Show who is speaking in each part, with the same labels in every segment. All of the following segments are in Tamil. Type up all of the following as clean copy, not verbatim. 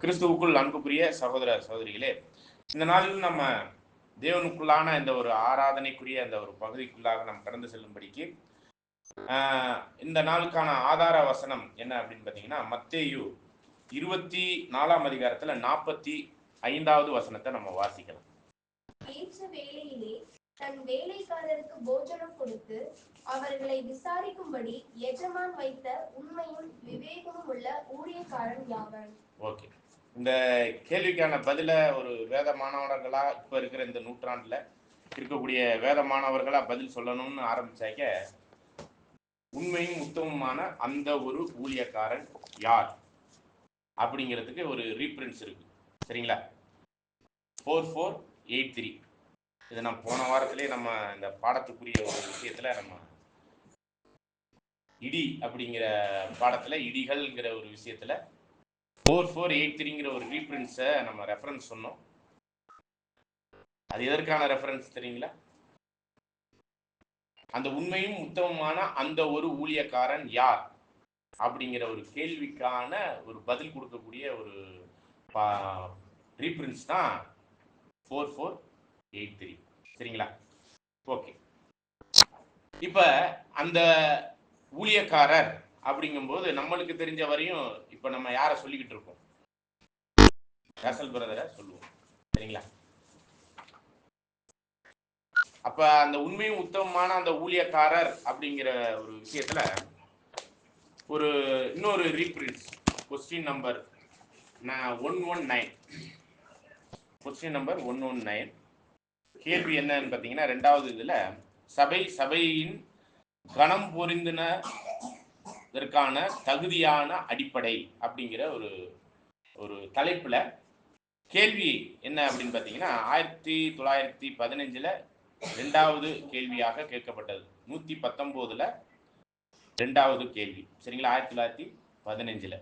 Speaker 1: கிறிஸ்துவுக்குள் அன்புக்குரிய சகோதர சகோதரிகளே, இந்த நாளில் நம்ம தேவனுக்குள்ளான இந்த ஒரு ஆராதனைக்குரிய அந்த ஒரு பகுதிக்குள்ளாக நாம் கடந்து செல்லும்படிக்கு இந்த நாளுக்கான ஆதார வசனம் என்ன அப்படின்னு பார்த்தீங்கன்னா, மத்தேயு 24ஆம் அதிகாரத்துல 45வது வசனத்தை நம்ம வாசிக்கலாம்.
Speaker 2: ஏற்ற வேளையிலே தன் வேலைக்காரருக்கு போஜனம் கொடுத்து அவர்களை விசாரிக்கும்படி எஜமான் வைத்த உண்மையும் விவேகமும் உள்ள ஊழியக்காரன் யாவன்?
Speaker 1: ஓகே, இந்த கேள்விக்கான பதில ஒரு வேத மாணவர்களா இப்ப இருக்கிற இந்த நூற்றாண்டுல இருக்கக்கூடிய வேத மாணவர்களா பதில் சொல்லணும்னு ஆரம்பிச்சாக்க, உண்மையும் உத்தமமான அந்த ஒரு ஊழியக்காரன் யார் அப்படிங்கிறதுக்கு ஒரு ரீஃபரன்ஸ் இருக்கு. சரிங்களா? 4483 இது நம்ம போன வாரத்திலே நம்ம இந்த பாடத்துக்குரிய ஒரு விஷயத்துல நம்ம இடி அப்படிங்கிற பாடத்துல இடிகள்ங்கிற ஒரு விஷயத்துல 4483ங்கிற ஒரு ரீஃபரன்ஸை நம்ம ரெஃபரன்ஸ் சொன்னோம். அது எதற்கான ரெஃபரன்ஸ் தெரியுங்களா? அந்த உண்மையும் உத்தமமான அந்த ஒரு ஊழியக்காரன் யார் அப்படிங்கிற ஒரு கேள்விக்கான ஒரு பதில் கொடுக்கக்கூடிய ஒரு ரீஃபரன்ஸ் தான் 4483. சரிங்களா? ஓகே, இப்ப அந்த ஊழியக்காரர் அப்படிங்கும்போது நம்மளுக்கு தெரிஞ்ச வரையும் இப்ப நம்ம யாரை சொல்லிக்கிட்டு இருக்கோம்? ரசல் பிரதரை சொல்லுவோம். சரிங்களா? அப்ப அந்த உண்மையும் உத்தமமான அந்த ஊழியக்காரர் அப்படிங்கிற ஒரு விஷயத்துல ஒரு இன்னொரு reference question number 119. Question number 119 கேள்வி என்னன்னு பார்த்தீங்கன்னா, 2வது இதுல சபையின் கணம் பொருந்தினதற்கான தகுதியான அடிப்படை அப்படிங்கிற ஒரு தலைப்புல கேள்வி என்ன அப்படின்னு பார்த்தீங்கன்னா, 1915 2வது கேள்வியாக கேட்கப்பட்டது. 119ல 2வது கேள்வி. சரிங்களா? 1915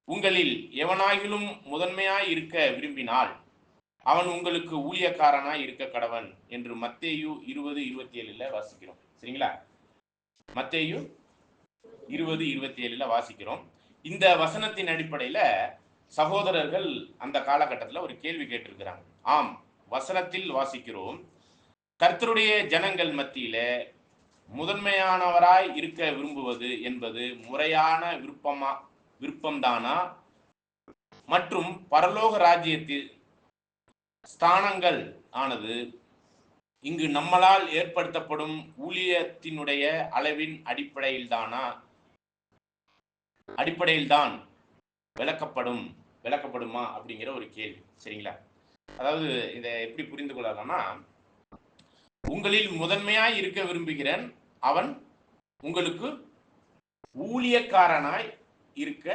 Speaker 1: உங்களில் எவனாகிலும் முதன்மையாய் இருக்க விரும்பினால் அவன் உங்களுக்கு ஊழியக்காரனாய் இருக்க கடவன் என்று மத்தேயு 20:27 வாசிக்கிறோம். சரிங்களா? மத்தேயு 20:27 வாசிக்கிறோம். இந்த வசனத்தின் அடிப்படையில சகோதரர்கள் அந்த காலகட்டத்தில் ஒரு கேள்வி கேட்டிருக்கிறாங்க. ஆம், வசனத்தில் வாசிக்கிறோம், கர்த்தருடைய ஜனங்கள் மத்தியில முதன்மையானவராய் இருக்க விரும்புவது என்பது முறையான விருப்பம்தானா மற்றும் பரலோக ராஜ்யத்தில் ஸ்தானங்கள் ஆனது இங்கு நம்மளால் ஏற்படுத்தப்படும் ஊழியத்தினுடைய அளவின் அடிப்படையில்தான் விளக்கப்படுமா அப்படிங்கிற ஒரு கேள்வி. சரிங்களா? அதாவது இதை எப்படி புரிந்து கொள்ளலாம்னா, உங்களில் முதன்மையாய் இருக்க விரும்புகிறேன், அவன் உங்களுக்கு ஊழியக்காரனாய் இருக்க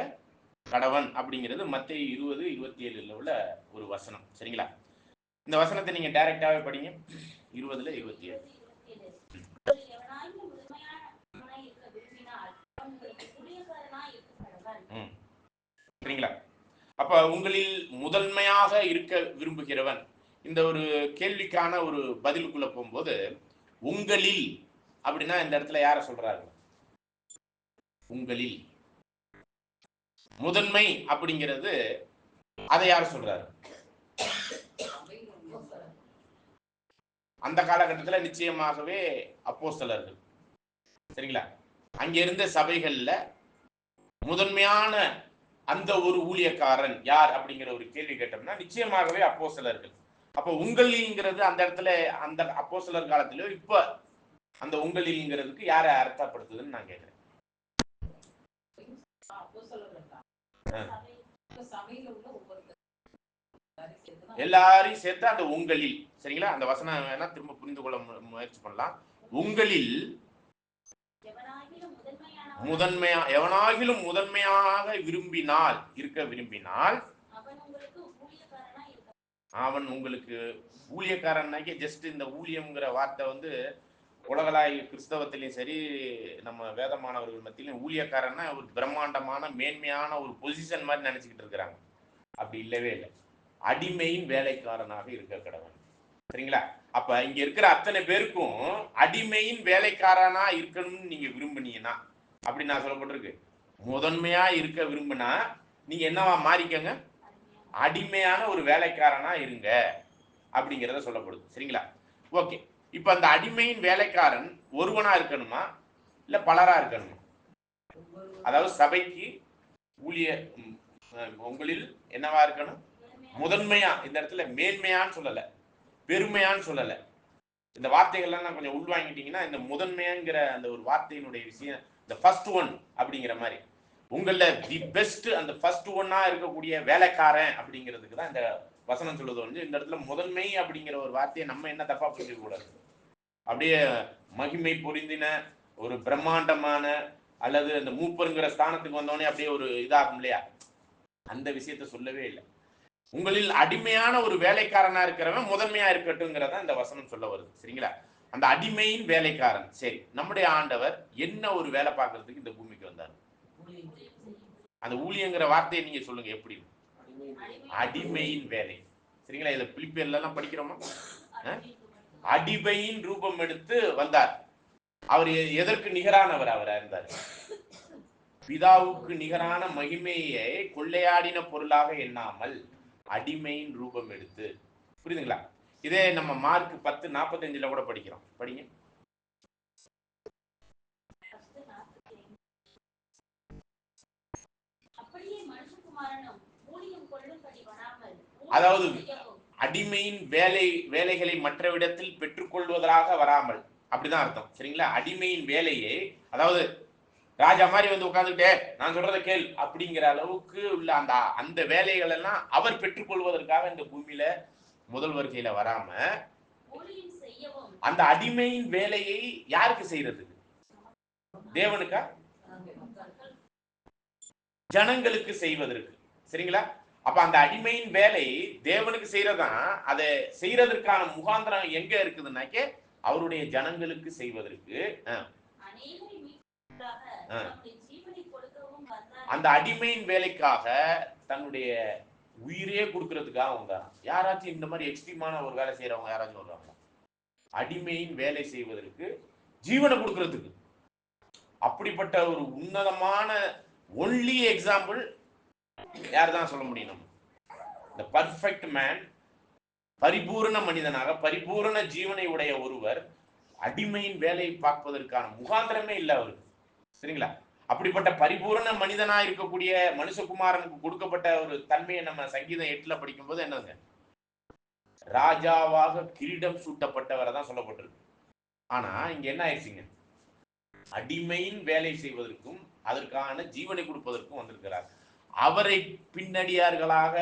Speaker 1: கடவன் அப்படிங்கிறது மத்தேயு 20:27 உள்ள ஒரு வசனம். சரிங்களா? இந்த வசனத்தை நீங்க டைரக்டாவே படிங்க. 20:27. சரிங்களா? அப்ப உங்களில் முதன்மையாக இருக்க விரும்புகிறவன், இந்த ஒரு கேள்விக்கான ஒரு பதிலுக்குள்ள போகும்போது உங்களில் அப்படின்னா இந்த இடத்துல யார சொல்றாரு? உங்களில். முதன்மை அப்படிங்கிறது அதை யார் சொல்றாரு? அந்த காலகட்டத்தில் நிச்சயமாகவே அப்போஸ்தலர்கள். சரிங்களா? அங்க இருந்த சபைகள்ல முதன்மையான அந்த ஒரு ஊழியக்காரன் யார் அப்படிங்கிற ஒரு கேள்வி கேட்டோம்னா நிச்சயமாகவே அப்போஸ்தலர்கள். அப்போ உங்களில்ங்கிறது அந்த இடத்துல அந்த அப்போஸ்தலர் காலத்திலோ இப்ப அந்த உங்களில்ங்கிறதுக்கு யாரை அர்த்தப்படுத்துதுன்னு நான் கேட்கிறேன். எல்லாரையும் சேர்த்து அந்த உங்களில். சரிங்களா? அந்த வசனம் வேணா திரும்ப புரிந்து கொள்ள முயற்சி பண்ணலாம். உங்களில் எவனாகிலும் முதன்மையாக இருக்க விரும்பினால் அவன் உங்களுக்கு ஊழியக்காரனாக்கி, ஜஸ்ட் இந்த ஊழியம்ங்கிற வார்த்தை உலகளாய் கிறிஸ்தவத்திலையும் சரி நம்ம வேதமானவர்கள் மத்தியிலும் ஊழியக்காரன்னா ஒரு பிரம்மாண்டமான மேன்மையான ஒரு பொசிஷன் மாதிரி நினைச்சுக்கிட்டு இருக்கிறாங்க. அப்படி இல்லவே இல்லை. அடிமையின் வேலைக்காரனாக இருக்க கடவன். சரிங்களா? அப்ப இங்க இருக்கிற அத்தனை பேருக்கும் அடிமையின் வேலைக்காரனா இருக்கணும்னு நீங்க விரும்புனீங்கன்னா, அப்படி நான் சொல்லப்பட்டிருக்கு, முதன்மையா இருக்க விரும்பினா நீங்க என்னவா மாறிக்கங்க, அடிமையான ஒரு வேலைக்காரனா இருங்க அப்படிங்கிறத சொல்லப்படுது. சரிங்களா? ஓகே. இப்ப அந்த அடிமையின் வேலைக்காரன் ஒருவனா இருக்கணுமா இல்ல பலரா இருக்கணுமா? அதாவது சபைக்கு ஊழிய உங்களில் என்னவா இருக்கணும்? முதன்மையா. இந்த இடத்துல மேன்மையான்னு சொல்லல, பெருமையான்னு சொல்லல. இந்த வார்த்தைகள்லாம் நான் கொஞ்சம் உள்வாங்கிட்டீங்கன்னா இந்த முதன்மையாங்கிற அந்த ஒரு வார்த்தையினுடைய விஷயம் இந்த ஃபர்ஸ்ட் ஒன் அப்படிங்கிற மாதிரி உங்கள தி பெஸ்ட் அந்த ஃபர்ஸ்ட் ஒன்னா இருக்கக்கூடிய வேலைக்காரன் அப்படிங்கிறதுக்கு தான் இந்த வசனம் சொல்லுது. வந்து இந்த இடத்துல முதன்மை அப்படிங்கிற ஒரு வார்த்தையை நம்ம என்ன தப்பா புரிஞ்சுக்க கூடாது. அப்படியே மகிமை பொருந்தின ஒரு பிரம்மாண்டமான அல்லது அந்த மூப்பருங்கிற ஸ்தானத்துக்கு வந்தோடனே அப்படியே ஒரு இதாகும் இல்லையா, அந்த விஷயத்த சொல்லவே இல்லை. உங்களில் அடிமையான ஒரு வேலைக்காரனா இருக்கிறவன் முதன்மையா இருக்கட்டும்ங்கிறத இந்த வசனம் சொல்ல வருது. சரிங்களா? அந்த அடிமையின் வேலைக்காரன். சரி, நம்முடைய ஆண்டவர் என்ன ஒரு வேலை பார்க்கறதுக்கு இந்த பூமிக்கு வந்தார்? அந்த ஊழியங்கிற வார்த்தையை நீங்க சொல்லுங்க எப்படி? அடிமையின் வேலை. சரிங்களா? இதை பிலிப்பியர்ல எல்லாம் படிக்கிறோமா? அடிமையின் ரூபம் எடுத்து வந்தார். அவர் எதற்கு நிகரானவர்? அவரா இருந்தார் பிதாவுக்கு நிகரான மகிமையை கொள்ளையாடின பொருளாக எண்ணாமல் அடிமையின் ரூபம் எடுத்து. புரியுதுங்களா? இதே நம்ம மார்க் 10:45 கூட படிக்கிறோம். படிங்க. அதாவது அடிமையின் வேலைகளை மற்றவிடத்தில் பெற்றுக்கொள்வதாக வராமல், அப்படிதான் அர்த்தம். சரிங்களா? அடிமையின் வேலையை, அதாவது ராஜா மாதிரி வந்து உட்கார்ந்துட்டே நான் சொல்றதை கேள் அப்படிங்கிற அளவுக்கு உள்ள அந்த அந்த வேலைகள் எல்லாம் அவர் பெற்றுக்கொள்வதற்காக இந்த பூமியில முதல் வருகையில வராம அந்த அடிமையின் வேலையை யாருக்கு செய்யறது? தேவனுக்கா ஜனங்களுக்கு செய்வதற்கு. சரிங்களா? அப்ப அந்த அடிமையின் வேலை தேவனுக்கு செய்யறதான். அதை செய்யறதற்கான முகாந்திரம் எங்க இருக்குதுன்னாக்க அவருடைய ஜனங்களுக்கு செய்வதற்கு. அந்த அடிமையின் வேலைக்காக தன்னுடைய உயிரே கொடுக்கறதுக்காக வந்தார். யாராச்சும் இந்த மாதிரி எக்ஸ்ட்ரீமான ஒரு வேலை செய்யறவங்க யாராச்சும் வருவாங்க? அடிமையின் வேலை செய்வதற்கு, ஜீவனை கொடுக்கறதுக்கு. அப்படிப்பட்ட ஒரு உன்னதமான ஒன்லி எக்ஸாம்பிள் யார் தான் சொல்ல முடியும்? the perfect man, பரிபூர்ண மனிதனாக பரிபூர்ண ஜீவனை உடைய ஒருவர் அடிமையின் வேலையை பார்ப்பதற்கான முகாந்திரமே இல்லை அவருக்கு. சரிங்களா? அப்படிப்பட்ட பரிபூர்ண மனிதனா இருக்கக்கூடிய மனுஷகுமாரனுக்கு கொடுக்கப்பட்ட ஒரு தன்மையை நம்ம சங்கீதம் 8 படிக்கும்போது என்னங்க, ராஜாவாக கிரீடம் சூட்டப்பட்டவரை தான் சொல்லப்பட்டிருக்கு. ஆனா இங்க என்ன ஆயிடுச்சுங்க, அடிமையின் வேலை செய்வதற்கும் அதற்கான ஜீவனை கொடுப்பதற்கும் வந்திருக்கிறார். அவரை பின்னடியார்களாக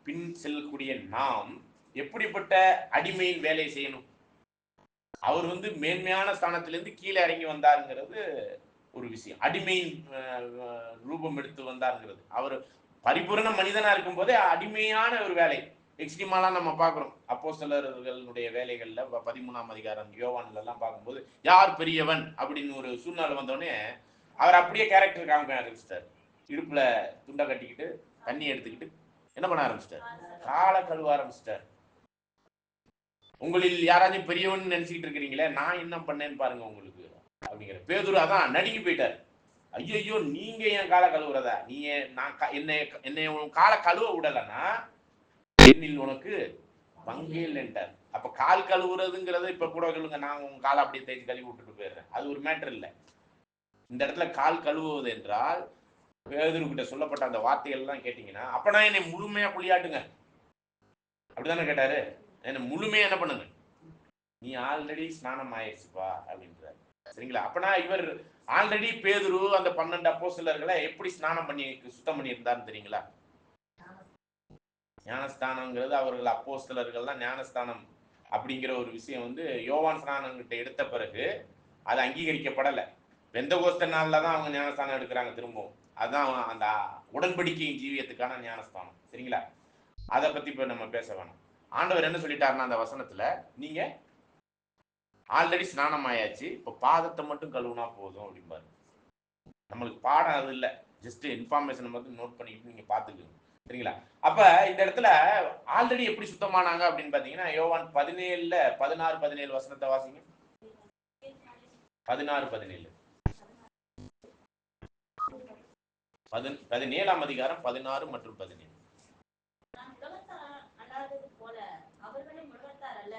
Speaker 1: பின் செல்லக்கூடிய நாம் எப்படிப்பட்ட அடிமையின் வேலையை செய்யணும்? அவர் வந்து மேன்மையான ஸ்தானத்திலிருந்து கீழே இறங்கி வந்தாருங்கிறது ஒரு விஷயம். அடிமையின் ரூபம் எடுத்து வந்தாருங்கிறது. அவர் பரிபூர்ண மனிதனா இருக்கும் போதே அடிமையான ஒரு வேலை எக்ஸ்ட்ரீமாலாம் நம்ம பார்க்குறோம். அப்போஸ்தலர்களுடைய வேலைகள்ல 13ஆம் அதிகாரம் யோவான்ல எல்லாம் பார்க்கும்போது யார் பெரியவன் அப்படின்னு ஒரு சூழ்நிலை வந்தோடனே அவர் அப்படியே கேரக்டர் காமிக்க ஆரம்பிச்சிட்டார். இடுப்புல துண்டை கட்டிக்கிட்டு தண்ணி எடுத்துக்கிட்டு என்ன பண்ண ஆரம்பிச்சிட்டார்? காலை கழுவ ஆரம்பிச்சிட்டார். உங்களில் யாராச்சும் பெரியவன் நினைச்சிட்டு இருக்கிறீங்களே, நான் என்ன பண்ணேன்னு பாருங்க உங்களுக்கு அப்படிங்கிற. பேதுரு அதான் நடுங்கி போயிட்டார். ஐயோ, நீங்க என் காலை கழுவுறதா? நீ நான் என்னை காலை கழுவ விடலன்னா என்னில் உனக்கு பங்கே இல்லைன்ட்டார். அப்ப கால் கழுவுறதுங்கிறது இப்ப கூட சொல்லுங்க, நான் உங்க காலை அப்படியே தேய்ச்சி கழுவி விட்டுட்டு போயிடுறேன், அது ஒரு மேட்டர் இல்லை. இந்த இடத்துல கால் கழுவுவது என்றால் பேதுரு கிட்ட சொல்லப்பட்ட அந்த வார்த்தைகள் எல்லாம் கேட்டீங்கன்னா, அப்பனா என்னை முழுமையா குளியாட்டுங்க அப்படிதானே கேட்டாரு. என்ன முழுமையா என்ன பண்ணுங்க, நீ ஆல்ரெடி ஸ்நானம் ஆயிடுச்சுப்பா அப்படின்றாரு. சரிங்களா? அப்பனா இவர் ஆல்ரெடி பேதுரு அந்த 12 அப்போஸ்தலர்களை எப்படி ஸ்நானம் பண்ணி சுத்தம் பண்ணி இருந்தாருன்னு தெரியுங்களா? ஞானஸ்தானம்ங்கிறது அவர்கள் அப்போஸ்தலர்கள்லாம் ஞானஸ்தானம் அப்படிங்கிற ஒரு விஷயம் வந்து யோவான் ஸ்நானம் கிட்ட எடுத்த பிறகு அது அங்கீகரிக்கப்படலை. பெந்தகோஸ்த நாள்ல தான் அவங்க ஞானஸ்தானம் எடுக்கிறாங்க திரும்பவும். அதுதான் அந்த உடன்படிக்கையின் ஜீவியத்துக்கான ஞானஸ்தானம். சரிங்களா? அதை பத்தி இப்ப நம்ம பேச வேணாம். ஆண்டவர் என்ன சொல்லிட்டாருன்னா அந்த வசனத்துல, நீங்க ஆல்ரெடி ஸ்நானம் ஆயாச்சு, இப்போ பாதத்தை மட்டும் கழுவுனா போதும் அப்படிம்பாரு. நம்மளுக்கு பாடம் அது இல்லை, ஜஸ்ட் இன்ஃபார்மேஷனை மட்டும் நோட் பண்ணிட்டு நீங்க பாத்துக்கோங்க. சரிங்களா? அப்ப இந்த இடத்துல ஆல்ரெடி எப்படி சுத்தமானாங்க அப்படின்னு பாத்தீங்கன்னா, யோவான் 17 16 17 வசனத்தை வாசிங்க. 16 17 17ஆம் அதிகாரம் 16 மற்றும் 17.
Speaker 3: நான் உலகத்தார் அல்லாதது போல அவர்களும் உலகத்தார் அல்ல,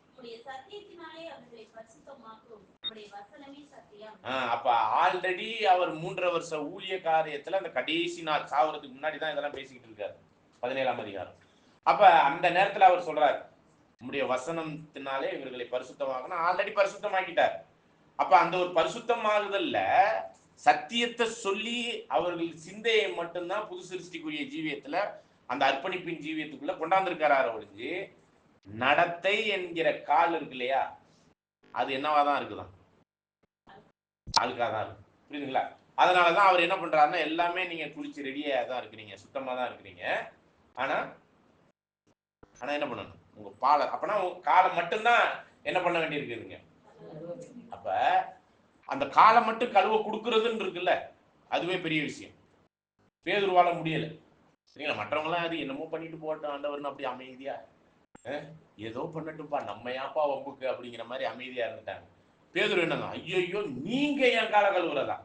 Speaker 3: உம்முடைய சத்தியத்தினாலே அவர்களை பரிசுத்தமாக்கும், உம்முடைய வசனமே சத்தியம்.
Speaker 1: அப்ப ஆல்ரெடி அவர் 3 வருஷ ஊழிய காரியத்துல அந்த கடைசி நாள் சாவறதுக்கு முன்னாடி தான் இதெல்லாம் பேசிக்கிட்டு இருக்காரு. 17ஆம் அதிகாரம். அப்ப அந்த நேரத்துல அவர் சொல்றாரு, உம்முடைய வசனத்தினாலே இவர்களை பரிசுத்தமாக்கணும். ஆல்ரெடி பரிசுத்தமாக்கிட்டார். அப்ப அந்த ஒரு பரிசுத்தமாகுதல்ல சத்தியத்தை சொல்லி அவர்கள் சிந்தையை மட்டும்தான் புது சிருஷ்டிக்குரிய ஜீவியத்துல அந்த அர்ப்பணிப்பின் ஜீவியத்துக்குள்ள கொண்டாந்துருக்காரு ஒழிஞ்சு, நடத்தை என்கிற கால் இருக்கு இல்லையா, அது என்னவாதான் இருக்குதான், அழுக்காதான் இருக்கு. புரியுதுங்களா? அதனாலதான் அவர் என்ன பண்றாருன்னா, எல்லாமே நீங்க குளிச்சு ரெடியா தான் இருக்கிறீங்க, சுத்தமா தான் இருக்கிறீங்க. ஆனா ஆனா என்ன பண்ணணும், உங்க பாலை அப்பனா உங்க காலை மட்டும்தான் என்ன பண்ண வேண்டி இருக்குதுங்க. அப்ப அந்த காலை மட்டும் கழுவ கொடுக்கறதுன்னு இருக்குல்ல, அதுவே பெரிய விஷயம். பேதுருவால முடியல. சரிங்களா? மற்றவங்களாம் அது என்னமோ பண்ணிட்டு போட்டோம் ஆண்டவர்னு அப்படி அமைதியா ஏதோ பண்ணட்டும்பா, நம்ம ஏப்பா வம்புக்கு அப்படிங்கிற மாதிரி அமைதியா இருந்துட்டாங்க. பேதுரு என்னங்க, ஐயோ நீங்க என் காலை கழுவுறதா,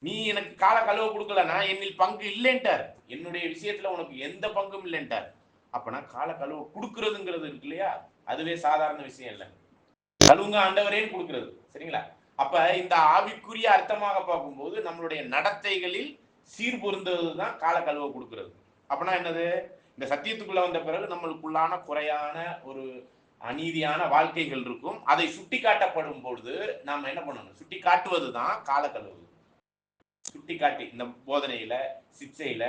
Speaker 1: நீ எனக்கு காலை கழுவ கொடுக்கலன்னா என்னில் பங்கு இல்லைன்ட்டார், என்னுடைய விஷயத்துல உனக்கு எந்த பங்கும் இல்லைன்ட்டார். அப்பனா காலை கழுவ கொடுக்கறதுங்கிறது இருக்கு இல்லையா, அதுவே சாதாரண விஷயம் இல்லை. கழுவுங்க ஆண்டவரேன்னு கொடுக்கறது. சரிங்களா? அப்ப இந்த ஆவிக்குரிய அர்த்தமாக பார்க்கும்போது நம்மளுடைய நடத்தைகளில் சீர் பொருந்ததுதான் காலை கழுவ கொடுக்கிறது. அப்பனா என்னது, இந்த சத்தியத்துக்குள்ள வந்த பிறகு நம்மளுக்குள்ளான குறையான ஒரு அநீதியான வாழ்க்கைகள் இருக்கும். அதை சுட்டி காட்டப்படும் பொழுது நாம் என்ன பண்ணணும், சுட்டி காட்டுவது தான் காலை கழுவுது. சுட்டி காட்டி இந்த போதனையில, சிக்ஷையில,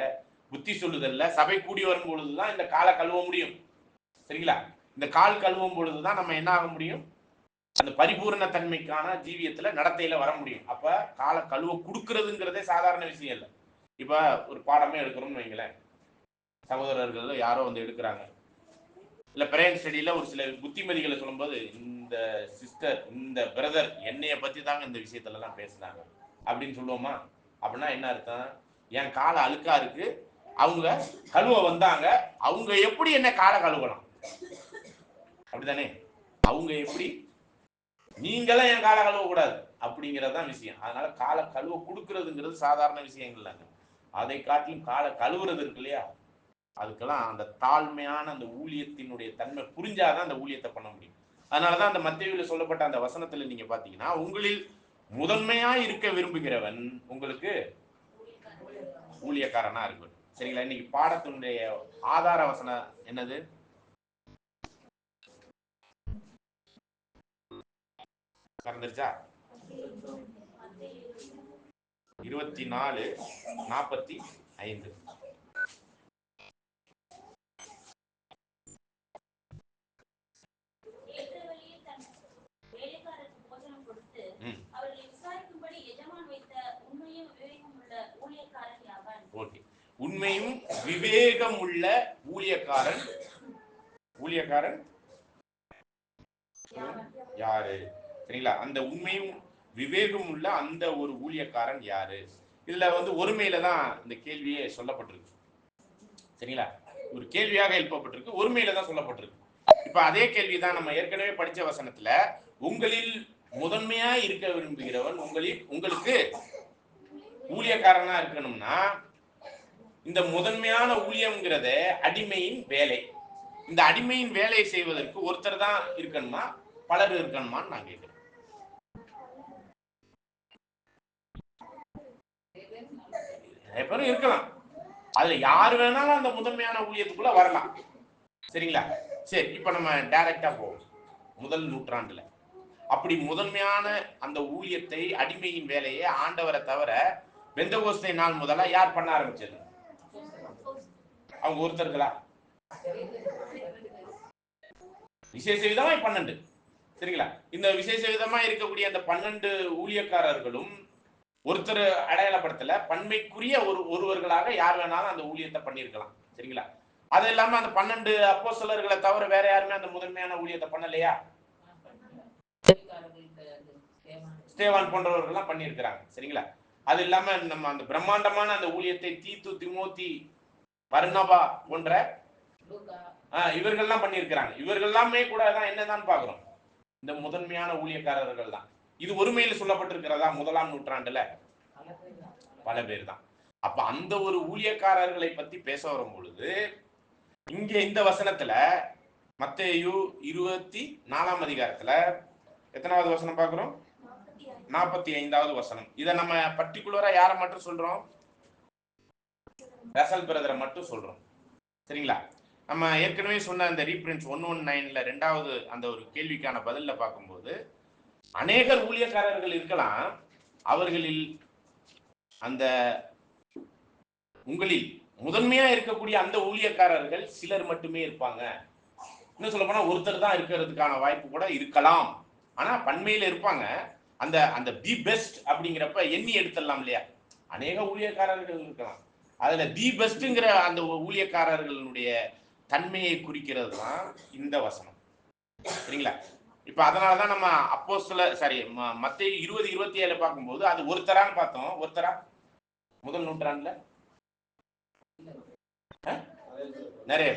Speaker 1: புத்தி சொல்லுதல்ல, சபை கூடி வரும் பொழுதுதான் இந்த காலை கழுவ முடியும். சரிங்களா? இந்த கால் கழுவும் பொழுதுதான் நம்ம என்ன ஆக முடியும், அந்த பரிபூர்ண தன்மைக்கான ஜீவியத்துல நடத்தையில வர முடியும். அப்ப காலை கழுவ கொடுக்கறதுங்கிறதே சாதாரண விஷயம் இல்லை. இப்ப ஒரு பாடமே எடுக்கிறோம்னு வைங்களேன், சகோதரர்கள் யாரோ வந்து எடுக்கிறாங்க, இல்ல பிரேயர் ஸ்டடியில ஒரு சில புத்திமதிகளை சொல்லும்போது, இந்த சிஸ்டர், இந்த பிரதர் என்னைய பத்தி தாங்க இந்த விஷயத்துல எல்லாம் பேசுனாங்க அப்படின்னு சொல்லுவோமா? அப்படின்னா என்ன அர்த்தம், என் காலை அழுக்கா இருக்கு, அவங்க கழுவ வந்தாங்க, அவங்க எப்படி என்ன காலை கழுவலாம், அப்படித்தானே? அவங்க எப்படி, நீங்களாம் என் காலை கழுவ கூடாது அப்படிங்கிறதான் விஷயம். அதனால காலை கழுவ கொடுக்கறதுங்கிறது சாதாரண விஷயங்கள் இல்லைங்க. அதை காட்டிலும் காலை கழுவுறது இருக்கு இல்லையா, அதுக்கெல்லாம் அந்த தாழ்மையான அந்த ஊழியத்தினுடைய தன்மை புரிஞ்சாதான் அந்த ஊழியத்தை பண்ண முடியும். அதனாலதான் அந்த மத்தேயுவில் சொல்லப்பட்ட அந்த வசனத்துல நீங்க பாத்தீங்கன்னா, உங்களில் முதன்மையா இருக்க விரும்புகிறவன் உங்களுக்கு ஊழியக்காரனா இருக்கும். சரிங்களா? இன்னைக்கு பாடத்தினுடைய ஆதார வசனம் என்னது, கறந்துருச்சா? 24:45. உண்மையும் விவேகம் உள்ள ஊழியக்காரன். ஊழியக்காரன் யாரு? சரிங்களா? அந்த உண்மையும் விவேகம் உள்ள அந்த ஒரு ஊழியக்காரன் யாரு? இதுல வந்து ஒருமையில தான் இந்த கேள்வியே சொல்லப்பட்டிருக்கு. சரிங்களா? ஒரு கேள்வியாக எழுப்பப்பட்டிருக்கு, ஒருமையில தான் சொல்லப்பட்டிருக்கு. இப்ப அதே கேள்விதான் நம்ம ஏற்கனவே படிச்ச வசனத்துல, உங்களில் முதன்மையா இருக்க விரும்புகிறவன் உங்களுக்கு ஊழியக்காரனா இருக்கணும்னா, இந்த முதன்மையான ஊழியம்ங்கிறத அடிமையின் வேலை. இந்த அடிமையின் வேலையை செய்வதற்கு ஒருத்தர் தான் இருக்கணுமா, பலர் இருக்கணுமான்னு நான் கேட்கிறேன். நிறைய பேரும் இருக்கலாம், அதுல யாரு வேணாலும் அந்த முதன்மையான ஊழியத்துக்குள்ள வரலாம். சரிங்களா? சரி, இப்ப நம்ம டைரக்டா போவோம். முதல் நூற்றாண்டுல அப்படி முதன்மையான அந்த ஊழியத்தை, அடிமையின் வேலையை ஆண்டவரை தவிர பெந்தகோஸ்தே நாள் முதல்ல யார் பண்ண ஆரம்பிச்சது? அவங்க ஒருத்தர்களா? விசேஷ விதமாய் 12. சரிங்களா? இந்த விசேஷ விதமா இருக்கக்கூடிய அந்த 12 ஊழியக்காரர்களும் ஒருத்தர் அடையாளப்படுத்தல, பன்மைக்குரிய ஒருவர்களாக யார் வேணாலும் அந்த ஊழியத்தை பண்ணியிருக்கலாம். சரிங்களா? அது இல்லாம அந்த 12 அப்போஸ்தலர்களை தவிர வேற யாருமே அந்த முதன்மையான ஊழியத்தை பண்ணலையா? ஸ்தேவான் போன்றவர்கள்லாம் பண்ணியிருக்கிறாங்க. சரிங்களா? அது இல்லாம நம்ம அந்த பிரம்மாண்டமான அந்த ஊழியத்தை தீத்து, திமோத்தி, பர்னபா போன்ற இவர்கள்லாம் பண்ணியிருக்கிறாங்க. இவர்கள் எல்லாமே கூட தான் என்னதான் பாக்குறோம், இந்த முதன்மையான ஊழியக்காரர்கள் தான். இது ஒருமையில் சொல்லப்பட்டிருக்கிறதா? முதலாம் நூற்றாண்டுல பல பேர் தான். அப்ப அந்த ஒரு ஊழியக்காரர்களை பத்தி பேச வரும் பொழுது இங்க இந்த வசனத்துல மத்தேயு 24ஆம் அதிகாரத்துல எத்தனாவது வசனம் பார்க்கிறோம்? 45வது வசனம். இதை நம்ம பர்டிகுலரா யாரை மட்டும் சொல்றோம்? ரசல் பிரதரை மட்டும் சொல்றோம். சரிங்களா? நம்ம ஏற்கனவே சொன்ன அந்த ரீப்ரின்ஸ் 119ல ரெண்டாவது அந்த ஒரு கேள்விக்கான பதில பார்க்கும்போது அநேகர் ஊழியக்காரர்கள் இருக்கலாம், அவர்களில் அந்த உங்களில் முதன்மையா இருக்கக்கூடிய அந்த ஊழியக்காரர்கள் சிலர் மட்டுமே இருப்பாங்க. இன்னும் சொல்ல போனா ஒருத்தர் தான் இருக்கிறதுக்கான வாய்ப்பு கூட இருக்கலாம். ஆனா பன்மையில இருப்பாங்க. அந்த அந்த தி பெஸ்ட் அப்படிங்கிறப்ப எண்ணி எடுத்துடலாம் இல்லையா? அநேக ஊழியக்காரர்கள் இருக்கலாம், அதுல தி பெஸ்ட்ங்கிற அந்த ஊழியக்காரர்களுடைய தன்மையை குறிக்கிறது தான் இந்த வசனம். சரிங்களா? இப்ப அதனாலதான் நம்ம மத்தேயு 20:27 பார்க்கும்போது அது ஒருத்தரான்னு பார்த்தோம். ஒருத்தரா முதல் நூற்றாண்டுல நிறைய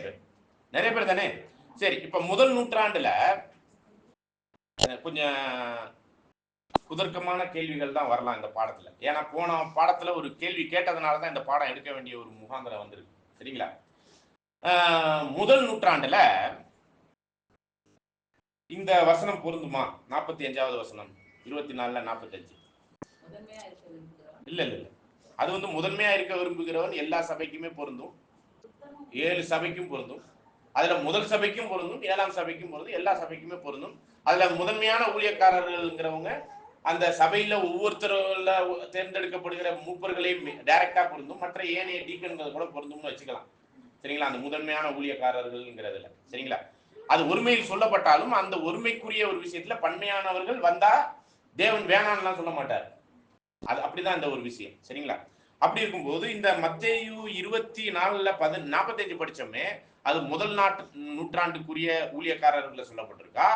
Speaker 1: பேர் தானே. சரி, இப்ப முதல் நூற்றாண்டுல கொஞ்சம் குதர்க்கமான கேள்விகள் தான் வரலாம் இந்த பாடத்துல. ஏன்னா போன பாடத்துல ஒரு கேள்வி கேட்டதுனாலதான் இந்த பாடம் எடுக்க வேண்டிய ஒரு முகாந்திரம் வந்திருக்கு. சரிங்களா? முதல் நூற்றாண்டுல இந்த வசனம் பொருந்துமா? 45வது வசனம் 24ல 45. இல்ல அது முதன்மையா இருக்க விரும்புகிறவன் எல்லா சபைக்குமே பொருந்தும், 7 சபைக்கும் பொருந்தும். அதுல முதல் சபைக்கும் பொருந்தும், 7ஆம் சபைக்கும் பொருந்தும், எல்லா சபைக்குமே பொருந்தும். அதுல முதன்மையான ஊழியக்காரர்கள்ங்கிறவங்க அந்த சபையில ஒவ்வொருத்தருல தேர்ந்தெடுக்கப்படுகிற மூப்பர்களையும் டைரக்டா பொருந்தும், மற்ற ஏனைய டீக்கன்கள் கூட பொருந்தும்னு வச்சுக்கலாம். சரிங்களா? அந்த முதன்மையான ஊழியக்காரர்கள்ங்கிறதுல. சரிங்களா? அது ஒருமையில் சொல்லப்பட்டாலும் அந்த ஒருமைக்குரிய ஒரு விஷயத்துல பன்மையானவர்கள் வந்தா தேவன் வேணான்லாம் சொல்ல மாட்டார். அது அப்படிதான் இந்த ஒரு விஷயம். சரிங்களா? அப்படி இருக்கும்போது இந்த மத்தேயு 24ல 45 படிச்சோமே, அது முதல் நூற்றாண்டுக்குரிய ஊழியக்காரர்கள் சொல்லப்பட்டிருக்கா,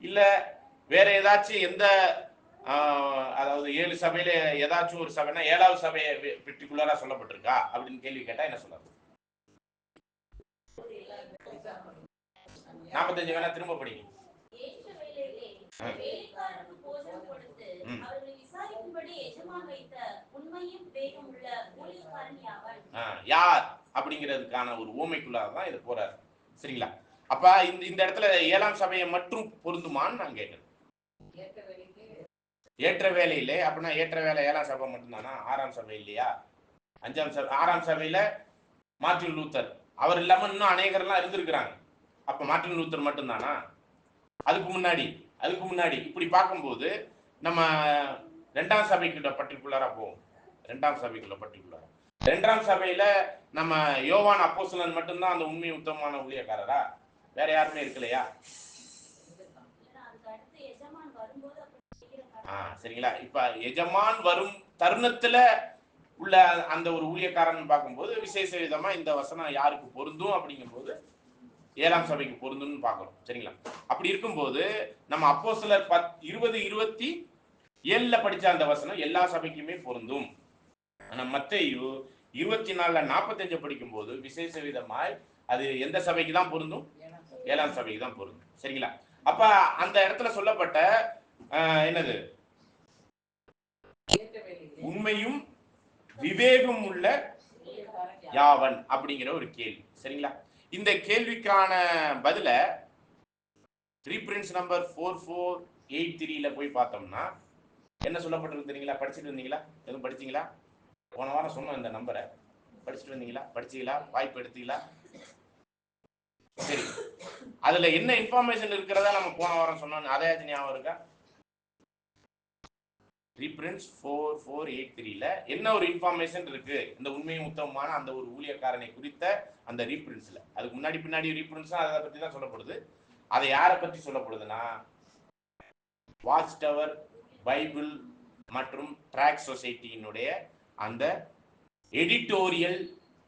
Speaker 1: இல்ல வேற ஏதாச்சும் எந்த அதாவது 7 சபையில ஏதாச்சும் ஒரு சபைனா 7வது சபையை பர்டிகுலரா சொல்லப்பட்டிருக்கா அப்படின்னு கேள்வி கேட்டா என்ன சொல்றது? 45 வேணா திரும்ப படிங்க. யார் அப்படிங்கிறதுக்கான ஒரு ஊமைக்குள்ளாதான் இது போறாரு. சரிங்களா? அப்ப இந்த இடத்துல 7ஆம் சபையை மட்டும் பொருந்துமான்னு நான் கேட்கிறேன். ஏற்ற வேலையிலே அப்படின்னா ஏற்ற வேலை 7ஆம் சபை மட்டும்தானா? 6ஆம் சபை இல்லையா? 6ஆம் சபையில மார்ட்டின் லூத்தர் அவர் இல்லாம இன்னும் அநேகர்லாம் இருந்திருக்கிறாங்க. அப்ப மார்ட்டின் லூத்தர் மட்டும்தானா? அதுக்கு முன்னாடி இப்படி பார்க்கும்போது நம்ம 2ஆம் சபைக்குள்ள பர்டிகுலரா போவோம். 2ஆம் சபைக்குள்ள பர்டிகுலரா 2ஆம் சபையில நம்ம யோவான் அப்போஸ்தலன் மட்டும்தான் அந்த உண்மை உத்தமமான ஊழியக்காரரா? வேற யாருமே இருக்கலையா? சரிங்களா? இப்ப எஜமான் வரும் தருணத்துல உள்ள அந்த ஒரு ஊழியக்காரன் பார்க்கும்போது விசேஷ விதமா இந்த வசனம் யாருக்கு பொருந்தும் அப்படிங்கும்போது 7ஆம் சபைக்கு பொருந்தும்னு பார்க்கிறோம். சரிங்களா? அப்படி இருக்கும்போது நம்ம அப்போஸ்தலர் 20:27ல படிச்ச அந்த வசனம் எல்லா சபைக்குமே பொருந்தும். ஆனா மத்தேயு 24ல 45 படிக்கும்போது விசேஷ விதமாய் அது எந்த சபைக்கு தான் பொருந்தும்? 7ஆம் சபைக்கு தான் பொருந்தும். சரிங்களா? அப்ப அந்த இடத்துல சொல்லப்பட்ட என்னது உண்மையும் விவேகம் உள்ள யாவன் அப்படிங்கிற ஒரு கேள்வி. சரிங்களா? இந்த கேள்விக்கான பதில ரீப்ரின்ஸ் நம்பர் 4483ல போய் பார்த்தோம்னா என்ன சொல்லப்பட்டிருக்கு தெரியுங்களா? படிச்சுட்டு இருந்தீங்களா? எதுவும் படிச்சீங்களா? போன வாரம் சொன்ன இந்த நம்பரை படிச்சுட்டு வந்தீங்களா? படிச்சீங்களா? வாய்ப்பு எடுத்தீங்களா? சரி, அதுல என்ன இன்ஃபர்மேஷன் இருக்கிறதா நம்ம போன வாரம் சொன்னோம், அதையாச்சும் ஞாபகம் இருக்கா? ரீப்ரின்ஸ் 4483ல என்ன ஒரு இன்ஃபர்மேஷன் இருக்கு இந்த உண்மையும் உத்தமமான அந்த ஒரு ஊழியக்காரனை குறித்த அந்த ரீப்ரின்ஸ்ல? அதுக்கு பின்னாடி ரீப்ரின்ஸ் அதை பத்தி தான் சொல்லப்படுது. அதை யாரை பற்றி சொல்லப்படுதுன்னா வாட்ச் டவர் பைபிள் மற்றும் ட்ராக் சொசைட்டியினுடைய அந்த எடிட்டோரியல்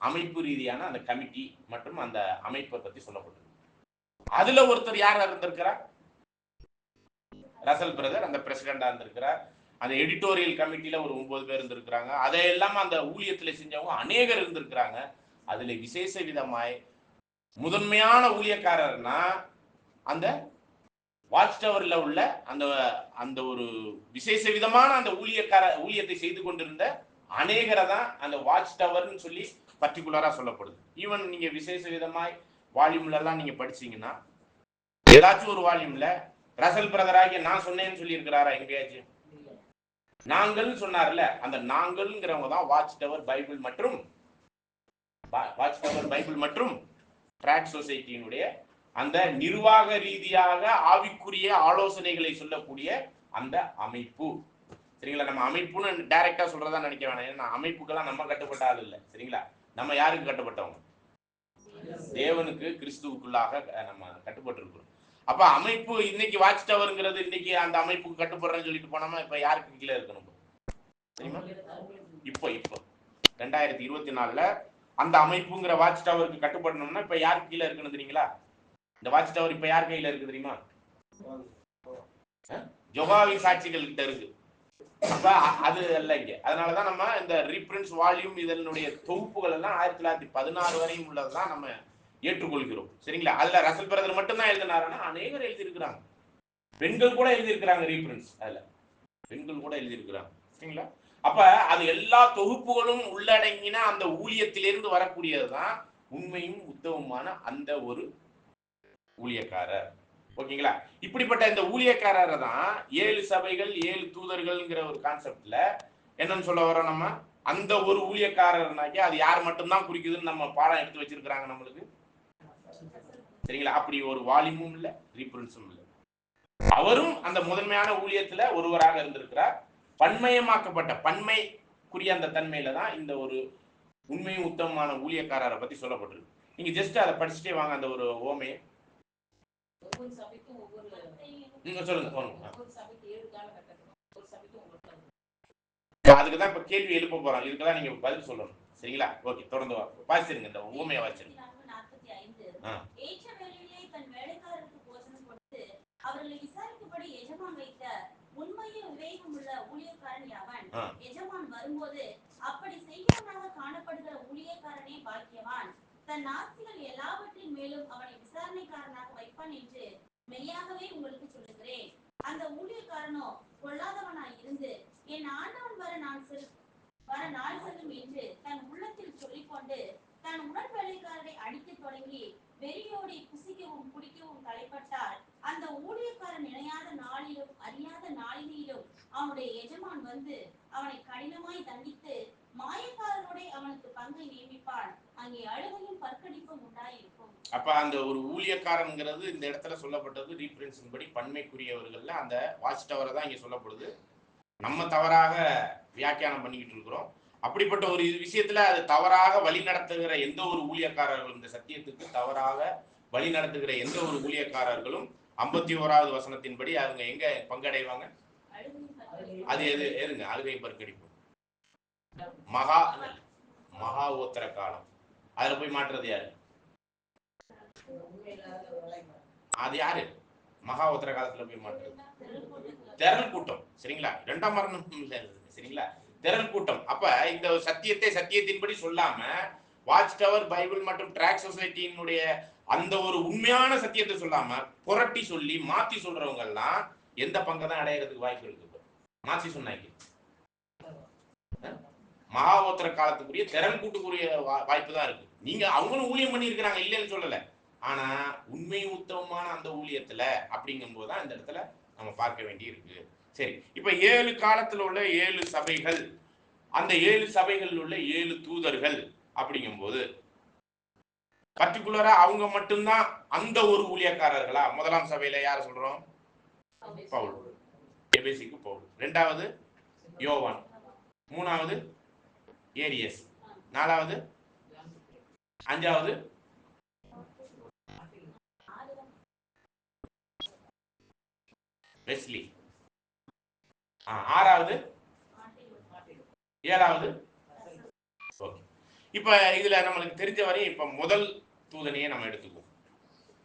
Speaker 1: அமைப்பு ரீதியான அந்த கமிட்டி மற்றும் அந்த அமைப்பை பத்தி சொல்லப்படுது. அதுல ஒருத்தர் யார் இருந்திருக்கிறார்? ரசல் பிரதர் அந்த பிரசிடண்டா இருந்திருக்கிறார். அந்த எடிட்டோரியல் கமிட்டியில ஒரு 9 பேர் இருந்திருக்கிறாங்க. அதை இல்லாம அந்த ஊழியத்துல செஞ்சவங்க அநேகர் இருந்திருக்கிறாங்க. அதுல விசேஷ விதமாய் முதன்மையான ஊழியக்காரர்னா அந்த வாட்ச் டவர்ல உள்ள அந்த அந்த ஒரு விசேஷ விதமான அந்த ஊழியத்தை செய்து கொண்டிருந்த அநேகரை தான் அந்த வாட்ச் டவர்னு சொல்லி பர்டிகுலரா சொல்லப்படுது. ஈவன் நீங்க விசேஷ விதமாய் வால்யூம்ல எல்லாம் நீங்க படிச்சீங்கன்னா ஏதாச்சும் ஒரு வால்யூம்ல ரசல் பிரதராகிய நான் சொன்னேன்னு சொல்லி இருக்கிறாரா எங்கேயாச்சும்? நாங்கள் சொன்னார்ல, அந்த நாங்கள்ங்கிறவங்க தான் வாட்ச் டவர் பைபிள் மற்றும் ட்ராக் சொசைட்டியினுடைய அந்த நிர்வாக ரீதியாக ஆவிக்குரிய ஆலோசனைகளை சொல்லக்கூடிய அந்த அமைப்பு. சரிங்களா? நம்ம அமைப்புன்னு டைரக்டா சொல்றதா நினைக்க வேணாம். ஏன்னா அமைப்புக்கெல்லாம் நம்ம கட்டுப்பட்ட ஆள் இல்லை. சரிங்களா? நம்ம யாருக்கு கட்டுப்பட்டவங்க? தேவனுக்கு, கிறிஸ்துவுக்குள்ளாக நம்ம கட்டுப்பட்டு இருக்கிறோம். அப்ப அமைப்பு இன்னைக்கு வாட்ச் டவர்ங்கிறது இன்னைக்கு அந்த அமைப்புக்கு கட்டுப்படுறேன்னு சொல்லிட்டு போனோமா இப்ப யாருக்கு கீழே இருக்கணும் தெரியுமா? இப்போ 2024ல அந்த அமைப்புங்கிற வாட்ச் டவருக்கு கட்டுப்படணும்னா இப்ப யாருக்கு கீழே இருக்கணும் தெரியுங்களா? இந்த வாட்ச் டவர் இப்ப யார் கையில இருக்கு தெரியுமா? ஜெகோவாவின் சாட்சிகள் கிட்ட இருக்கு. அப்ப அது அல்ல இங்க. அதனாலதான் நம்ம இந்த ரீப்ரின்ஸ் வால்யூம் இதனுடைய தொகுப்புகள் எல்லாம் 1916 வரையும் உள்ளதுதான் நம்ம ஏற்றுக்கொள்கிறோம். சரிங்களா? அதுல ரசல் பிரதர் மட்டும்தான் எழுதினாருன்னா அநேகர் எழுதியிருக்கிறாங்க. பெண்கள் கூட எழுதியிருக்கிறாங்க. ரீப்ரின்ஸ் அதுல பெண்கள் கூட எழுதியிருக்கிறாங்க. சரிங்களா? அப்ப அது எல்லா தொகுப்புகளும் உள்ளடங்கின அந்த ஊழியத்திலிருந்து வரக்கூடியதுதான் உண்மையும் உத்தமமான அந்த ஒரு ஊழியக்காரர். ஓகேங்களா? இப்படிப்பட்ட இந்த ஊழியக்காரரை தான் 7 சபைகள் 7 தூதர்கள்ங்கிற ஒரு கான்செப்ட்ல என்னன்னு சொல்ல வரோம் நம்ம. அந்த ஒரு ஊழியக்காரர்னாக்கி அது யார் மட்டும்தான் குறிக்குதுன்னு நம்ம பாடம் எடுத்து வச்சிருக்கிறாங்க நம்மளுக்கு. சரிங்களா? அப்படி ஒரு வால்யூமும் இல்லை, ரீப்ரின்ஸும் இல்லை. அவரும் அந்த முதன்மையான ஊழியத்துல ஒருவராக இருந்திருக்கிறார். பன்மயமாக்கப்பட்ட பன்மைக்குரிய அந்த தன்மையில தான் இந்த ஒரு உண்மையும் உத்தமமான ஊழியக்காரரை பத்தி சொல்லப்பட்டிருக்கு. நீங்க ஜஸ்ட் அதை படிச்சுட்டே வாங்க. அந்த ஒரு ஓமையை சொல்லுங்க. அதுக்குதான் இப்ப கேள்வி எழுப்ப போறோம். இதுக்கெல்லாம் நீங்க பதில் சொல்லணும். சரிங்களா? ஓகே, தொடர்ந்து வாசிச்சிருங்க. இந்த ஊமையை வாசிச்சிருங்க.
Speaker 3: அவர்களை விசாரிக்கும்படி எஜமான் வைத்த உண்மையும் விவேகம் உள்ள ஊழியக்காரன் எவன்? எஜமான் வரும்போது அப்படி செய்கிறவனாக காணப்படுகிற ஊழியக்காரனே பாக்கியவான். தன் ஆஸ்திகள் எல்லாவற்றின் மேலும் அவனை விசாரணைக்காரனாக வைப்பான் என்று மெய்யாகவே உங்களுக்கு சொல்லுகிறேன். அந்த ஊழியக்காரனோ கொள்ளாதவனாய் இருந்து என் ஆண்டவன் வர நாள் செல்லும் என்று தன் உள்ளத்தில் சொல்லிக்கொண்டு தன் உடன் வேலைக்காரரை அடிக்க தொடங்கி வெறியோடி புசிக்கவும் குடிக்கவும் தலைப்பட்டால் அந்த ஊழியக்காரன் நினையாத நாளிலும் அறியாத நாளிலும் அவனுடைய எஜமான் வந்து அவனை கடினமாய் தண்டித்து மாயக்காரனோட அவனுக்கு பங்கை நியமிப்பான். அங்கே அழுகையும் பற்கடிப்பும் உண்டாயிருக்கும்.
Speaker 1: அப்ப அந்த ஒரு ஊழியக்காரங்கிறது இந்த இடத்துல சொல்லப்பட்டது ரீப்ரின்ஸின் படி பன்மைக்குரியவர்கள்ல அந்த வாட்ச் டவரை தான் இங்க சொல்லப்படுது. நம்ம தவறாக வியாக்கியானம் பண்ணிக்கிட்டு இருக்கிறோம். அப்படிப்பட்ட ஒரு விஷயத்துல அது தவறாக வழி நடத்துகிற எந்த ஒரு ஊழியக்காரர்களும், இந்த சத்தியத்துக்கு தவறாக வழி நடத்துகிற எந்த ஒரு ஊழியக்காரர்களும் 51வது வசனத்தின்படி அவங்க எங்க பங்கடைவாங்க? அது எதுங்க? அழுகை பற்கடிப்பு. மகா ஓத்திர காலம். அதுல போய் மாற்றுறது யாரு? அது யாரு? மகா உத்தர காலத்துல போய் மாற்றுறது திரள் கூட்டம். சரிங்களா? 2ஆம் மரணம் இல்லை. சரிங்களா? திரள் கூட்டம். அப்ப இந்த சத்தியத்தின்படி சொல்லாம வாட்ச் டவர் பைபிள் மற்றும் ட்ராக் சொசைட்டியினுடைய அந்த ஒரு உண்மையான சத்தியத்தை சொல்லாம புரட்டி சொல்லி மாத்தி சொல்றவங்க எல்லாம் எந்த பங்கை தான் அடையிறதுக்கு வாய்ப்பு இருக்கு? மாத்தி சொன்னாங்க மகாவோத்திர காலத்துக்குரிய திறன் கூட்டுக்குரிய வாய்ப்பு தான் இருக்கு. நீங்க அவங்களும் ஊழியம் பண்ணி இருக்கிறாங்க, இல்லைன்னு சொல்லல. ஆனா உண்மை உத்தமமான அந்த ஊழியத்துல அப்படிங்கும் போதுதான் இந்த இடத்துல நம்ம பார்க்க வேண்டி இருக்கு. சரி, இப்ப 7 காலத்துல உள்ள 7 சபைகள், அந்த 7 சபைகள் உள்ள 7 தூதர்கள் அப்படிங்கும் போது பர்டிகுலரா அவங்க மட்டும்தான் அந்த ஒரு ஊழியக்காரர்களா? முதலாம் சபையில யார சொல்றோம்? பவுல், எபேசிக்கு பவுல். 2வது யோவான், 3வது ஏரியஸ், 4வது, 5வது வெஸ்லி, 6வது, 7வது. ஓகே, இப்ப இதுல நம்மளுக்கு தெரிஞ்ச வரையும் இப்ப முதல் தூதனையே நம்ம எடுத்துக்குவோம்.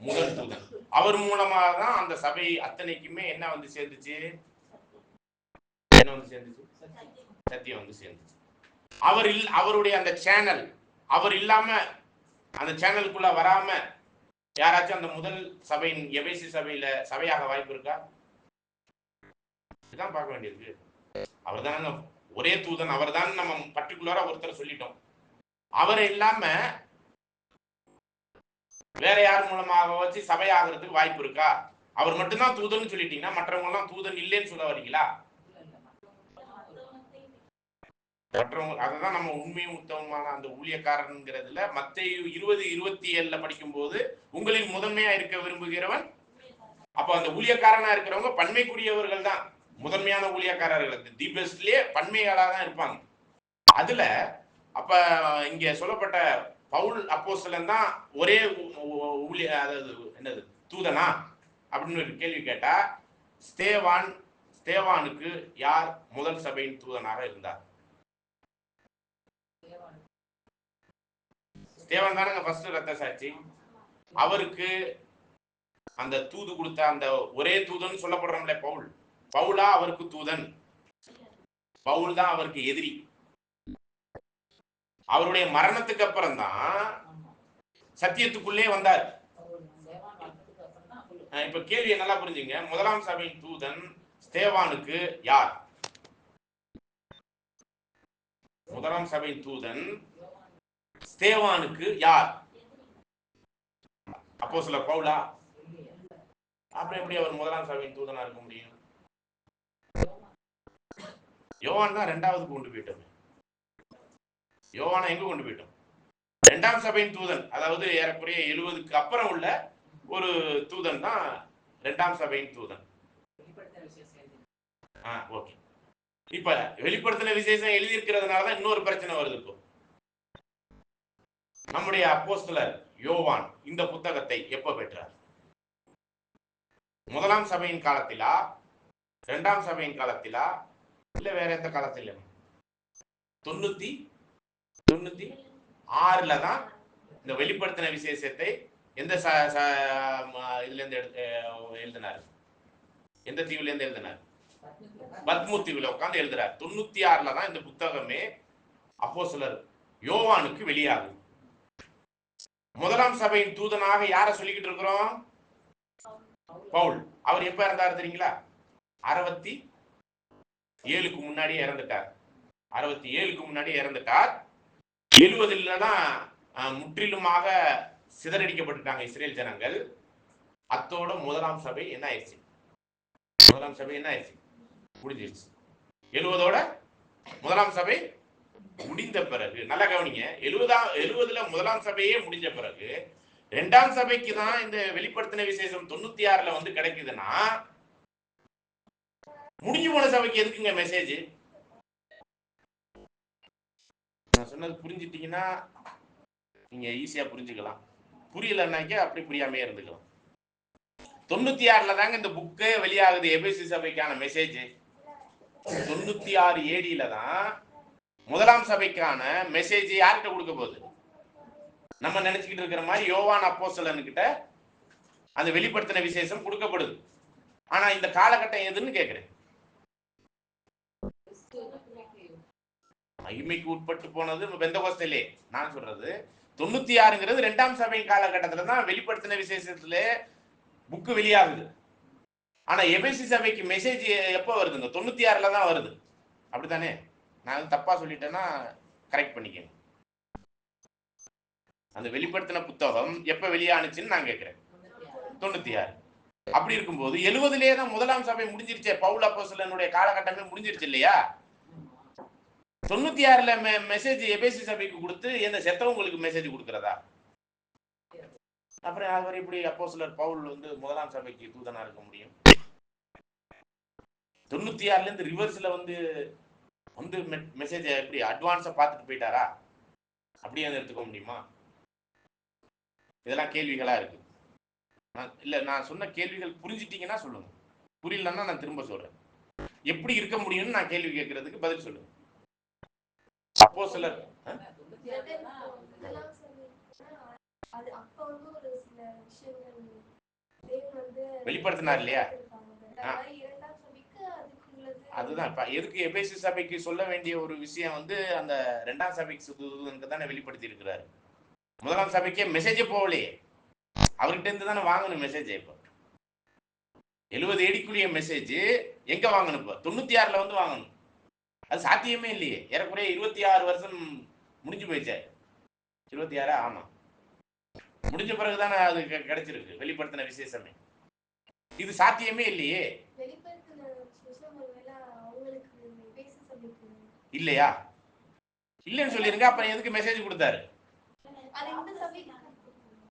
Speaker 1: முதல் தூதன் அவர் மூலமா தான் அந்த சபை அத்தனைக்குமே என்ன வந்து சேர்ந்துச்சு? என்ன வந்து சேர்ந்துச்சு? சத்தியம் வந்து சேர்ந்துச்சு. அவருடைய அந்த சேனல், அவர் இல்லாம அந்த சேனலுக்குள்ள வராம யாராச்சும் அந்த முதல் சபையின் எபேசி சபையில சபையாக வாய்ப்பு இருக்கா? இதுதான் பார்க்க வேண்டியிருக்கு. அவர் தானே ஒரே தூதன் அவர் தான் நம்ம பர்டிகுலரா ஒருத்தர் சொல்லிட்டோம். அவரை இல்லாம வேற யார் மூலமாக வச்சு சபை ஆகிறதுக்கு வாய்ப்பு இருக்கா? அவர் மட்டும்தான் தூதன் சொல்லிட்டீங்கன்னா மற்றவங்க எல்லாம் தூதன் இல்லைன்னு சொல்ல வரீங்களா? மற்றவங்க அததான் நம்ம உண்மையும் உத்தமமான அந்த ஊழியக்காரன்ங்கிறதுல மத்தேயு 20:27 படிக்கும் போது உங்களில் முதன்மையா இருக்க விரும்புகிறவன். அப்ப அந்த ஊழியக்காரனா இருக்கிறவங்க பன்மைக்குரியவர்கள் தான் முதன்மையான ஊழியக்காரர்கள். தி பெஸ்ட்லயே பன்மையாளா தான் இருப்பாங்க. அதுல அப்ப இங்க சொல்லப்பட்ட பவுல் அப்போஸ்தலன் தான் ஒரே ஊழிய, அதாவது என்னது தூதனா அப்படின்னு ஒரு கேள்வி கேட்டா, ஸ்தேவானுக்கு யார் முதல் சபையின் தூதனாக இருந்தார்? ஸ்தேவான் தானங்க ஃபர்ஸ்ட் ரத்த சாட்சி. அவருக்கு அந்த தூது கொடுத்த அந்த ஒரே தூதன் சொல்லப்படுறோம்ல பவுலா அவருக்கு தூதன்? பவுல் தான் அவருக்கு எதிரி. அவருடைய மரணத்துக்கு அப்புறம் தான் சத்தியத்துக்குள்ளே வந்தார். இப்ப கேள்வியை நல்லா புரிஞ்சுங்க. முதலாம் சபையின் தூதன் ஸ்தேவானுக்கு யார்? முதலாம் சபையின் தூதன் ஸ்தேவானுக்கு யார்? அப்போஸ்தலர் பவுலா? அப்புறம் எப்படி அவர் முதலாம் சபையின் தூதனா இருக்க முடியும்? யோவான் தான் இரண்டாவது கொண்டு போயிட்டோம். யோவானை எங்க கொண்டு போயிட்டோம்? இரண்டாம் சபையின் தூதன், அதாவது ஏறக்குறைய 70க்கு அப்புறம் உள்ள ஒரு தூதன் தான் இரண்டாம் சபையின் தூதன். ஓகே. இப்ப வெளிப்படுத்தின விசேஷம் எழுதியிருக்கிறதுனாலதான் இன்னொரு பிரச்சனை வருது. இப்போ நம்முடைய அப்போஸ்தலர் யோவான் இந்த புத்தகத்தை எப்ப பெற்றார்? முதலாம் சபையின் காலத்திலா, இரண்டாம் சபையின் காலத்திலா, இல்ல வேற எந்த காலத்தில? 96ல தான் இந்த வெளிப்படுத்தின விசேஷத்தை எந்த இதுல இருந்து எழுதினார்? எந்த தீவுல இருந்து எழுதினார்? பத்மு தீவுல உட்கார்ந்து எழுதுறார். 96ல தான் இந்த புத்தகமே அப்போஸ்தலர் யோவானுக்கு வெளியாகுது. முதலாம் சபையின் தூதனாக யாரை சொல்லிக்கிட்டு இருக்கிறோம்? பவுல். அவர் எப்ப இறந்தார் தெரியுங்களா? 67க்கு முன்னாடியே இறந்துட்டார். 67க்கு முன்னாடி இறந்துட்டார். 70ல தான் முற்றிலுமாக சிதறடிக்கப்பட்டுட்டாங்க இஸ்ரேல் ஜனங்கள். அத்தோட முதலாம் சபை என்ன ஆயிடுச்சு? முதலாம் சபை என்ன ஆயிடுச்சு? முடிஞ்சிருச்சு. 70ஓட முதலாம் சபை முடிந்த பிறகு நல்லா கவனிங்க, 70ல முதலாம் சபையே முடிஞ்ச பிறகு இரண்டாம் சபைக்கு தான் இந்த வெளிப்படுத்தின விசேஷம் 96ல வந்து கிடைக்குதுன்னா, முடிஞ்சு போன சபைக்கு எதுக்குங்க மெசேஜ்? நான் சொன்னது புரிஞ்சிட்டீங்கன்னா நீங்க ஈஸியா புரிஞ்சுக்கலாம். புரியலன்னாக்க அப்படி புரியாமே இருந்துக்கலாம். 96ல தாங்க இந்த புக்கு வெளியாகுது, எபேசு சபைக்கான மெசேஜ். 96 ADல தான் முதலாம் சபைக்கான மெசேஜ் யார்கிட்ட கொடுக்க போகுது? நம்ம நினைச்சுக்கிட்டு இருக்கிற மாதிரி யோவான் அப்போஸ்தலன் கிட்ட அந்த வெளிப்படுத்தின விசேஷம் கொடுக்கப்படுது. ஆனா இந்த காலகட்டம் எதுன்னு கேட்கிறேன். மகிமைக்கு உட்பட்டு போனது பெந்தகோஸ்தேலே. நான் சொல்றது 96ங்கிறது இரண்டாம் சபையின் காலகட்டத்துல தான் வெளிப்படுத்தின விசேஷத்துல புக்கு வெளியாகுது. ஆனா எபேசு சபைக்கு மெசேஜ் எப்போ வருதுங்க? 96ல தான் வருது. அப்படித்தானே? நான் தப்பா சொல்லிட்டேன்னா கரெக்ட் பண்ணிக்கங்க. அந்த வெளிப்படுத்தின புத்தகம் எப்ப வெளியானுச்சுன்னு நான் கேட்கிறேன். 96. அப்படி இருக்கும்போது 70லேயே தான் முதலாம் சபை முடிஞ்சிருச்சே. பவுல் அப்போஸ்தலனுடைய காலகட்டமே முடிஞ்சிருச்சு இல்லையா? 96ல மெசேஜ் எபேசு சபைக்கு கொடுத்து எந்த செத்தவங்களுக்கு மெசேஜ் கொடுக்கிறதா? அப்புறம் அவர் இப்படி அப்போஸ்தலர் பவுல் வந்து முதலாம் சபைக்கு தூதனா இருக்க முடியும்? 96ல இருந்து ரிவர்ஸ்ல வந்து மெசேஜ் எப்படி அட்வான்ஸா பார்த்துட்டு போயிட்டாரா? அப்படியே எடுத்துக்க முடியுமா? இதெல்லாம் கேள்விகளா இருக்கு. நான் சொன்ன கேள்விகள் புரிஞ்சிட்டீங்கன்னா சொல்லுங்க, புரியலன்னா நான் திரும்ப சொல்றேன். எப்படி இருக்க முடியும்னு நான் கேள்வி கேட்கறதுக்கு பதில் சொல்லுங்க. அப்போஸ்தலர் வெளிப்படுத்தினார் இல்லையா? அதுதான் இப்ப எதுக்கு எபேசு சபைக்கு சொல்ல வேண்டிய ஒரு விஷயம் வந்து அந்த இரண்டாம் சபைக்கு தானே வெளிப்படுத்தி இருக்கிறாரு. முதலாம் சபைக்கே மெசேஜே போகலையே, அவர்கிட்ட இருந்து தானே வாங்கணும் மெசேஜ். இப்போ 70 ADக்குரிய மெசேஜ் எங்க வாங்கணும்? இப்போ 96ல வந்து வாங்கணும். அது சாத்தியமே இல்லையே. ஏறக்குறைய 26 வருஷம் முடிஞ்சு போயிடுச்சே. 26 ஆமா, முடிஞ்ச பிறகுதானே அது கிடைச்சிருக்கு வெளிப்படுத்தின விசேஷமே. இது சாத்தியமே இல்லையே. இல்லையா? இல்லைன்னு சொல்லிருங்க. அப்புறம் எதுக்கு மெசேஜ் கொடுத்தாரு?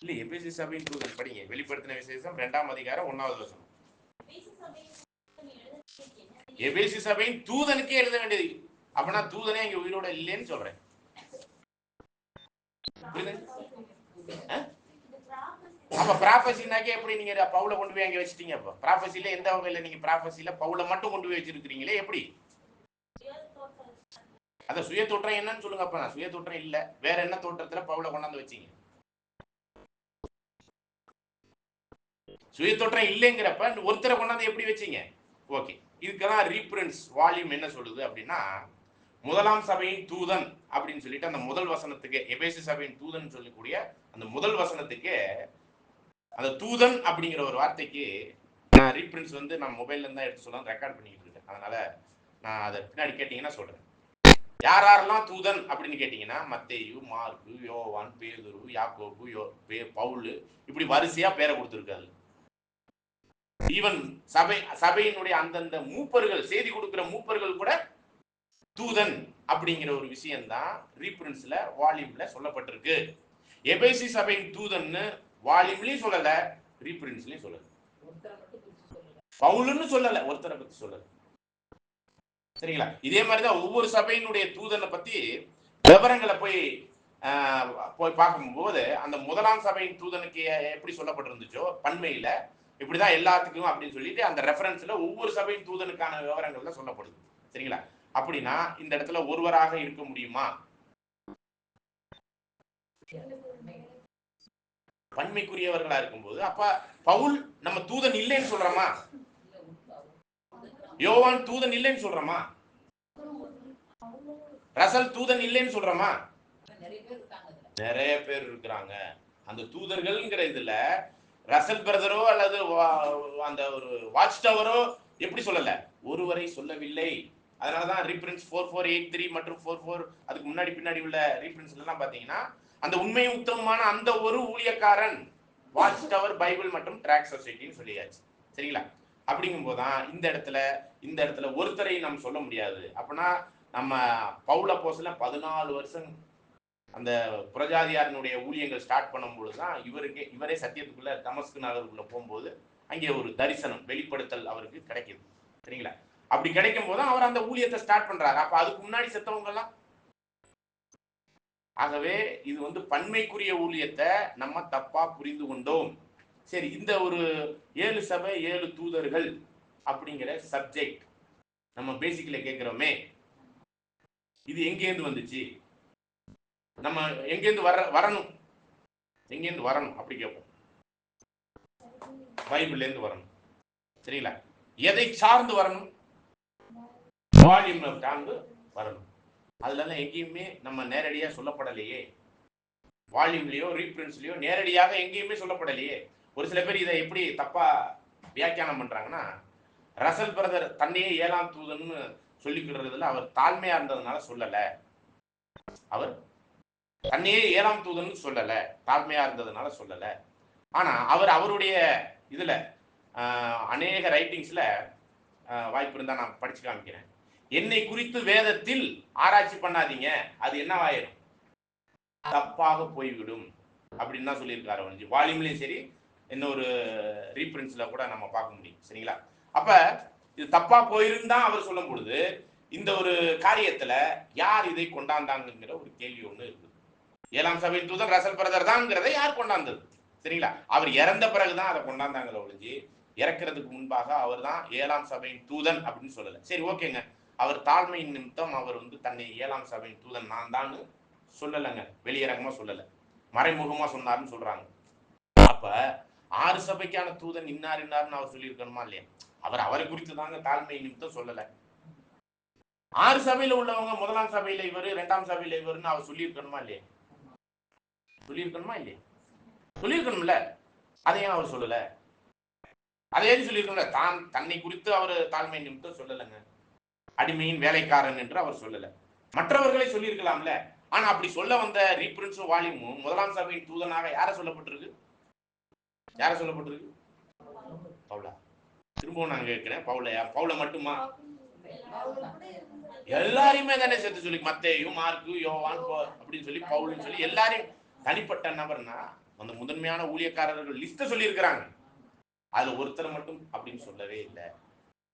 Speaker 1: இல்ல, எபேசு சபையின் தூதன் படிங்க. வெளிப்படுத்தின விசேஷம் 2ஆம் அதிகாரம் 1வது வசனம். எபேசு சபையின் தூதனுக்கே எழுத வேண்டியது. அப்பனா தூதனே இங்க உயிரோட இல்லைன்னு சொல்றேன். அப்ப ப்ராபசினாக்கே எப்படி நீங்க பவுல கொண்டு போய் அங்க வச்சிட்டீங்க? அப்ப ப்ராபசில எந்த வகையில நீங்க ப்ராபசில பவுல மட்டும் கொண்டு போய் வச்சிருக்கீங்களே எப்படி? அத சுய தோற்றம் என்னன்னு சொல்லுங்க. அப்ப நான் சுய தோற்றம் இல்ல, வேற என்ன தோற்றத்துல பவுல கொண்டாந்து வச்சீங்க? சுய தோற்றம் இல்லைங்கிறப்ப ஒருத்தரை கொண்டாந்து எப்படி வச்சீங்க? ஓகே, இதுக்கெல்லாம் ரீஃபரன்ஸ் வால்யூம் என்ன சொல்லுது அப்படின்னா, முதலாம் சபையின் தூதன் அப்படின்னு சொல்லிட்டு அந்த முதல் வசனத்துக்கு, எபேசு சபையின் தூதன் சொல்லக்கூடிய அந்த முதல் வசனத்துக்கு, அந்த தூதன் அப்படிங்கிற ஒரு வார்த்தைக்கு நான் ரீஃபரன்ஸ் வந்து நான் மொபைல்ல இருந்தா எடுத்து சொல்லலாம், ரெக்கார்ட் பண்ணிட்டு இருக்கேன். அதனால நான் அதை பின்னாடி கேட்டீங்கன்னா சொல்றேன். யாரெல்லாம் தூதன் அப்படின்னு கேட்டீங்கன்னா, மத்தேயு, மார்க்கு, யோவான், பேதுரு, யாக்கோபு, பவுல், இப்படி வரிசையா பேரை கொடுத்திருக்காரு. ஈவன் சபையினுடைய அந்தந்த மூப்பர்கள், செய்தி கொடுக்கிற மூப்பர்கள் கூட தூதன் அப்படிங்கிற ஒரு விஷயம் தான் ரீஃபரன்ஸ்ல வால்யூம்ல சொல்லப்பட்டிருக்கு. எபேசி சபையின் தூதன்னு வால்யூம்லயும் சொல்லல, ரீஃபரன்ஸ்லயும் சொல்லல. பவுலுன்னு சொல்லல, ஒருத்தரை பத்தி சொல்லல. சரிங்களா? இதே மாதிரிதான் ஒவ்வொரு சபையினுடைய தூதனை பத்தி விவரங்களை போய் பார்க்கும்போது, அந்த முதலாம் சபையின் தூதனுக்கு எப்படி சொல்லப்பட்டிருந்துச்சோ பன்மையில, இப்படிதான் எல்லாத்துக்கும் அப்படின்னு சொல்லிட்டு அந்த ரெஃபரன்ஸ்ல ஒவ்வொரு சபையின் தூதனுக்கான விவரங்கள்ல சொல்லப்படுது. சரிங்களா? அப்படின்னா இந்த இடத்துல ஒருவராக இருக்க முடியுமா? பன்மைக்குரியவர்களா இருக்கும்போது அப்ப பவுல் நம்ம தூதன் இல்லைன்னு சொல்றோமா? யோவான் தூதன் இல்லைன்னு சொல்றோமா? ரசல் தூதன் இல்லைன்னு சொல்றோமா? நிறைய பேர் இருக்கிறாங்க. அந்த தூதர்கள்ங்கிற இதுல ரசல் பிரதரோ அல்லது அந்த ஒரு வாட்ச் டவரோ எப்படி சொல்லல, ஒருவரை சொல்லவில்லை. அதனாலதான் ரீஃபரன்ஸ் 4483 மற்றும் 44 அதுக்கு முன்னாடி பின்னாடி உள்ள ரீஃபரன்ஸ்ல எல்லாம் பாத்தீங்கன்னா, அந்த உண்மை உத்தமமான அந்த ஒரு ஊழியக்காரன் வாட்ச் டவர், பைபிள் மற்றும் ட்ராக் சொசைட்டின்னு சொல்லியாச்சு. சரிங்களா? அப்படிங்கும் போதுதான் இந்த இடத்துல ஒருத்தரை நம்ம சொல்ல முடியாது. அப்படின்னா நம்ம பவுல் அப்போஸ்தலன் 14 வருஷம் அந்த புரஜாதியாரினுடைய ஊழியங்கள் ஸ்டார்ட் பண்ணும்போது தான் இவரே சத்தியத்துக்குள்ள தமஸ்கு நகருக்குள்ள போகும்போது அங்கே ஒரு தரிசனம், வெளிப்படுத்தல் அவருக்கு கிடைக்குது. சரிங்களா? அப்படி கிடைக்கும் போது அவர் அந்த ஊழியத்தை ஸ்டார்ட் பண்றாரு. அப்ப அதுக்கு முன்னாடி செத்தவங்க எல்லாம். ஆகவே இது வந்து பன்மைக்குரிய ஊழியத்தை நம்ம தப்பா புரிந்து கொண்டோம். சரி, இந்த ஒரு 7 சபை 7 தூதர்கள் அப்படிங்கிற சப்ஜெக்ட் நம்ம பேசிக்கல கேட்கிறோமே, இது எங்கேருந்து வந்துச்சு? நம்ம எங்கேருந்து வரணும்? எங்கேருந்து வரணும் அப்படி கேட்போம். பைபிள்ல இருந்து வரணும். சரிங்களா? எதை சார்ந்து வரணும்? வால்யூம் சார்ந்து வரணும். அதுல எல்லாம் எங்கேயுமே நம்ம நேரடியா சொல்லப்படலையே. வால்யூம்லயோ ரீஃபரன்ஸ்லயோ நேரடியாக எங்கேயுமே சொல்லப்படலையே. ஒரு சில பேர் இதை எப்படி தப்பா வியாக்கியானம் பண்றாங்கன்னா, ரசல் பிரதர் தன்னையே 7ஆம் தூதன்னு சொல்லிக்கிறதுல அவர் தாழ்மையா இருந்ததுனால சொல்லல. அவர் தன்னையே 7ஆம் தூதன்னு சொல்லல, தாழ்மையா இருந்ததுனால சொல்லல. ஆனா அவர் அவருடைய இதுல அநேக ரைட்டிங்ஸ்ல வாய்ப்பு இருந்தா நான் படிச்சு காமிக்கிறேன். என்னை குறித்து வேதத்தில் ஆராய்ச்சி பண்ணாதீங்க, அது என்னவாயிரும்? தப்பாக போய்விடும் அப்படின்னு தான் சொல்லியிருக்காரு. வால்யூம்லயும் சரி, இன்னொரு ரீஃபரன்ஸ்ல கூட நம்ம பார்க்க முடியும். சரிங்களா? அப்ப இது தப்பா போயிருந்தா அவர் சொல்லும் பொழுது இந்த ஒரு காரியத்துல யார் இதை கொண்டாந்தாங்கிற ஒரு கேள்வி ஒண்ணு இருக்குது. 7ஆம் சபையின் தூதன் ரசல் பிரதர் தான்ங்கிறதை யார் கொண்டாந்தது? சரிங்களா? அவர் இறந்த பிறகுதான் அதை கொண்டாந்தாங்களே ஒழிஞ்சு, இறக்கிறதுக்கு முன்பாக அவர் தான் 7ஆம் சபையின் தூதன் அப்படின்னு சொல்லல. சரி, ஓகேங்க, அவர் தாழ்மையின் நிமித்தம் அவர் வந்து தன்னை 7ஆம் சபையின் தூதன் நான் தான் சொல்லலைங்க, வெளியரங்கமா சொல்லல, மறைமுகமா சொன்னார்னு சொல்றாங்க. அப்ப 6 சபைக்கான தூதன் இன்னார்னு அவர் சொல்லியிருக்கணுமா இல்லையா? அவரை குறித்து தாங்க தாழ்மை நிமித்தம் சொல்லல. 6 சபையில உள்ளவங்க முதலாம் சபையில இவர், 2ஆம் சபையில இவர்னு அவர் சொல்லியிருக்கணுமா இல்லையா? சொல்லியிருக்கணும்ல. அதையும் அவர் சொல்லல. அதை எது சொல்லியிருக்கணும்ல, தன்னை குறித்து அவர் தாழ்மை நிமித்தம் சொல்லலைங்க. அடிமையின் வேலைக்காரன் என்று அவர் சொல்லல. மற்றவர்களை சொல்லியிருக்கலாம்ல. ஆனா அப்படி சொல்ல வந்த ரீப்ரின்ஸும் வால்யூமும் முதலாம் சபையின் தூதனாக யார சொல்லப்பட்டிருக்கு? யார சொல்லப்பட்டிருக்கு? பவுலா. திரும்பவும் நான் கேட்கிறேன், பவுலையா? பவுல மட்டுமா? எல்லாரையுமே தானே சேர்த்து சொல்லி, மத்தேயு, மார்க்கு, யோவான் அப்படின்னு சொல்லி பவுல்னு சொல்லி எல்லாரையும் தனிப்பட்ட நபர்னா அந்த முதன்மையான ஊழியக்காரர்கள் லிஸ்ட சொல்லி இருக்கிறாங்க. அதுல ஒருத்தர் மட்டும் அப்படின்னு சொல்லவே இல்லை.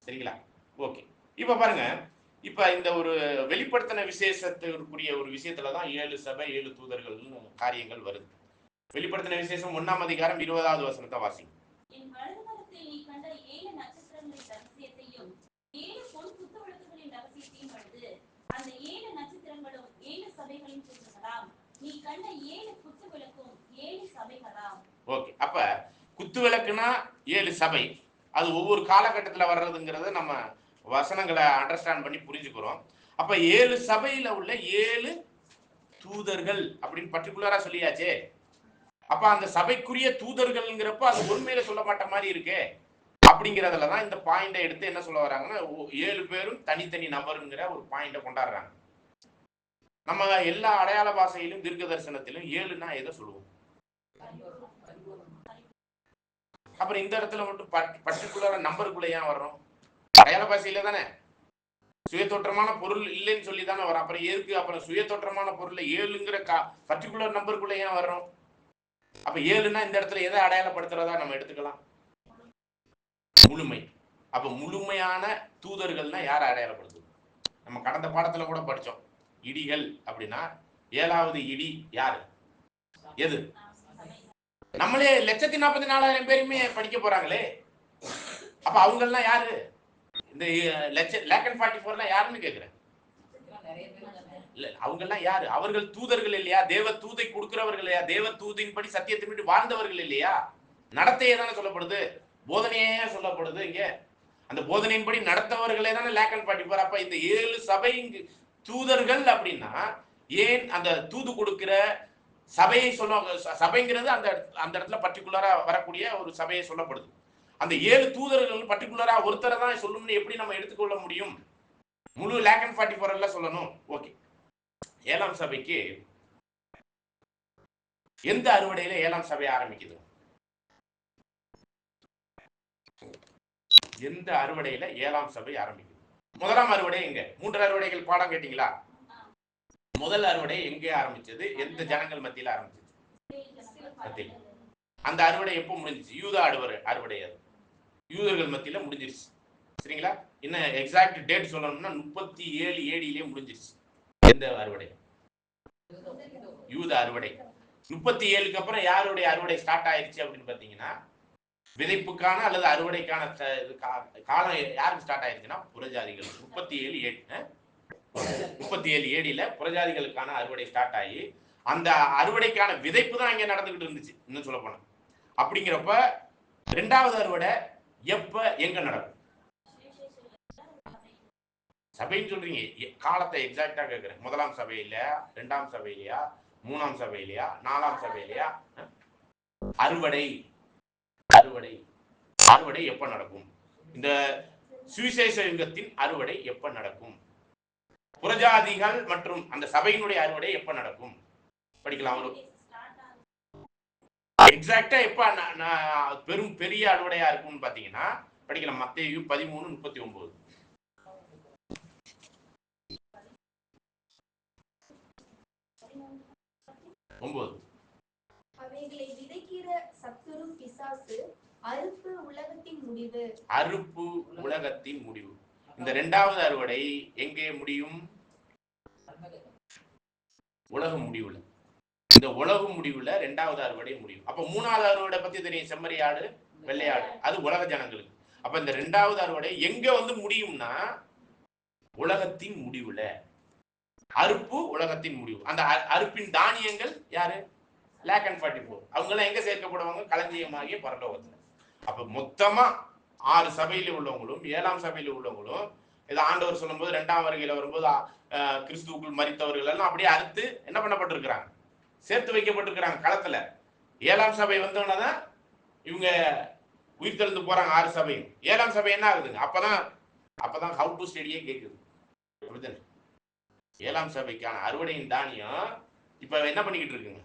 Speaker 1: சரிங்களா? ஓகே. இப்ப பாருங்க, இப்ப இந்த ஒரு வெளிப்படுத்தின விசேஷத்திற்குரிய ஒரு விஷயத்துலதான் 7 சபை 7 தூதர்கள் காரியங்கள் வருது. வெளிப்படுத்தின விசேஷம் 1ஆம் அதிகாரம் 20வது வசனத்தை வாசிங்க.
Speaker 3: என் வலதுபுறத்தில் நீ கண்ட 7 நட்சத்திரங்களின் ரகசியத்தையும் 7 பொன் குத்துவிளக்குகளின் ரகசியத்தையும் எழுது. அந்த 7 நட்சத்திரங்களும் 7 சபைகளின் தூதர்களாம். நீ கண்ட 7 குத்து விளக்கும் 7 சபைகளாம். ஓகே. அப்ப குத்து விளக்குனா 7 சபை. அது ஒவ்வொரு காலகட்டத்தில் வர்றதுங்கிறத நம்ம வசனங்களை அண்டர்ஸ்டாண்ட் பண்ணி புரிஞ்சுக்கிறோம். அப்ப 7 சபையில உள்ள 7 தூதர்கள் அப்படின்னு பர்டிகுலரா சொல்லியாச்சே. அப்ப அந்த சபைக்குரிய தூதர்கள்ங்கிறப்ப அது உண்மையில சொல்லப்பட்ட மாதிரி இருக்கே. அப்படிங்கிறதுலதான் இந்த பாயிண்டை எடுத்து என்ன சொல்ல வராங்கன்னா, 7 பேரும் தனித்தனி நபருங்கிற ஒரு பாயிண்டை கொண்டாடுறாங்க. நம்ம எல்லா அடையாள பாஷையிலும் தீர்க்க தரிசனத்திலும் 7னா எதை சொல்லுவோம்? அப்புறம் இந்த இடத்துல மட்டும் பர்டிகுலரா நம்பருக்குள்ள ஏன் வர்றோம்? அடையாள பாஷையில தானே சுயத்தோற்றமான பொருள் இல்லைன்னு சொல்லி தானே வரும். அப்புறம் எதுக்கு அப்புறம் சுயத்தோற்றமான பொருள் 7ங்கிற பர்டிகுலர் நம்பருக்குள்ள ஏன் வர்றோம்? அப்ப 7னா இந்த இடத்துல எதை அடையாளப்படுத்துறதா நம்ம எடுத்துக்கலாம்? முழுமை. அப்ப முழுமையான தூதர்கள்னா யாரை அடையாளப்படுத்துது? நம்ம கடந்த பாடத்துல கூட படிச்சோம். இடிகள் அப்படின்னா 7வது இடி யாரு? எது? நம்மளே 1,44,000 பேருமே படிக்க போறாங்களே. அப்ப அவங்க எல்லாம் யாரு? இந்த லேக்கன் 44 யாருன்னு கேக்குறேன். இல்ல, அவங்க எல்லாம் யாரு? அவர்கள் தூதர்கள் இல்லையா? தேவ தூதை கொடுக்கிறவர்கள் இல்லையா? தேவ தூதின்படி சத்தியத்தின்படி வாழ்ந்தவர்கள் இல்லையா? நடத்தையே தானே சொல்லப்படுது, போதனையே சொல்லப்படுது. இங்க அந்த போதனையின்படி நடத்தவர்களே தானே லேக்கன் 44. அப்ப இந்த 7 சபை தூதர்கள் அப்படின்னா ஏன் அந்த தூது கொடுக்கிற சபையை சொல்ல, சபைங்கிறது அந்த அந்த இடத்துல பர்டிகுலரா வரக்கூடிய ஒரு சபையை சொல்லப்படுது. அந்த 7 தூதர்கள் பர்டிகுலரா ஒருத்தரை தான் சொல்லணும்னு எப்படி நம்ம எடுத்துக்கொள்ள முடியும்? முழு லேக்கன் 44 எல்லாம் சொல்லணும். ஓகே. 7ஆம் சபைக்கு எந்த அறுவடையில 7ஆம் சபை ஆரம்பிக்குது? எந்த அறுவடையில 7ஆம் சபை ஆரம்பிக்குது? முதலாம் அறுவடை எங்க? 3 அறுவடைகள் பாடம் கேட்டீங்களா? முதல் அறுவடை எங்கே ஆரம்பிச்சது? எந்த ஜனங்கள் மத்தியில ஆரம்பிச்சது? அந்த அறுவடை எப்போ முடிஞ்சிச்சு? யூதா அறுவடை. அது யூதர்கள் மத்தியில முடிஞ்சிருச்சு. சரிங்களா? இன்னும் எக்ஸாக்ட் டேட் சொல்லணும்னா 37 AD முடிஞ்சிருச்சு. எந்த அறுவடை? யூத அறுவடை. 37க்கு அப்புறம் யாருடைய அறுவடை ஸ்டார்ட் ஆயிருச்சு அப்படின்னு பாத்தீங்கன்னா, விதைப்புக்கான அல்லது அறுவடைக்கான காலம் யாருக்கு ஸ்டார்ட் ஆயிருச்சுன்னா புறஜாதிகள். 37 AD புறஜாதிகளுக்கான அறுவடை ஸ்டார்ட் ஆகி அந்த அறுவடைக்கான விதைப்பு தான் இங்க நடந்துகிட்டு இருந்துச்சு இன்னும் சொல்ல போனா. அப்படிங்கிறப்ப 2வது அறுவடை எப்ப எங்க நடக்கும்? சபைன்னு சொல்றீங்க, காலத்தை எக்ஸாக்டா கேட்கிறேன். முதலாம் சபையிலையா, 2ஆம் சபையிலையா, 3ஆம் சபையிலையா, 4ஆம் சபையிலையா? அறுவடை அறுவடை அறுவடை எப்ப நடக்கும்? இந்த சுவிசேஷ யுகத்தின் அறுவடை எப்ப நடக்கும்? புறஜாதிகள் மற்றும் அந்த சபையினுடைய அறுவடை எப்ப நடக்கும்? படிக்கலாம். ஒரு எக்ஸாக்டா எப்ப பெரும் பெரிய அறுவடையா இருக்கும்னு பாத்தீங்கன்னா படிக்கலாம். மத்தேயு 13:39.
Speaker 2: அவைகளை விதைக்கிற சத்துரு பிசாசு, அறுப்பு உலகத்தின் முடிவு.
Speaker 1: அறுப்பு உலகத்தின் முடிவு. இந்த 2வது அறுவடை எங்கே முடியும்? உலக முடிவுல. இந்த உலக முடிவுல 2வது அறுவடை முடியும். அப்ப 3வது அறுவடை பத்தி தெரியும், செம்மறியாடு வெள்ளையாடு. அது உலக ஜனங்களுக்கு. அப்ப இந்த 2வது அறுவடை எங்க வந்து முடியும்னா உலகத்தின் முடிவுல. அறுப்பு உலகத்தின் முடிவு. அந்த அறுப்பின் தானியங்கள் யாரு? லேக்கன் 44. அவங்க எல்லாம் எங்க சேர்க்கப்படுவாங்க? களஞ்சியமாகிய பரலோகத்துல. அப்ப மொத்தமா 6 சபையில உள்ளவங்களும் 7ஆம் சபையில உள்ளவங்களும் இதை ஆண்டவர் சொல்லும் போது 2ஆம் வருகையில வரும்போது கிறிஸ்துவுக்குள் மரித்தவர்கள் எல்லாம் அப்படியே அறுத்து என்ன பண்ணப்பட்டிருக்கிறாங்க? சேர்த்து வைக்கப்பட்டிருக்கிறாங்க களத்துல. 7ஆம் சபை வந்தோன்னதான் இவங்க உயிர் தெழுந்து போறாங்க. 6 சபையும். 7ஆம் சபை என்ன ஆகுதுங்க? அப்பதான் ஹவு டு ஸ்டடியே கேட்குது. அப்படித்தானே? 7ஆம் சபைக்கான அறுவடையின் தானியம் இப்ப என்ன பண்ணிக்கிட்டு இருக்குங்க?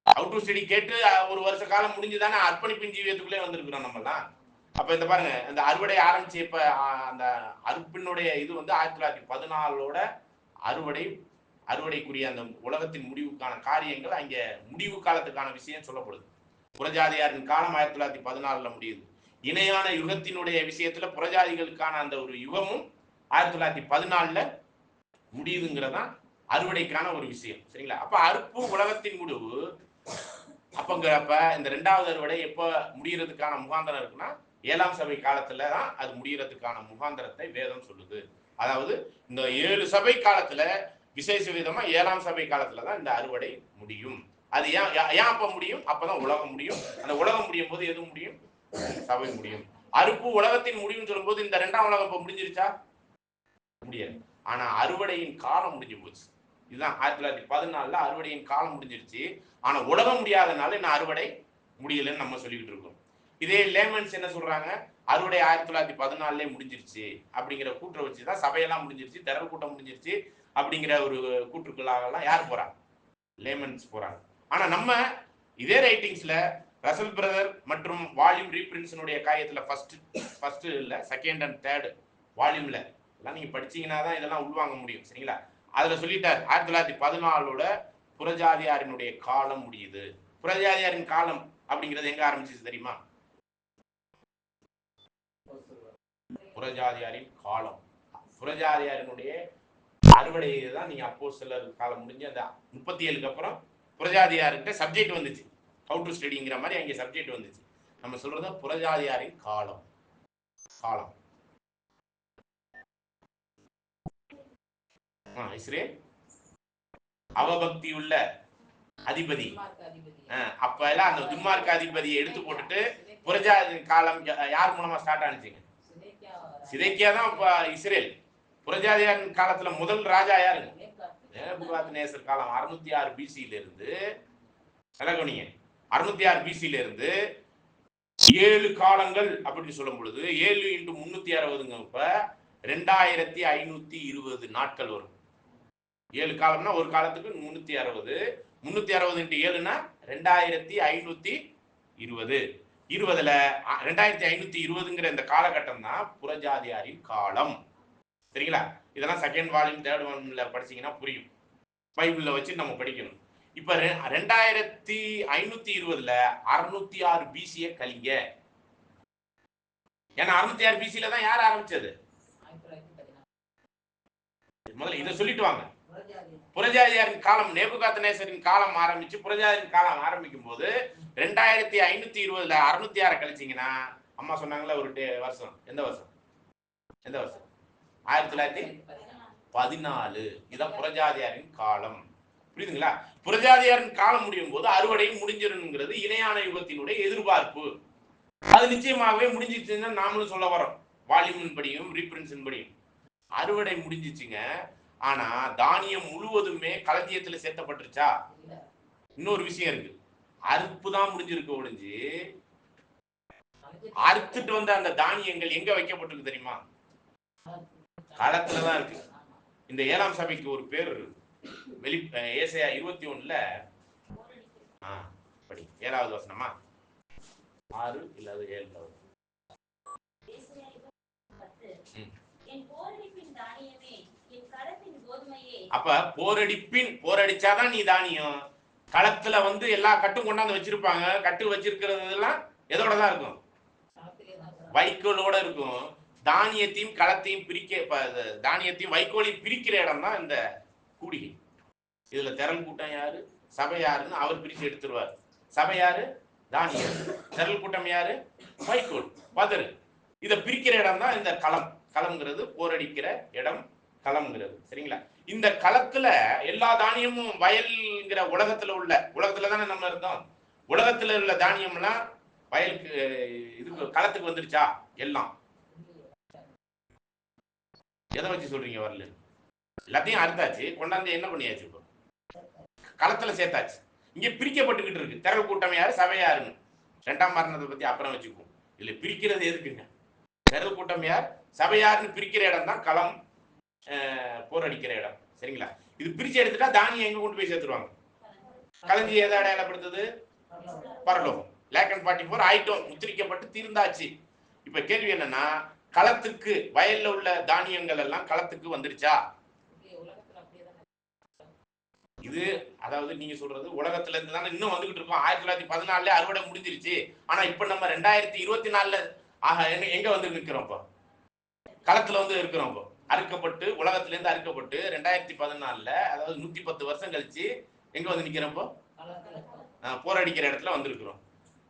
Speaker 1: அவுட் டு ஸ்டடி கேட்டு ஒரு வருஷ காலம் முடிஞ்சுதானே அர்ப்பணிப்பின் ஜீவியத்துக்குள்ளே வந்திருக்கிறோம் நம்மலாம். அப்ப இந்த பாருங்க, இந்த அறுவடை ஆரம்பிச்சு இப்ப அந்த அறுப்பினுடைய இது வந்து 1914 அறுவடைக்குரிய அந்த உலகத்தின் முடிவுக்கான காரியங்கள் அங்க முடிவு காலத்துக்கான விஷயம் சொல்லப்படுது. புறஜாதியாரின் காலம் 1914 முடியுது. இணையான யுகத்தினுடைய விஷயத்துல புறஜாதிகளுக்கான அந்த ஒரு யுகமும் 1914 முடியுதுங்கிறதான் அறுவடைக்கான ஒரு விஷயம். சரிங்களா? அப்ப அறுப்பு உலகத்தின் முடிவு. அப்பங்கிறப்ப இந்த 2வது அறுவடை எப்ப முடியறதுக்கான முகாந்திரம் இருக்குன்னா 7ஆம் சபை காலத்துல தான் அது முடியறதுக்கான முகாந்திரத்தை வேதம் சொல்லுது. அதாவது இந்த 7 சபை காலத்துல விசேஷ விதமா 7ஆம் சபை காலத்துல தான் இந்த அறுவடை முடியும். அது ஏன் அப்ப முடியும்? அப்பதான் உலகம் முடியும். அந்த உலகம் முடியும் போது எது முடியும்? சபை முடியும். அறுப்பு உலகத்தின் முடிவுன்னு சொல்லும் போது இந்த 2ஆம் உலகம் இப்ப முடிஞ்சிருச்சா? முடியாது. ஆனா அறுவடையின் காலம் முடிஞ்சு போச்சு. இதுதான் 1914 அறுவடையின் காலம் முடிஞ்சிருச்சு. ஆனா உலகம் முடியாதனால இன்னும் அறுவடை முடியலன்னு நம்ம சொல்லிக்கிட்டு இருக்கோம். இதே லேமன்ஸ் என்ன சொல்றாங்க? அறுவடை 1914 முடிஞ்சிருச்சு அப்படிங்கிற கூற்றை வச்சுதான் சபையெல்லாம் முடிஞ்சிருச்சு, திரள் கூட்டம் முடிஞ்சிருச்சு அப்படிங்கிற ஒரு கூற்றுக்களாகலாம் யார் போறாங்க? லேமன்ஸ் போறாங்க. ஆனா நம்ம இதே ரைட்டிங்ஸ்ல ரசல் பிரதர் மற்றும் வால்யூம் ரீபிரின்ஸனுடைய காயத்துல ஃபர்ஸ்ட் இல்ல செகண்ட் அண்ட் தேர்ட் வால்யூம்ல எல்லாம் நீங்க படிச்சீங்கன்னா தான் இதெல்லாம் உள்வாங்க முடியும். சரிங்களா? அதுல சொல்லிட்டார் 1914 புறஜாதியாரினுடைய காலம் முடியுது. புறஜாதியாரின் காலம் அப்படிங்கிறது எங்க ஆரம்பிச்சிச்சு தெரியுமா? புறஜாதியாரின் காலம், புறஜாதியாரினுடைய அறுவடையை தான் நீங்க அப்போஸ்தலர் காலம் முடிஞ்சு அந்த 37க்கு அப்புறம் புறஜாதியார்கிட்ட சப்ஜெக்ட் வந்துச்சு. ஹவு டு ஸ்டடிங்கிற மாதிரி அங்கே சப்ஜெக்ட் வந்துச்சு. நம்ம சொல்றது புறஜாதியாரின் காலம். இஸ்ரேல் அவபக்தி உள்ள அதிபதி. அப்ப எல்லாம் அந்த துன்மார்க்க அதிபதியை எடுத்து போட்டுட்டு புறஜாதி காலம் யார் மூலமா ஸ்டார்ட் ஆனிச்சுங்க? சிதேக்கியா தான் இப்ப இஸ்ரேல். புறஜாதியாரின் காலத்துல முதல் ராஜா யாருங்க? நேபுகாத்நேசர் காலம் 606 BC-ல இருந்து 606 BC-ல இருந்து 7 காலங்கள் அப்படின்னு சொல்லும் பொழுது 7 × 360 இப்ப 2520 நாட்கள் வரும். 7 காலம்னா ஒரு காலத்துக்கு 360 × 7னா 2520. 20ல 2520ங்கிற இந்த காலகட்டம் தான் புறஜாதியாரின் காலம். சரிங்களா? இதெல்லாம் செகண்ட் வால்யூம் தேர்ட் வால்யூம்ல படிச்சீங்கன்னா புரியும். பைபிள்ல வச்சு நம்ம படிக்கணும். இப்ப 2520ல 606 BC-ய கழிங்க. ஏன்னா 606 BC-ல தான் யார் ஆரம்பிச்சது? முதல்ல இதை சொல்லிட்டு வாங்க. புறஜாதியாரின் காலம் நேபுகாத்நேசரின் காலம் ஆரம்பிச்சு புறஜாதியாரின் காலம் ஆரம்பிக்கும் போது 2520ல 606 கழிச்சீங்கன்னா அம்மா சொன்னாங்களா ஒரு வருஷம். எந்த வருஷம்? 1914. இதான் புறஜாதியாரின் காலம். புரியுதுங்களா? புறஜாதியாரின் காலம் முடியும் போது அறுவடையும் முடிஞ்சிருங்கிறது இணையான யுகத்தினுடைய எதிர்பார்ப்பு. அது நிச்சயமாகவே முடிஞ்சிச்சுன்னு நாமளும் சொல்ல வரோம். வால்யூமின் படியும் ரீபிரின்ஸின் படியும் அறுவடை முடிஞ்சிச்சுங்க. ஆனா தானியம் முழுவதுமே களஞ்சியத்துல சேர்த்தப்பட்டுருச்சா? இன்னொரு விஷயம் இருக்கு. அறுப்பு தான் முடிஞ்சிருக்க ஒழிஞ்சு அறுத்துட்டு வந்த அந்த தானியங்கள் எங்க வைக்கப்பட்டிருக்கு தெரியுமா? களத்துலதான் இருக்கு. இந்த 7ஆம் சபைக்கு ஒரு பேர் ஏசாயா 21ல படி 7வது வசனமா 6 இல்ல 7வது. அப்ப போரடிச்சாதான் நீ தானியம். களத்துல வந்து எல்லா கட்டும் கொண்டாந்து வச்சிருப்பாங்க. கட்டு வச்சிருக்கிறது எல்லாம் எதோடதான் இருக்கும்? வைக்கோலோட இருக்கும். தானியத்தையும் களத்தையும் தானியத்தையும் வைக்கோலையும் பிரிக்கிற இடம் தான் இந்த கூடிகை. இதுல திரள் கூட்டம் யாரு, சபை யாருன்னு அவர் பிரிச்சு எடுத்துருவார். சபை யாரு? தானியம். திரள் கூட்டம் யாரு? வைக்கோல், பதறு. இதை பிரிக்கிற இடம் தான் இந்த களம். களம்ங்கிறது போரடிக்கிற இடம், களம்ங்கிறது. சரிங்களா? இந்த களத்துல எல்லா தானியமும் வயல்ங்கிற உலகத்துல தானே நம்ம இருந்தோம். உலகத்துல உள்ள தானியம்லாம் வயலுக்கு இதுக்கு களத்துக்கு வந்துருச்சா? எல்லாம் எதை வச்சு சொல்றீங்க? வரல, எல்லாத்தையும் அறுத்தாச்சு, கொண்டாந்து என்ன பண்ணியாச்சு? இப்போ களத்துல சேர்த்தாச்சு. இங்க பிரிக்கப்பட்டுக்கிட்டு இருக்கு. திரள் கூட்டம் யாரு, சபை யாருன்னு 2ஆம் மரணத்தை பத்தி அப்புறம் வச்சுக்குவோம். இதுல பிரிக்கிறது எதுக்குங்க? திரள் கூட்டம் யார், சபை யாருன்னு பிரிக்கிற இடம் தான் களம். போர் அடிக்கிற இடம். சரிங்களா? இது பிரிச்சு எடுத்துட்டா தானியம் எங்க கொண்டு போய் சேர்த்துருவாங்க? களஞ்சி எதை அடையாளப்படுத்துது? பரலோகம். லேக்கன் 44 ஆயிட்டோம், முத்திரிக்கப்பட்டு தீர்ந்தாச்சு. இப்ப கேள்வி என்னன்னா, களத்துக்கு வயல்ல உள்ள தானியங்கள் எல்லாம் களத்துக்கு வந்துருச்சா? இது அதாவது நீங்க சொல்றது உலகத்துல இருந்து தானே இன்னும் வந்துகிட்டு இருக்கோம். 1914 அறுவடை முடிஞ்சிருச்சு. ஆனா இப்ப நம்ம 2024 ஆக எங்க வந்து நிக்கிறோம்? இப்போ களத்துல வந்து இருக்கிறோம். இப்போ அறுக்கப்பட்டு உலகத்துல இருந்து அறுக்கப்பட்டு 2014 அதாவது 110 வருஷம் கழிச்சு எங்க வந்து நிக்கிறோம்? இப்போ போராடிக்கிற இடத்துல வந்திருக்கிறோம்.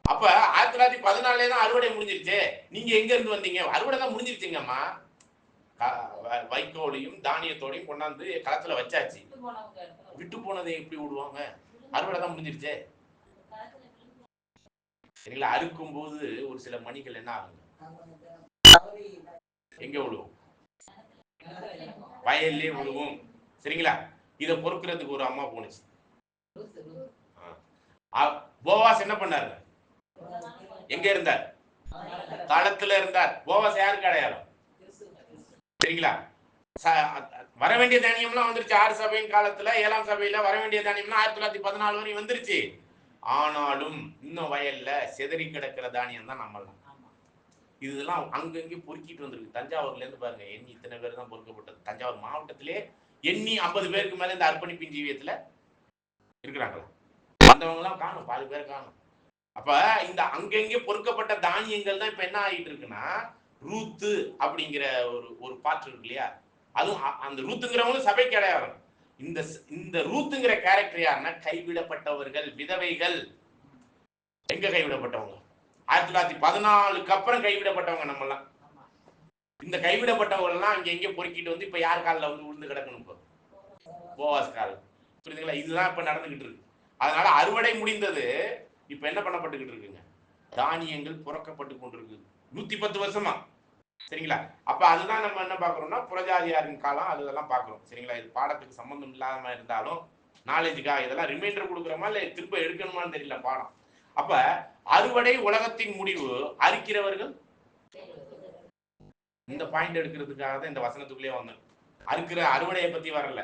Speaker 1: அப்ப 1914 தான் அறுவடை முடிஞ்சிருச்சு. நீங்க எங்க இருந்து வந்தீங்க? அறுவடை தான் முடிஞ்சிருச்சுங்கம்மா. வைக்கோலையும் தானியத்தோடையும் கொண்டாந்து களத்துல வச்சாச்சு. விட்டு போனதை எப்படி விடுவாங்க? அறுவடை தான் முடிஞ்சிருச்சே. சரிங்களா? அறுக்கும் போது ஒரு சில மணிகள் என்ன ஆகுங்க? எங்க விழுவும்? வயல்லே விழுவும். சரிங்களா? இதை பொறுக்கிறதுக்கு ஒரு அம்மா போனுச்சு. போவாஸ் என்ன பண்ணாரு? எங்க இருந்தார்? களத்துல இருந்தார். போவாஸ் யாருக்கு அடையாளம்? சரிங்களா? வர வேண்டிய தானியம்லாம் வந்துருச்சு. 6 சபையின் காலத்துல 7ஆம் சபையில வர வேண்டிய தானியம்லாம் 1914 வரையும் வந்துருச்சு. ஆனாலும் இன்னும் வயல்ல செதறி கிடக்கிற தானியம் தான் நம்மளாம். இதெல்லாம் அங்கங்கே பொறுக்கிட்டு வந்திருக்கு. தஞ்சாவூர்ல இருந்து பாருங்க, எண்ணி இத்தனை பேர் தான் பொறுக்கப்பட்டது. தஞ்சாவூர் மாவட்டத்திலே எண்ணி 50 பேருக்கு மேல இந்த அர்ப்பணிப்பின் ஜீவியத்துல இருக்கிறாங்களா? வந்தவங்க எல்லாம் காணும், பாதி பேர் காணும். அப்ப இந்த அங்கங்கே பொறுக்கப்பட்ட தானியங்கள் தான் இப்ப என்ன ஆகிட்டு இருக்குன்னா, ரூத்து அப்படிங்கிற ஒரு பாட்டு இருக்கு இல்லையா? அதுவும் அந்த ரூத்துங்கிறவங்களும் சபைக்கு அடையாளம். இந்த ரூத்துங்கிற கேரக்டர் யாருன்னா, கைவிடப்பட்டவர்கள், விதவைகள். எங்க கைவிடப்பட்டவங்க? 1914க்கு அப்புறம் கைவிடப்பட்டவங்க நம்மலாம். இந்த கைவிடப்பட்டவங்க எல்லாம் அங்க எங்க பொறுக்கிட்டு வந்து இப்ப யார் காலில் வந்து விழுந்து கிடக்கணும்? இப்போ போவாஸ் கால். புரியுதுங்களா? இதுதான் இப்ப நடந்துகிட்டு இருக்கு. அதனால அறுவடை முடிந்தது. இப்ப என்ன பண்ணப்பட்டுக்கிட்டு இருக்குங்க? தானியங்கள் புறக்கப்பட்டு கொண்டிருக்கு 110 வருஷமா. சரிங்களா? அப்ப அதுதான் நம்ம என்ன பாக்குறோம்னா, புரஜாதியாரின் காலம் அதெல்லாம் பாக்குறோம். சரிங்களா? இது பாடத்துக்கு சம்பந்தம் இல்லாம இருந்தாலும் நாலேஜுக்காக இதெல்லாம் ரிமைண்டர் கொடுக்குறோமா இல்ல திரும்ப எடுக்கணுமான்னு தெரியல பாடம். அப்ப அறுவடை உலகத்தின் முடிவு, அறுக்கிறவர்கள் இந்த பாயிண்ட் எடுக்கிறதுக்காக தான் இந்த வசனத்துக்குள்ளே வந்தோம். அறுக்கிற அறுவடையை பத்தி வரல.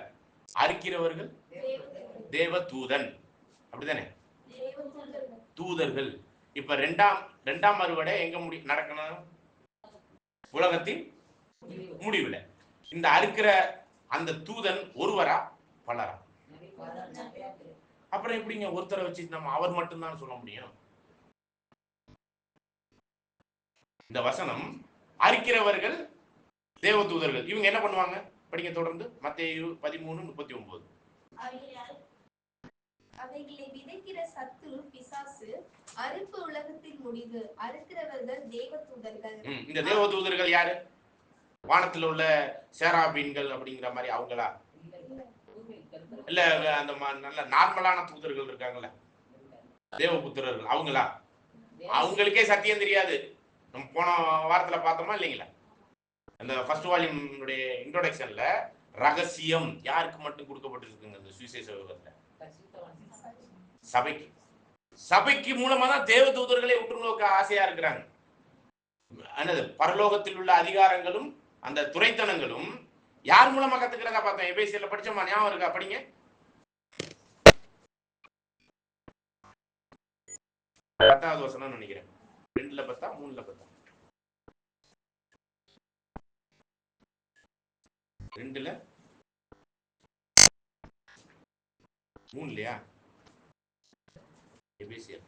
Speaker 1: அறுக்கிறவர்கள் தேவ தூதன், அப்படிதானே? தூதர்கள். இப்ப ரெண்டாம் அறுவடை எங்க நடக்கணும்? உலகத்தின் முடிவுல. இந்த அறுக்கிற அந்த தூதன் ஒருவரா பலரா? அப்புறம் எப்படிங்க ஒருத்தரை வச்சு நம்ம அவர் மட்டும்தான் சொல்ல முடியும்? இந்த வசனம் அறுக்கிறவர்கள் தேவ தூதர்கள். இவங்க என்ன பண்ணுவாங்க? படிங்க தொடர்ந்து. மத்தேயு 13:39.
Speaker 2: அவைகளை விதைக்கிற சத்துரு பிசாசு, அறுப்பு உலகத்தின் முடிவு, அறுக்கிறவர்கள் தேவ தூதர்கள்.
Speaker 1: இந்த தேவ தூதர்கள் யாரு? வானத்துல உள்ள சேராபீன்கள் அப்படிங்கிற மாதிரி அவங்களா? இல்ல அந்த நல்ல நார்மலான தூதர்கள் இருக்காங்கல்ல, தேவபுத்திரர்கள், அவங்களா? அவங்களுக்கே சத்தியம் தெரியாது. நம்ம போன வாரத்துல பார்த்தோமா இல்லைங்களா? அந்த ஃபர்ஸ்ட் வால்யூமுடைய இன்ட்ரோடக்ஷன்ல ரகசியம் யாருக்கு மட்டும் கொடுக்கப்பட்டிருக்குங்க? இந்த சுவிசேஷ விவரத்துல சபைக்கு. சபைக்கு மூலமா தான் தேவ தூதர்களை உற்று நோக்க ஆசையா இருக்கிறாங்க. பரலோகத்தில் உள்ள அதிகாரங்களும் அந்த துரைத்தனங்களும் யார் மூலமா கத்துக்கிறதா பார்த்தோம். எபேசியர்ல படிச்சோமா? ஞாபகம் இருக்கா? படிங்க. 10வது வசனம் நினைக்கிறேன். 2ல 10, 3ல 10. 2ல 3 இல்லையா? எபேசியர்.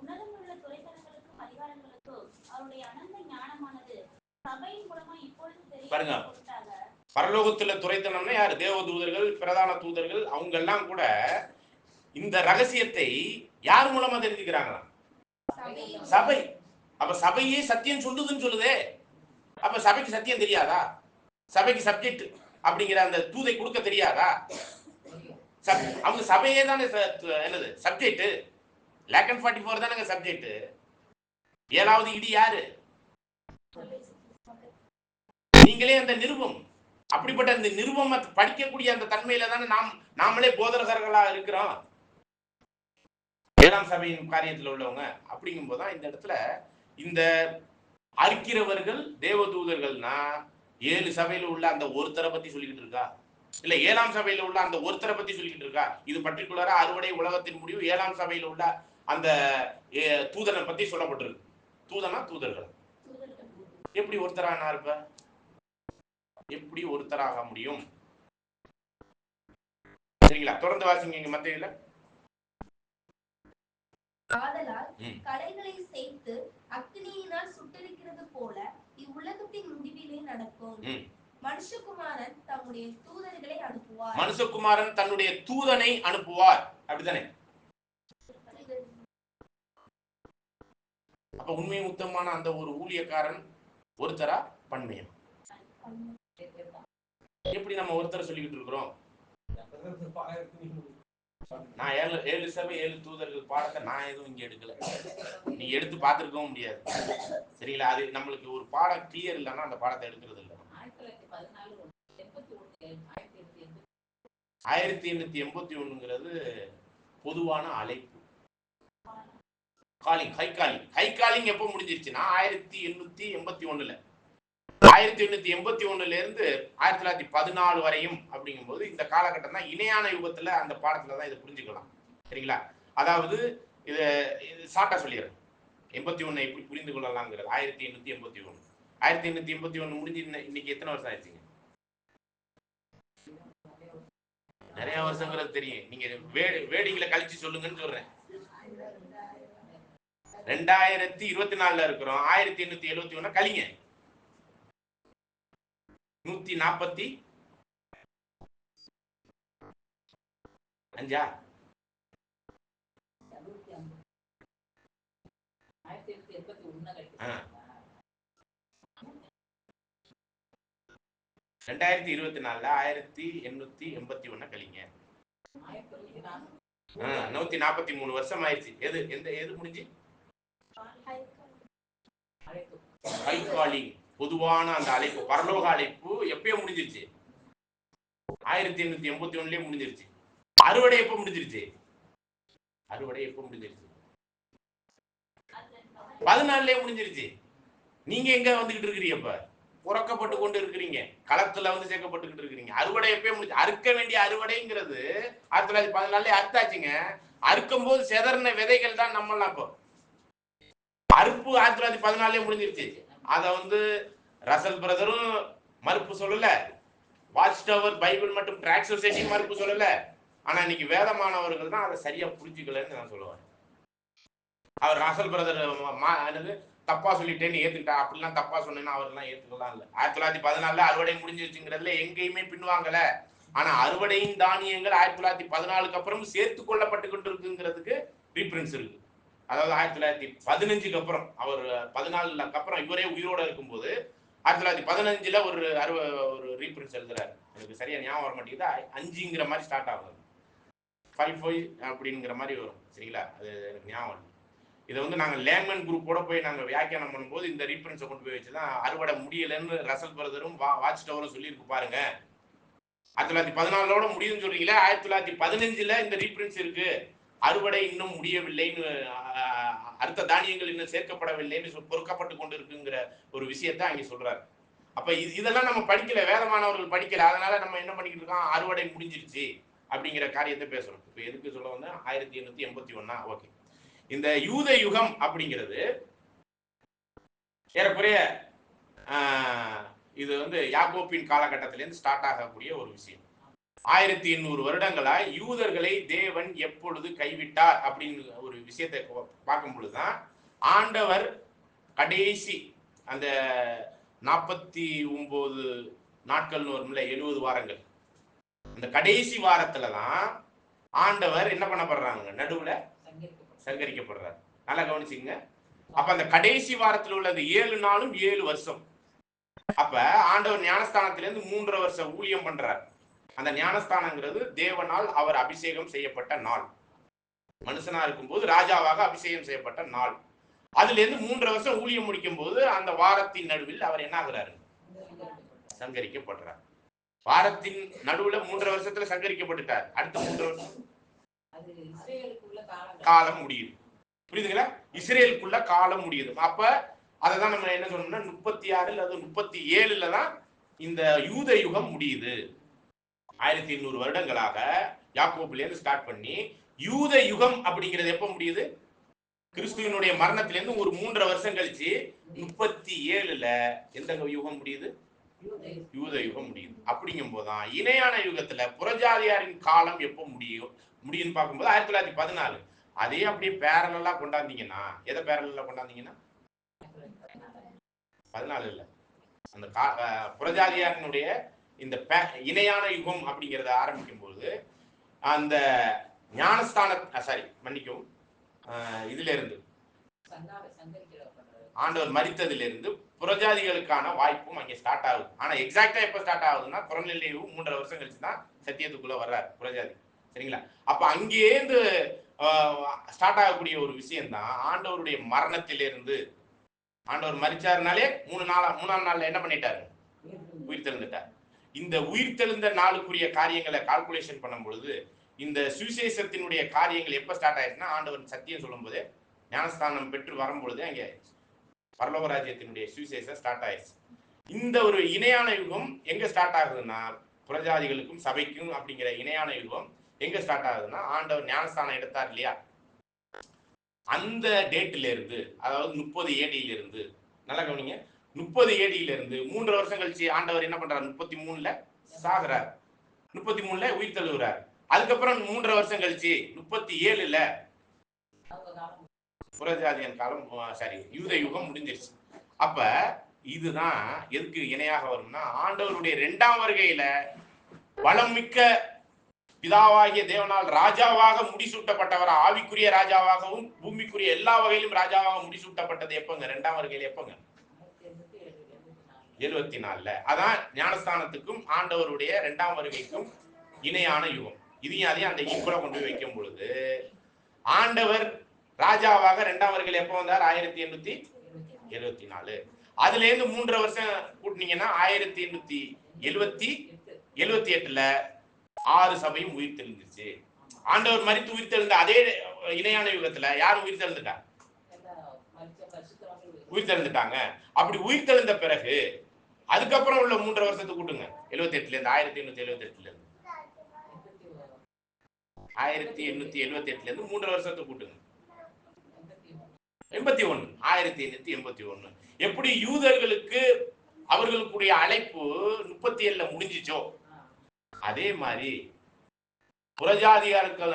Speaker 3: உன்னதமுள்ள துரைத்தனங்களுக்கும் அதிகாரங்களுக்கும் அவருடைய அனந்த ஞானமானது சபையின் மூலமா இப்பொழுது
Speaker 1: பாருங்க,
Speaker 3: தெரிவிக்கப்பட்டதாக.
Speaker 1: பரலோகத்துல துரைத்தனம்னா யாரு? தேவ தூதர்கள், பிரதான தூதர்கள். அவங்க எல்லாம் கூட இந்த ரகசியத்தை யார் மூலமா தெரிஞ்சுக்கிறாங்களா? சபை. அப்ப சபையே சத்தியம் சொல்லுதுன்னு சொல்லுதே. அப்ப சபைக்கு சத்தியம் தெரியாதா? சபைக்கு சப்ஜெக்ட் அப்படிங்கிற அந்த தூதை கொடுக்க தெரியாதா? அவங்க சபையே தானே என்னது சப்ஜெக்ட். லேக்கன் 44 தானே சப்ஜெக்ட். 7வது இடி யாரு? நீங்களே அந்த நிருபம். அப்படிப்பட்ட அந்த நிருபம் படிக்கக்கூடிய அந்த தன்மையில தானே நாமளே போதகர்களா இருக்கிறோம். 7ஆம் சபையின் காரியத்தில் உள்ளவங்க. அப்படிங்கும் போதுதான் இந்த இடத்துல இந்த அறுக்கிறவர்கள் தேவதூதர்கள்னா 7 சபையில உள்ள அந்த ஒருத்தரை பத்தி சொல்லிக்கிட்டு இருக்கா, இல்ல 7ஆம் சபையில உள்ள அந்த ஒருத்தரை பத்தி சொல்லிக்கிட்டு இருக்கா? இது பர்டிகுலரா அறுவடை உலகத்தின் முடிவு 7ஆம் சபையில உள்ள அந்த தூதனை பத்தி சொல்லப்பட்டிருக்கு. தூதனா தூதர்கள் எப்படி ஒருத்தரானா இருப்ப? எப்படி ஒருத்தராக முடியும்? சரிங்களா? தொடர்ந்து வாசிங்க இங்க மத்தேயுல.
Speaker 2: ஆதலால் கலைகளை சேர்த்து அக்னியினால் சுட்டெரிக்கிறது போல இவ்வுலகத்தின் முடிவிலே நடக்கும். மனுஷகுமாரன் தம்முடைய தூதர்களை அனுப்புவார்.
Speaker 1: மனுஷகுமாரன் தன்னுடைய தூதனை அனுப்புவார், அப்படித்தானே? அப்ப உண்மை உத்தமமான அந்த ஒரு ஊழியக்காரன் ஒருத்தரா பன்மையா? எப்படி நம்ம ஒருத்தரை சொல்லிக்கிட்டு இருக்கிறோம்? நான் 7 சபை 7 தூதர்கள் பாடத்தை நான் எதுவும் இங்க எடுக்கல, நீ எடுத்து பார்த்திருக்கவும் முடியாது. சரிங்களா? அது நம்மளுக்கு ஒரு பாடம் கிளியர் இல்லைன்னா அந்த பாடத்தை எடுக்கிறது இல்லை. 1881ங்கிறது பொதுவான அழைப்பு, காலிங், ஹை காலிங் எப்போ முடிஞ்சிருச்சுன்னா 1881ல 1881ல இருந்து 1914 வரையும் அப்படிங்கும்போது இந்த காலகட்டம் தான் இணையான யுகத்துல. அந்த பாடத்துல தான் இதை புரிஞ்சுக்கலாம். சரிங்களா? அதாவது இதை ஷார்ட்டா சொல்லிடுறேன். 81 எப்படி புரிந்து கொள்ளலாங்கிறது. 1881 முடிஞ்சு இன்னைக்கு எத்தனை வருஷம் ஆயிடுச்சுங்க? நிறைய வருஷங்கிறது தெரியும். நீங்க வேடிங்களை கழிச்சு சொல்லுங்கன்னு சொல்றேன். 2024ல இருக்கிறோம். 1871 கழிங்க 145 2024ல 1881 கழிங்க 143 வருஷம் ஆயிடுச்சு. எது முடிஞ்சு? ஹை காலிங், பொதுவான அந்த அழைப்பு, பரலோக அழைப்பு எப்பயோ முடிஞ்சிருச்சு. 1881லயே முடிஞ்சிருச்சு. அறுவடை எப்ப முடிஞ்சிருச்சு? 14லயே முடிஞ்சிருச்சு. நீங்க எங்க வந்துகிட்டு இருக்கிறீங்க? இப்ப புறக்கப்பட்டு கொண்டு இருக்கிறீங்க, களத்துல வந்து சேர்க்கப்பட்டுக்கிட்டு இருக்கிறீங்க. அறுவடை எப்பயே முடிஞ்சு. அறுக்க வேண்டிய அறுவடைங்கிறது 1914 அறுத்தாச்சுங்க. அறுக்கும் போது செதறின விதைகள் தான் நம்மளாம். இப்போ அறுப்பு 1914 முடிஞ்சிருச்சு. அத வந்து ரசல் பிரதரும் மறுப்பு சொல்லல, வாட்ச் டவர் பைபிள் மற்றும் ட்ராக் சொசைட்டி மறுப்பு சொல்லல. ஆனா இன்னைக்கு வேத மாணவர்கள் தான் அதை சரியா புரிஞ்சுக்கலன்னு நான் சொல்லுவேன். அவர் ரசல் பிரதர் தப்பா சொல்லிட்டேன்னு ஏத்துக்கிட்டா, அப்படிலாம் தப்பா சொன்னேன்னு அவர்லாம் ஏத்துக்கலாம் இல்ல. 1914 அறுவடை முடிஞ்சிருச்சுங்கிறதுல எங்கேயுமே பின்வாங்கல. ஆனா அறுவடையின் தானியங்கள் 1914க்கு அப்புறம் சேர்த்து கொள்ளப்பட்டு கொண்டு இருக்குங்கிறதுக்கு ரீஃபரன்ஸ் இருக்கு. அதாவது 1915க்கு அப்புறம், அவர் 14க்கு அப்புறம் இவரே உயிரோட இருக்கும்போது 1915ல ஒரு ரீஃபரன்ஸ் எழுதுறாரு. எனக்கு சரியா ஞாபகம் வர மாட்டேங்குது. 5ங்கிற மாதிரி ஸ்டார்ட் ஆகுது, 55 அப்படிங்கிற மாதிரி வரும். சரிங்களா? அது எனக்கு ஞாபகம். இதை வந்து நாங்கள் லேமன் குரூப்போட போய் நாங்கள் வியாக்கியானம் பண்ணும்போது இந்த ரீஃபரன்ஸை கொண்டு போய் வச்சுதான் அறுவடை முடியலன்னு ரசல் பிரதரும் வாட்ச் டவரும் சொல்லியிருக்கு பாருங்க. 1914ஓட முடியுதுன்னு சொல்றீங்களே, 1915ல இந்த ரீஃபரன்ஸ் இருக்கு, அறுவடை இன்னும் முடியவில்லைன்னு, அடுத்த தானியங்கள் இன்னும் சேர்க்கப்படவில்லைன்னு பொறுக்கப்பட்டு கொண்டு இருக்குங்கிற ஒரு விஷயத்த அங்கே சொல்றாரு. அப்ப இதெல்லாம் நம்ம படிக்கல, வேதமானவர்கள் படிக்கல. அதனால நம்ம என்ன பண்ணிக்கிட்டு இருக்கோம்? அறுவடை முடிஞ்சிருச்சு அப்படிங்கிற காரியத்தை பேசணும். இப்ப எதுக்கு சொல்ல வந்தா 1881. ஓகே. இந்த யூத யுகம் அப்படிங்கிறது ஏறக்குறைய இது வந்து யாக்கோப்பின் காலகட்டத்திலேருந்து ஸ்டார்ட் ஆகக்கூடிய ஒரு விஷயம். 1800 வருடங்களாய் யூதர்களை தேவன் எப்பொழுது கைவிட்டார் அப்படின்னு ஒரு விஷயத்தை பார்க்கும் பொழுதுதான் ஆண்டவர் கடைசி அந்த 49 நாட்கள்னு வரும்ல, 70 வாரங்கள், அந்த கடைசி வாரத்துலதான் ஆண்டவர் என்ன பண்ணப்படுறாங்க? நடுவுல சங்கரிக்கப்படுறாரு. நல்லா கவனிச்சுங்க. அப்ப அந்த கடைசி வாரத்தில் உள்ள அந்த 7 நாளும் 7 வருஷம். அப்ப ஆண்டவர் ஞானஸ்தானத்திலிருந்து 3.5 வருஷம் ஊழியம் பண்றார். அந்த ஞானஸ்தானங்கிறது தேவனால் அவர் அபிஷேகம் செய்யப்பட்ட நாள். மனுஷனா இருக்கும்போது ராஜாவாக அபிஷேகம் செய்யப்பட்ட நாள். அதுல இருந்து 3.5 வருஷம் ஊழியம் முடிக்கும் போது அந்த வாரத்தின் நடுவில் அவர் என்ன ஆகுறாரு? சங்கரிக்கப்படுறார். வாரத்தின் நடுவுல 3.5 வருஷத்துல சங்கரிக்கப்பட்டுட்டார். அடுத்த 3 வருஷம் காலம் முடியுது. புரியுதுங்களா? இஸ்ரேலுக்குள்ள காலம் முடியுது. அப்ப அதை தான் நம்ம என்ன சொன்னோம்னா 36 அல்லது 37 தான் இந்த யூத யுகம் முடியுது. 1200 வருடங்களாக யாக்கோபுல இருந்து ஸ்டார்ட் பண்ணி யூத யுகம் அப்படிங்கிறது எப்ப முடியுது? கிறிஸ்துவனுடைய மரணத்திலிருந்து ஒரு 3.5 வருஷம் கழிச்சு 37ல எந்த யுகம் முடியுது? யூத யுகம் முடியுது. அப்படிங்கும் போதுதான் இணையான யுகத்துல புறஜாதியாரின் காலம் எப்போ முடியும்னு பார்க்கும்போது 1914. அதே அப்படியே பேரலா கொண்டாந்தீங்கன்னா, எதை பேரலா கொண்டாந்தீங்கன்னா 14 இல்ல, அந்த புறஜாதியாரினுடைய இந்த இணையான யுகம் அப்படிங்கறத ஆரம்பிக்கும் போது அந்த ஞானஸ்தான மன்னிக்கவும் இதுல இருந்து ஆண்டவர் மரித்ததுல இருந்து புறஜாதிகளுக்கான வாய்ப்பும் அங்கே ஸ்டார்ட் ஆகுது. ஆனா எக்ஸாக்டா எப்ப ஸ்டார்ட் ஆகுதுன்னா குறநிலைவு 3.5 வருஷம் கழிச்சு தான் சத்தியத்துக்குள்ள வர்றாரு புறஜாதி. சரிங்களா? அப்ப அங்கேருந்து ஸ்டார்ட் ஆகக்கூடிய ஒரு விஷயம் தான் ஆண்டவருடைய மரணத்திலிருந்து. ஆண்டவர் மரிச்சாருனாலே 3ஆம் நாள்ல என்ன பண்ணிட்டாரு? உயிர் தெழுந்துட்டார். இந்த உயிர் தெழுந்த நாளுக்குரிய காரியங்களை கால்குலேஷன் பண்ணும் பொழுது இந்த சுவிசேஷத்தினுடைய காரியங்கள் எப்ப ஸ்டார்ட் ஆயிடுச்சுன்னா ஆண்டவர் சத்தியம் சொல்லும் போது ஞானஸ்தானம் பெற்று வரும்பொழுது அங்கே பரலோக ராஜ்யத்தினுடைய சுவிசேஷம் ஸ்டார்ட் ஆயிடுச்சு. இந்த ஒரு இணையான யுகம் எங்க ஸ்டார்ட் ஆகுதுன்னா புறஜாதிகளுக்கும் சபைக்கும் அப்படிங்கிற இணையான யுகம் எங்க ஸ்டார்ட் ஆகுதுன்னா ஆண்டவர் ஞானஸ்தானம் எடுத்தார் இல்லையா, அந்த டேட்ல இருந்து, அதாவது 30 AD இருந்து, நல்லா கவனிங்க, 30 AD இருந்து 3 வருஷம் கழிச்சு ஆண்டவர் என்ன பண்றாரு? 33ல சாகுறார், 33ல உயிர் தழுவுறார். அதுக்கப்புறம் 3.5 வருஷம் கழிச்சு 37ல புறஜாதியன் காலம் யூத யுகம் முடிஞ்சிருச்சு. அப்ப இதுதான் எதுக்கு இணையாக வரும்னா ஆண்டவருடைய 2ஆம் வருகையில வளம் மிக்க பிதாவாகிய தேவனால் ராஜாவாக முடிசூட்டப்பட்டவர், ஆவிக்குரிய ராஜாவாகவும் பூமிக்குரிய எல்லா வகையிலும் ராஜாவாக முடிசூட்டப்பட்டது எப்பங்க? 2ஆம் வருகையில எப்பங்க? 74ல. அதான் ஞானஸ்தானத்துக்கும் ஆண்டவருடைய 2ஆம் வருகைக்கும் இணையான யுகம். இதையும் அதையும் அந்த ஈக்குவலா கொண்டு போய் வைக்கும் பொழுது ஆண்டவர் ராஜாவாக 2ஆம் வருகையில் எப்போ வந்தார்? 1874. அதுல இருந்து 3.5 வருஷம் கூட்டினீங்கன்னா 1878ல 6 சபையும் உயிர் தெழுந்துச்சு. ஆண்டவர் மரித்து உயிர் தெழுந்த அதே இணையான யுகத்துல யாரும் உயிர் தெழுந்துட்டா? உயிர் தெழுந்துட்டாங்க. அப்படி உயிர் தெழுந்த பிறகு அதுக்கப்புறம் உள்ள 3.5 வருஷத்தை கூட்டுங்க. 78ல இருந்து 1878ல இருந்து 1878ல இருந்து 3.5 வருஷத்தை கூட்டுங்க. 81. 1881. எப்படி யூதர்களுக்கு அவர்களுக்குடைய அழைப்பு 37ல முடிஞ்சிச்சோ அதே மாதிரி புறஜாதியாருக்கு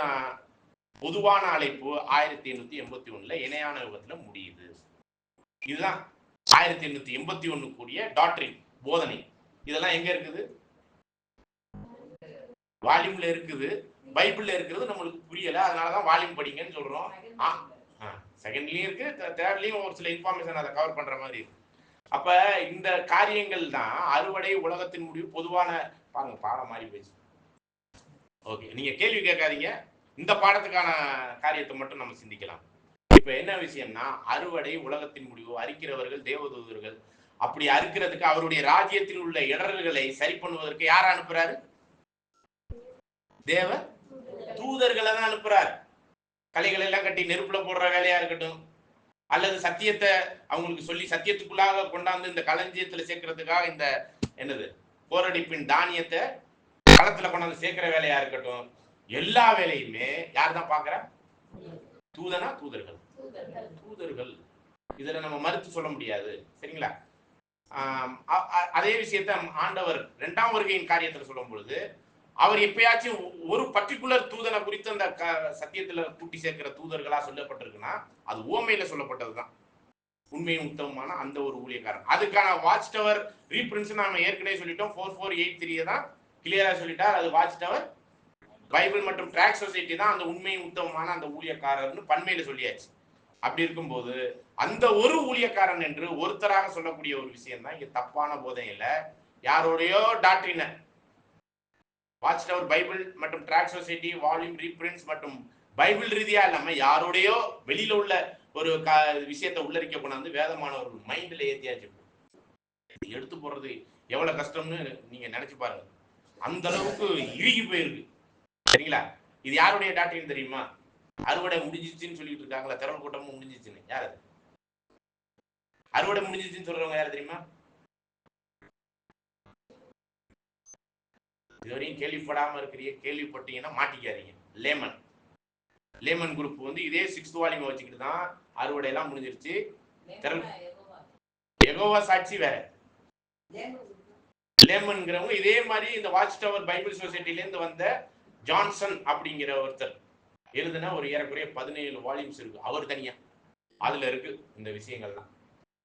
Speaker 1: பொதுவான அழைப்பு 1881ல இணையான யுகத்துல முடியுது. இதுதான் 1881 கூடிய டாக்டரின் போதனை. இதெல்லாம் எங்க இருக்குது? வால்யூம்ல இருக்குது, பைபிள்ல இருக்கிறது நம்மளுக்கு புரியல, அதனாலதான் வால்யூம் படிங்கன்னு சொல்றோம். செகண்ட்லயும் இருக்கு, தேர்ட்லயும் ஒரு சில இன்ஃபர்மேஷன் அதை கவர் பண்ற மாதிரி இருக்கு. அப்ப இந்த காரியங்கள் தான் அறுவடை, உலகத்தின் முடிவு, பொதுவான பாருங்க பாடம் மாறி போச்சு. ஓகே, நீங்க கேள்வி கேட்காதீங்க, இந்த பாடத்துக்கான காரியத்தை மட்டும் நம்ம சிந்திக்கலாம். இப்ப என்ன விஷயம்னா அறுவடை, உலகத்தின் முடிவு, அறுக்கிறவர்கள் தேவதூதர்கள். அப்படி அறுக்கிறதுக்கு அவருடைய ராஜ்யத்தில் உள்ள இடர்களை சரி பண்ணுவதற்கு யார அனுப்புறாரு? தேவ தூதர்களை தான் அனுப்புறாரு. கலைகளை எல்லாம் கட்டி நெருப்புல போடுற வேலையா இருக்கட்டும், அல்லது சத்தியத்தை அவங்களுக்கு சொல்லி சத்தியத்துக்குள்ளாக கொண்டாந்து இந்த களஞ்சியத்துல சேர்க்கறதுக்காக இந்த என்னது போரடிப்பின் தானியத்தை களத்துல கொண்டாந்து சேர்க்கிற வேலையா இருக்கட்டும், எல்லா வேலையுமே யார் தான் பாக்குற? தூதனா? தூதர்கள். இதுல நம்ம மறுத்து சொல்ல முடியாது. சரிங்களா? அதே விஷயத்த ஆண்டவர் 2ஆம் வருகையின் காரியத்துல சொல்லும் பொழுது அவர் எப்பயாச்சும் ஒரு பர்டிகுலர் தூதனை குறித்து அந்த சத்தியத்துல கூட்டி சேர்க்கிற தூதர்களா சொல்லப்பட்டிருக்குன்னா அது ஓமையில சொல்லப்பட்டதுதான் உண்மையும் உத்தமமான அந்த ஒரு ஊழியக்காரன். அதுக்கான வாட்ச் டவர் ரீபிரின்ஸ் நாம ஏற்கனவே சொல்லிட்டோம். 4483 தான் கிளியரா சொல்லிட்டார். அது வாட்ச் டவர் பைபிள் மற்றும் ட்ராக் சொசைட்டி தான் அந்த உண்மையும் உத்தமமான அந்த ஊழியக்காரர்னு பன்மையில சொல்லியாச்சு. அப்படி இருக்கும்போது அந்த ஒரு ஊழியக்காரன் என்று ஒருத்தராக சொல்லக்கூடிய ஒரு விஷயம் தான் இங்க தப்பான போதையில யாரோடையோ டாக்டரின வாட்ச் டவர் பைபிள் மற்றும் ட்ராக் சொசைட்டி வால்யூம் ரீபிரின்ஸ் மற்றும் பைபிள் ரீதியா இல்லாம யாரோடையோ வெளியில உள்ள ஒரு விஷயத்தை உள்ளரிக்க கொண்டாந்து வேதமானவர்கள் மைண்ட்ல ஏத்தியாச்சு. எடுத்து போடுறது எவ்வளவு கஷ்டம்னு நீங்க நினைச்சு பாருங்க. அந்த அளவுக்கு இறுகி போயிருக்கு. சரிங்களா? இது யாருடைய டாக்டரின் தெரியுமா? அறுவடை முடிஞ்சிச்சுன்னு சொல்லிட்டு இருக்காங்களா, திரள் கூட்டமும் முடிஞ்சிச்சுன்னு. யாரு? அறுவடை முடிஞ்சிச்சுன்னு சொல்றவங்க யார் தெரியுமா? இதுவரையும் கேள்விப்படாம இருக்கிறீங்க, கேள்விப்பட்டீங்கன்னா மாட்டிக்காதீங்க. லேமன் குரூப் வந்து இதே 6th வால்யூம் வச்சுக்கிட்டு தான் அறுவடை எல்லாம் முடிஞ்சிருச்சு. யெகோவா சாட்சி வேற. லேமன்ங்கிறவங்க இதே மாதிரி இந்த வாட்ச் டவர் பைபிள் சொசைட்டில இருந்து வந்த ஜான்சன் அப்படிங்கிற ஒருத்தர் எழுதுன ஒரு ஏறக்குறைய 17 வால்யூம்ஸ் இருக்கு. அவர் தனியா அதுல இருக்கு இந்த விஷயங்கள்லாம்.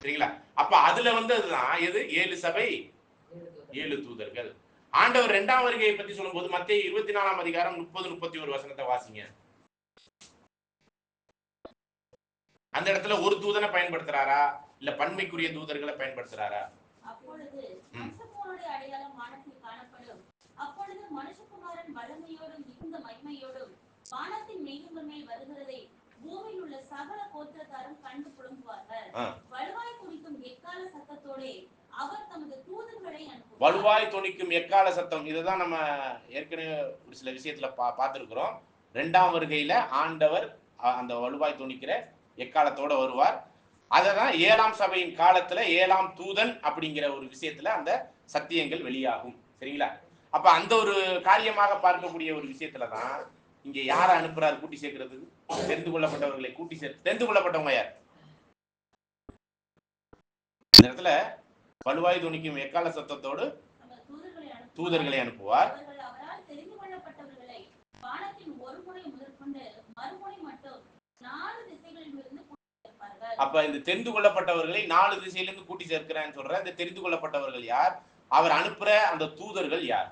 Speaker 1: சரிங்களா? அப்ப அதுல வந்து அதுதான் எது 7 சபை 7 தூதர்கள். ஆண்டவர் 2ஆம் வருகையை பத்தி சொல்லும்போது மத்தேயு 24ஆம் அதிகாரம் 30-31 வசனத்தை வாசிங்க. அந்த இடத்துல ஒரு தூதனை பயன்படுத்துறாரா இல்ல பன்மைக்குரிய தூதர்களை பயன்படுத்துறாரா?
Speaker 3: அப்பொழுது மனுஷகுமாரனுடைய அடையாளம் வானத்தில் காணப்படும். அப்பொழுது மனுஷகுமாரன் வல்லமையோடும் மிகுந்த மகிமையோடும் வானத்தின் மேகங்கள் மேல் வருகிறதை பூமியில் உள்ள சகல கோத்திரத்தாரும் கண்டு புலம்புவார்கள். வலுவாய் துணிக்கும் எக்கால சத்தத்தோடே அவர் தமது தூதர்களை அனுப்புவார்.
Speaker 1: வலுவாய் துணிக்கும் எக்கால சத்தம், இதுதான் நம்ம ஏற்கனவே ஒரு சில விஷயத்துல பார்த்திருக்கிறோம். 2ஆம் வருகையில ஆண்டவர் அந்த வலுவாய் துணிக்கிற எக்காலத்தோட வருவார். அததான் 7ஆம் சபையின் காலத்துல 7ஆம் தூதன் அப்படிங்கிற ஒரு விஷயத்துல அந்த சத்தியங்கள் வெளியாகும். சரிங்களா? அப்ப அந்த ஒரு காரியமாக பார்க்கக்கூடிய ஒரு விஷயத்துலதான் இங்க யாரை அனுப்புறாரு கூட்டி சேர்க்கிறதுக்கு? தெரிந்து கொள்ளப்பட்டவர்களை கூட்டி தெரிந்து கொள்ளப்பட்டவங்க யார்? இந்த இடத்துல வலுவாய் துணிக்கும் எக்கால சத்தத்தோடு தூதர்களை அனுப்புவார். அப்ப இந்த தெரிந்து கொள்ளப்பட்டவர்களை 4 திசையிலிருந்து கூட்டி சேர்க்கிறான்னு சொல்ற இந்த தெரிந்து கொள்ளப்பட்டவர்கள் யார்? அவர் அனுப்புற அந்த தூதர்கள் யார்?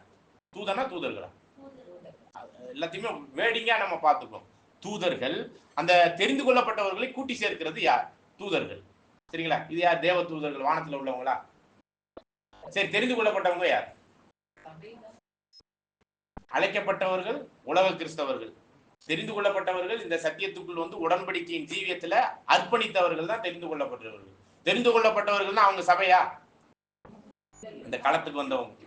Speaker 1: தூதனா தூதர்களா? எல்லாத்தையுமே வேடிங்கா நம்ம பார்த்துக்கோம். தூதர்கள் அந்த தெரிந்து கொள்ளப்பட்டவர்களை கூட்டி சேர்க்கிறது யார்? தூதர்கள். சரிங்களா? இது யார்? தேவ தூதர்கள், வானத்துல உள்ளவங்களா? சரி, தெரிந்து கொள்ளப்பட்டவங்க யார்? அழைக்கப்பட்டவர்கள் உலக கிறிஸ்தவர்கள். தெரிந்து கொள்ளப்பட்டவர்கள் இந்த சத்தியத்துக்குள் வந்து உடன்படிக்கையின் ஜீவியத்துல அர்ப்பணித்தவர்கள் தான் தெரிந்து கொள்ளப்பட்டவர்கள். தெரிந்து கொள்ளப்பட்டவர்கள் அவங்க சபையா? இந்த களத்துக்கு வந்தவங்க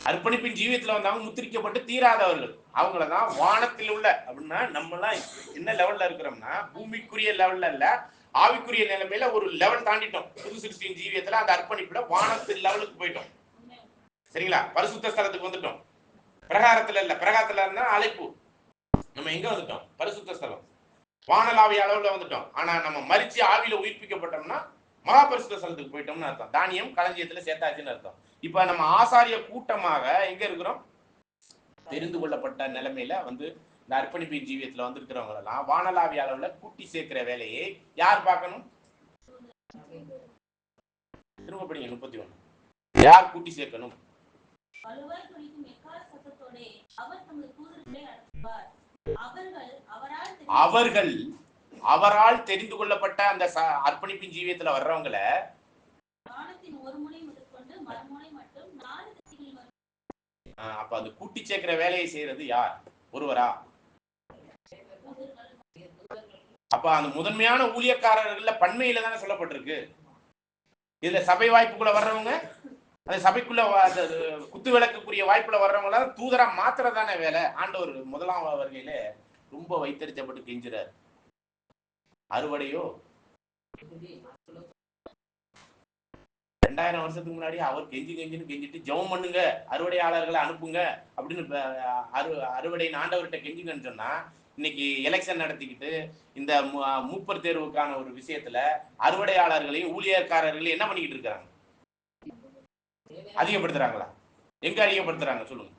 Speaker 1: அர்ப்பணிப்பின் ஜீவியத்துல வந்தவங்க முத்திரிக்கப்பட்டு தீராதவர்கள். அவங்களதான் வானத்தில் உள்ள அப்படின்னா நம்ம எல்லாம் என்ன லெவல்ல இருக்கிறோம்னா பூமிக்குரிய லெவல்ல இல்ல, ஆவிக்குரிய நிலைமையில ஒரு லெவல் தாண்டிட்டோம். புது சிருஷ்டியின் ஜீவியத்துல அந்த அர்ப்பணிப்புல வானத்தில் லெவலுக்கு போயிட்டோம். சரிங்களா? பரிசுத்த ஸ்தலத்துக்கு வந்துட்டோம். பிரகாரத்துல இல்ல, பிரகாரத்துல இருந்தா அழைப்பு. நம்ம எங்க வந்துட்டோம்? பரிசுத்த ஸ்தலம், வானலாவிய அளவுல வந்துட்டோம். ஆனா நம்ம மரிச்சு ஆவியில உயிர்ப்பிக்கப்பட்டோம்னா மகா பரிசுத்த ஸ்தலத்துக்கு போயிட்டோம்னு அர்த்தம். தானியம் களஞ்சியத்துல சேர்த்தாச்சுன்னு அர்த்தம். இப்ப நம்ம ஆசாரிய கூட்டமாக எங்க இருக்கிறோம்? தெரிந்து கொள்ளப்பட்ட நிலைமையில வந்து இந்த அர்ப்பணிப்பின் ஜீவியத்துல வந்திருக்கிறவங்க எல்லாம் வானலாவிய அளவுல கூட்டி சேர்க்கிற வேலையை யார் பார்க்கணும்? திரும்ப படிங்க 31. யார் கூட்டி சேர்க்கணும்? அவரால் தெரிந்து கொள்ளப்பட்ட அந்த அர்ப்பணிப்பின் ஜீவியத்துல வர்றவங்கள அப்ப அது கூட்டி சேர்க்கிற வேலையை செய்யறது யார்? ஒருவரா? அப்ப அந்த முதன்மையான ஊழியக்காரர்கள்ல பன்மையில தானே சொல்லப்பட்டிருக்கு. இதுல சபை வாய்ப்புக்குள்ள வர்றவங்க, அந்த சபைக்குள்ள குத்து விளக்குக்குரிய வாய்ப்புல வர்றவங்கள தூதரா மாத்திரதானே வேலை. ஆண்டவர் 1ஆம் வருகையில ரொம்ப வைத்தறிச்சப்பட்டு கெஞ்சுறாரு. அறுவடையோ 2000 வருஷத்துக்கு முன்னாடி அவர் கெஞ்சிட்டு ஜெபம் பண்ணுங்க, அறுவடையாளர்களை அனுப்புங்க அப்படின்னு அறுவடையின் ஆண்டவர்கிட்ட கெஞ்சுங்கன்னு சொன்னா, இன்னைக்கு எலெக்ஷன் நடத்திக்கிட்டு இந்த மூப்பர் தேர்வுக்கான ஒரு விஷயத்துல அறுவடையாளர்களையும் ஊழியர்காரர்களையும் என்ன பண்ணிக்கிட்டு இருக்காங்க? அதிகப்படுத்துறாங்களா? எங்க அதிகப்படுத்துறாங்க சொல்லுங்க?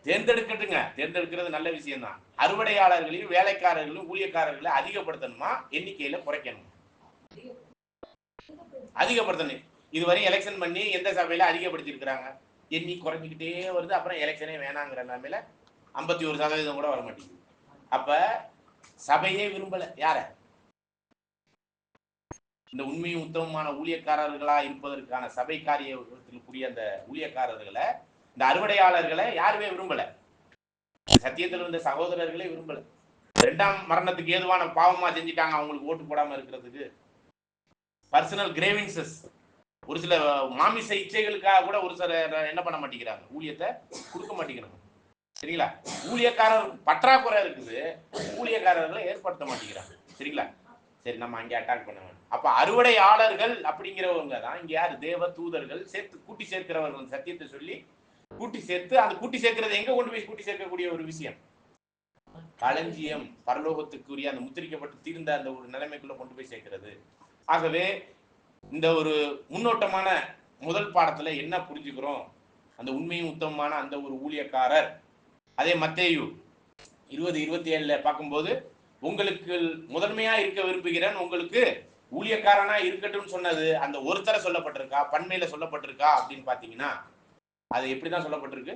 Speaker 1: தேர்ந்தெடுக்கட்டுங்க, தேர்ந்தெடுக்கிறது நல்ல விஷயம் தான். அறுவடையாளர்களையும் வேலைக்காரர்களையும் ஊழியக்காரர்களை அதிகப்படுத்தணுமா எண்ணிக்கையில குறைக்கணும்? அதிகப்படுத்தணும். இதுவரை எலெக்ஷன் பண்ணி எந்த சபையில அதிகப்படுத்தி இருக்கிறாங்க? எண்ணி குறைஞ்சிக்கிட்டே வருது. அப்புறம் எலெக்ஷனே வேணாங்கிற நிலைமையில 51% கூட வர மாட்டேங்குது. அப்ப சபையே விரும்பல யார? இந்த உண்மையும் உத்தமமான ஊழியக்காரர்களா இருப்பதற்கான சபை காரியத்திற்குரிய அந்த ஊழியக்காரர்களை, இந்த அறுவடையாளர்களை யாருமே விரும்பல. சத்தியத்தில் இருந்த சகோதரர்களே விரும்பல. 2ஆம் மரணத்துக்கு ஏதுவான பாவமா செஞ்சிட்டாங்க அவங்களுக்கு ஓட்டு போடாம இருக்கிறதுக்கு. பர்சனல் கிரேவிங்ஸஸ், ஒரு சில மாமிச இச்சைகளுக்காக கூட ஒரு சில என்ன பண்ண மாட்டேங்கிறாங்க, ஊழியத்தை கொடுக்க மாட்டேங்கிறாங்க. சரிங்களா? ஊழியக்காரர் பற்றாக்குறை இருக்குது, ஊழியக்காரர்களை ஏற்படுத்த மாட்டேங்கிறாங்க. சரிங்களா? சரி, நம்ம அங்கே அட்டாக் பண்ண வேணும். அப்ப அறுவடையாளர்கள் அப்படிங்கிறவங்க தான் இங்க யாரு? தேவ தூதர்கள், சேர்த்து கூட்டி சேர்க்கிறவர்கள். சத்தியத்தை சொல்லி கூட்டி சேர்த்து, அந்த கூட்டி சேர்க்கிறது எங்க கொண்டு போய் கூட்டி சேர்க்கக்கூடிய ஒரு விஷயம், களஞ்சியம், பரலோகத்துக்குரிய அந்த முத்திரிக்கப்பட்டு தீர்ந்த அந்த ஒரு நிலைமைக்குள்ள கொண்டு போய் சேர்க்கிறது. ஆகவே இந்த ஒரு முன்னோட்டமான முதல் பாடத்துல என்ன புரிஞ்சுக்கிறோம்? அந்த உண்மையும் உத்தமமான அந்த ஒரு ஊழியக்காரர். அதே மத்தேயு 20:27 பார்க்கும்போது, உங்களுக்கு முதன்மையா இருக்க விரும்புகிறேன், உங்களுக்கு ஊழியக்காரனா இருக்கட்டும் சொன்னது அந்த ஒருத்தரை சொல்லப்பட்டிருக்கா, பன்மையில சொல்லப்பட்டிருக்கா அப்படின்னு பாத்தீங்கன்னா, அது எப்படிதான் சொல்லப்பட்டிருக்கு?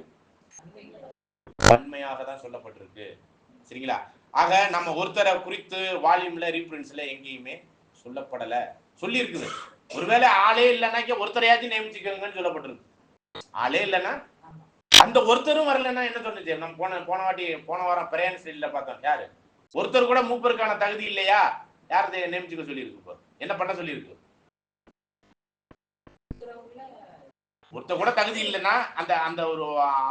Speaker 1: பன்மையாக தான் சொல்லப்பட்டிருக்கு. சரிங்களா? ஆக நம்ம ஒருத்தரை குறித்து வால்யூம்ல ரீஃபரன்ஸ்ல எங்கேயுமே சொல்லப்படல. சொல்லி இருக்குது, ஒருவேளை ஆளே இல்லைன்னா ஒருத்தரையாச்சும் நியமிச்சுக்கோங்கன்னு சொல்லப்பட்டிருக்கு. ஆளே இல்லைன்னா அந்த ஒருத்தரும் வரலன்னா என்ன சொன்னுச்சு? நம்ம போன வாரம் பிரயாண ஸ்டைல பார்த்தோம். யாரு? ஒருத்தர் கூட மூப்பருக்கான தகுதி இல்லையா? யார் நியமிச்சுக்க சொல்லியிருக்கு? இப்போ என்ன பண்ண சொல்லியிருக்கு? ஒருத்தர் கூட தகுதி இல்லைன்னா அந்த அந்த ஒரு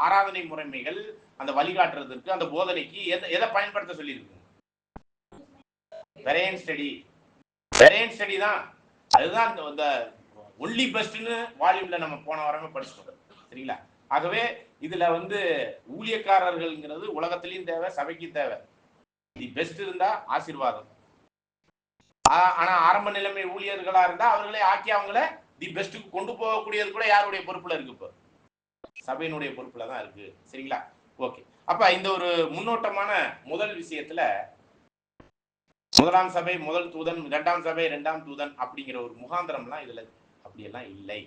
Speaker 1: ஆராதனை முறைமைகள், அந்த வழிகாட்டுறதுக்கு, அந்த போதனைக்கு எதை பயன்படுத்த சொல்லியிருக்கு? பிரயாண ஸ்டடி தான். அதுதான் இந்த ஒன்லி பெஸ்ட்னு வால்யூம்ல நம்ம போன வாரமே படிச்சுட்டோம். சரிங்களா? ஆகவே இதுல ஊழியக்காரர்கள்ங்கிறது உலகத்திலையும் தேவை, சபைக்கு தேவை. தி பெஸ்ட் இருந்தா ஆசீர்வாதம். ஆனா ஆரம்ப நிலைமை ஊழியர்களா இருந்தா அவர்களே ஆக்கி அவங்கள தி பெஸ்ட்டுக்கு கொண்டு போகக்கூடியது கூட யாருடைய பொறுப்புல இருக்கு? இப்போ சபையினுடைய பொறுப்புல தான் இருக்கு. சரிங்களா? ஓகே. அப்ப இந்த ஒரு முன்னோட்டமான முதல் விஷயத்துல, முதலாம் சபை முதல் தூதன், இரண்டாம் சபை இரண்டாம் தூதன் அப்படிங்கிற ஒரு முகாந்திரம்லாம் இதுல அப்படியெல்லாம் இல்லை.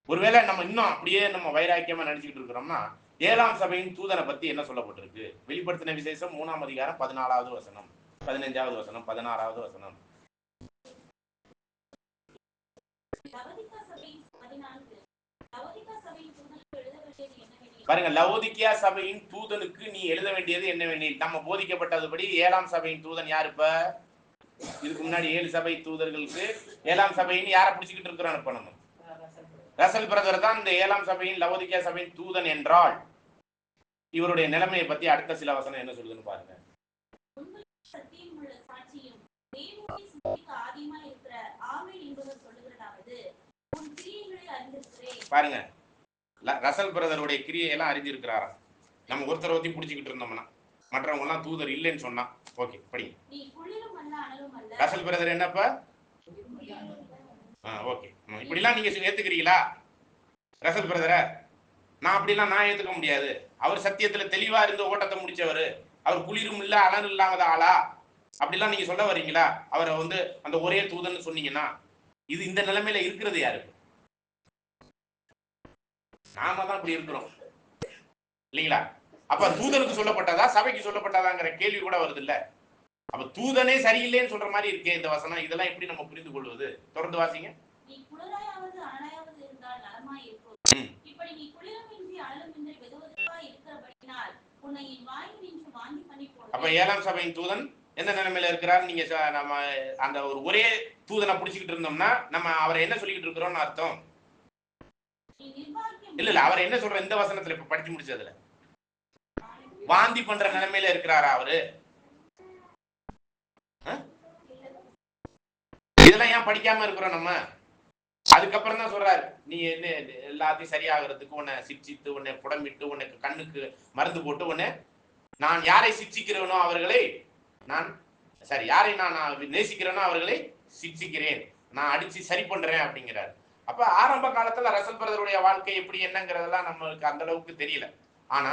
Speaker 1: ஒருவேளை நம்ம இன்னும் அப்படியே நம்ம வைராக்கியமா நினைச்சுக்கிட்டு இருக்கிறோம்னா, 7ஆம் சபையின் தூதனை பத்தி என்ன சொல்லப்பட்டிருக்கு? வெளிப்படுத்தின விசேஷம் 3ஆம் அதிகாரம் 14வது வசனம், 15வது வசனம், 16வது வசனம். பாருங்க, லவோதிக்கியா சபையின் தூதனுக்கு நீ எழுத வேண்டியது என்னவெனில், நம்ம போதிக்கப்பட்டதுபடி 7ஆம் சபையின் தூதன் யாரு? இப்ப இதுக்கு முன்னாடி 7 சபை தூதர்களுக்கு 7ஆம் சபையின் யாரை பிடிச்சிக்கிட்டு இருக்கிறோம்? இப்ப நம்ம ரசல் பிரதர் தான் இந்த 7ஆம் சபையின் லவோதிக்கியா சபையின் தூதன் என்றால், இவருடைய நிலைமையை பத்தி அடுத்த சில வசனம் என்ன சொல்லுதுன்னு பாருங்க. பாருங்க, ரசல் பிரதருடைய கிரியையெல்லாம் அறிஞ்சிருக்கிறாரா? நம்ம ஒருத்தரை பத்தி பிடிச்சிக்கிட்டு இருந்தோம்னா, மற்றவங்க எல்லாம் தூதர் இல்லைன்னு சொன்னா, ஓகே படிங்க. ரசல் பிரதர் என்னப்ப? ஓகே, இப்படிலாம் நீங்க ஏத்துக்கிறீங்களா ரசல் பிரதரை? நான் அப்படிலாம் நான் ஏத்துக்க முடியாது. அவர் சத்தியத்துல தெளிவா இருந்த ஓட்டத்தை முடிச்சவர், அவர் குளிரும் இல்ல அலர் இல்லாத ஆளா? அப்படிலாம் நீங்க சொல்ல வர்றீங்களா? அவரை அந்த ஒரே தூதன் சொன்னீங்கன்னா, இது இந்த நிலைமையில இருக்கிறது யாரு? நாம தான் இப்படி இருக்கிறோம் இல்லைங்களா? அப்ப தூதனுக்கு சொல்லப்பட்டதா சபைக்கு சொல்லப்பட்டதாங்கிற கேள்வி கூட வருது இல்ல? அப்ப தூதனே சரியில்லைன்னு சொல்ற மாதிரி இருக்கே இந்த வசனம். இதெல்லாம் எப்படி நம்ம புரிந்து கொள்வது? தொடர்ந்து வாசிங்க. அப்ப 7ஆம் சபையின் தூதன் எந்த நிலைமையில இருக்கிறார்? நீங்க நம்ம அந்த ஒரே தூதனை பிடிச்சிக்கிட்டு இருந்தோம்னா நம்ம அவரை என்ன சொல்லிக்கிட்டு இருக்கிறோம்னு அர்த்தம்? இல்ல அவரை என்ன சொல்ற இந்த வசனத்துல இப்ப படிச்சு முடிச்சதுல வாந்தி பண்ற நிலைமையில இருக்கிறாரா அவரு? இதெல்லாம் ஏன் படிக்காம இருக்கிறோம் நம்ம? அதுக்கப்புறம் தான் சொல்றாரு, நீ என்ன எல்லாத்தையும் சரியாகிறதுக்கு உன்னை சிரிச்சித்து, உன்னை புடமிட்டு, உனக்கு கண்ணுக்கு மருந்து போட்டு, உன்னை நான் யாரை சிரிச்சிக்கிறேனோ அவர்களை யாரை நான் நேசிக்கிறேனோ அவர்களை சிரிச்சிக்கிறேன், நான் அடிச்சு சரி பண்றேன் அப்படிங்கிறாரு. அப்ப ஆரம்ப காலத்துல ரசல் பிரதருடைய வாழ்க்கை எப்படி என்னங்கிறதெல்லாம் நம்மளுக்கு அந்த அளவுக்கு தெரியல. ஆனா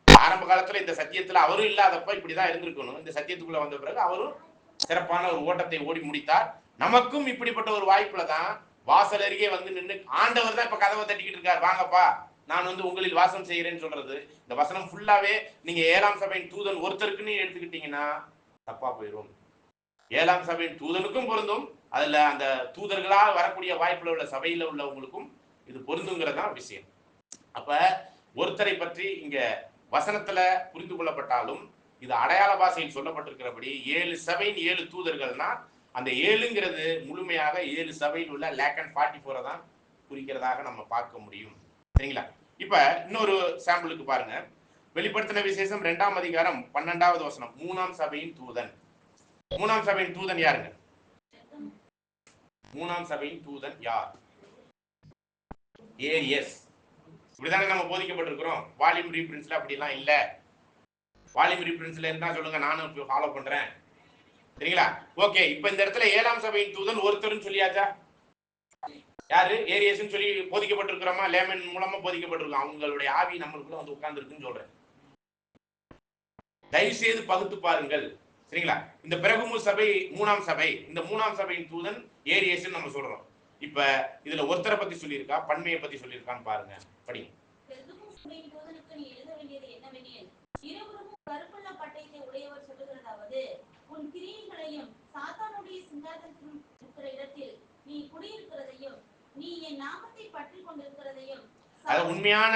Speaker 1: ஆரம்ப காலத்துல இந்த சத்தியத்துல அவரும் இல்லாதப்ப இப்படிதான் இருந்திருக்கணும். இந்த சத்தியத்துக்குள்ள வந்த பிறகு அவரும் சிறப்பான ஒரு ஓட்டத்தை ஓடி முடித்தார். நமக்கும் இப்படிப்பட்ட ஒரு வாய்ப்புல தான் வாசல் அருகே நின்று ஆண்டவர் தான் இப்ப கதவை தட்டிக்கிட்டு இருக்காரு, வாங்கப்பா நான் உங்களில் வாசம் செய்கிறேன்னு சொல்றது. இந்த வசனம் ஃபுல்லாவே நீங்க 7ஆம் சபையின் தூதன் ஒருத்தருக்குன்னு எடுத்துக்கிட்டீங்கன்னா தப்பா போயிடும். 7ஆம் சபையின் தூதனுக்கும் பொருந்தும், அதுல அந்த தூதர்களா வரக்கூடிய வாய்ப்புல உள்ள சபையில உள்ளவங்களுக்கும் இது பொருந்துங்கிறதான் விஷயம். அப்ப ஒருத்தரை பற்றி இங்க வசனத்துல புரிந்து கொள்ளப்பட்டாலும் இது அடையாள பாஷையில் சொல்லப்பட்டிருக்கிறபடி 7 சபையின் 7 தூதர்கள்னா அந்த 7ங்கிறது முழுமையாக 7 சபையில் உள்ள லேக்கன் 44 தான் குறிக்கிறதாக நம்ம பார்க்க முடியும். சரிங்களா? இப்ப இன்னொரு சாம்பிளுக்கு பாருங்க. வெளிப்படுத்தின விசேஷம் 2ஆம் அதிகாரம் 12வது வசனம். 3ஆம் சபையின் தூதன். 3ஆம் சபையின் தூதன் யாருங்க? மூணாம் சபையின் தூதன் யார்? ஏரியஸ். இப்படிதானே நம்ம போதிக்கப்பட்டிருக்கிறோம். வால்யூம் ரீபிரின்ஸ்ல அப்படிலாம் இல்ல. வால்யூம் ரீபிரின்ஸ்ல இருந்தா சொல்லுங்க, நானும் ஃபாலோ பண்றேன். சரிங்களா? ஓகே. இப்ப இந்த இடத்துல ஏழாம் சபையின் தூதன் ஒருத்தர்னு சொல்லியாச்சா? யாரு? ஏரியஸ்ன்னு சொல்லி போதிக்கப்பட்டிருக்கிறோமா? லேமன் மூலமா போதிக்கப்பட்டிருக்கோம். அவங்களுடைய ஆவி நம்மளுக்குள்ள வந்து உட்கார்ந்து இருக்குன்னு சொல்றேன். தயவு செய்து பகுத்து பாருங்கள். சரிங்களா? இந்த பெருகமு சபை மூணாம் சபை, இந்த மூணாம் சபையின் தூதன் ஏரியஸ்ன்னு நம்ம சொல்றோம். இப்ப இதுல ஒருத்தரை பத்தி சொல்லியிருக்கா, பன்மையை பத்தி சொல்லியிருக்கான்னு பாருங்க. படி.
Speaker 3: பெருகமு சபையின் தூதனுக்கு நீ எழுத வேண்டியது என்னவெனில், இருபுறமும் கருப்புள்ள பட்டயத்தை உடையவர் சொல்லுகிறதாவது, உன் கிரியைகளையும் சாத்தானுடைய சிங்காசனத்தில் இருக்கிற இடத்தில் நீ குடியிருக்கிறதையும் நீ என் நாமத்தை பற்றிக் கொண்டிருக்கிறதையும்.
Speaker 1: அது உண்மையான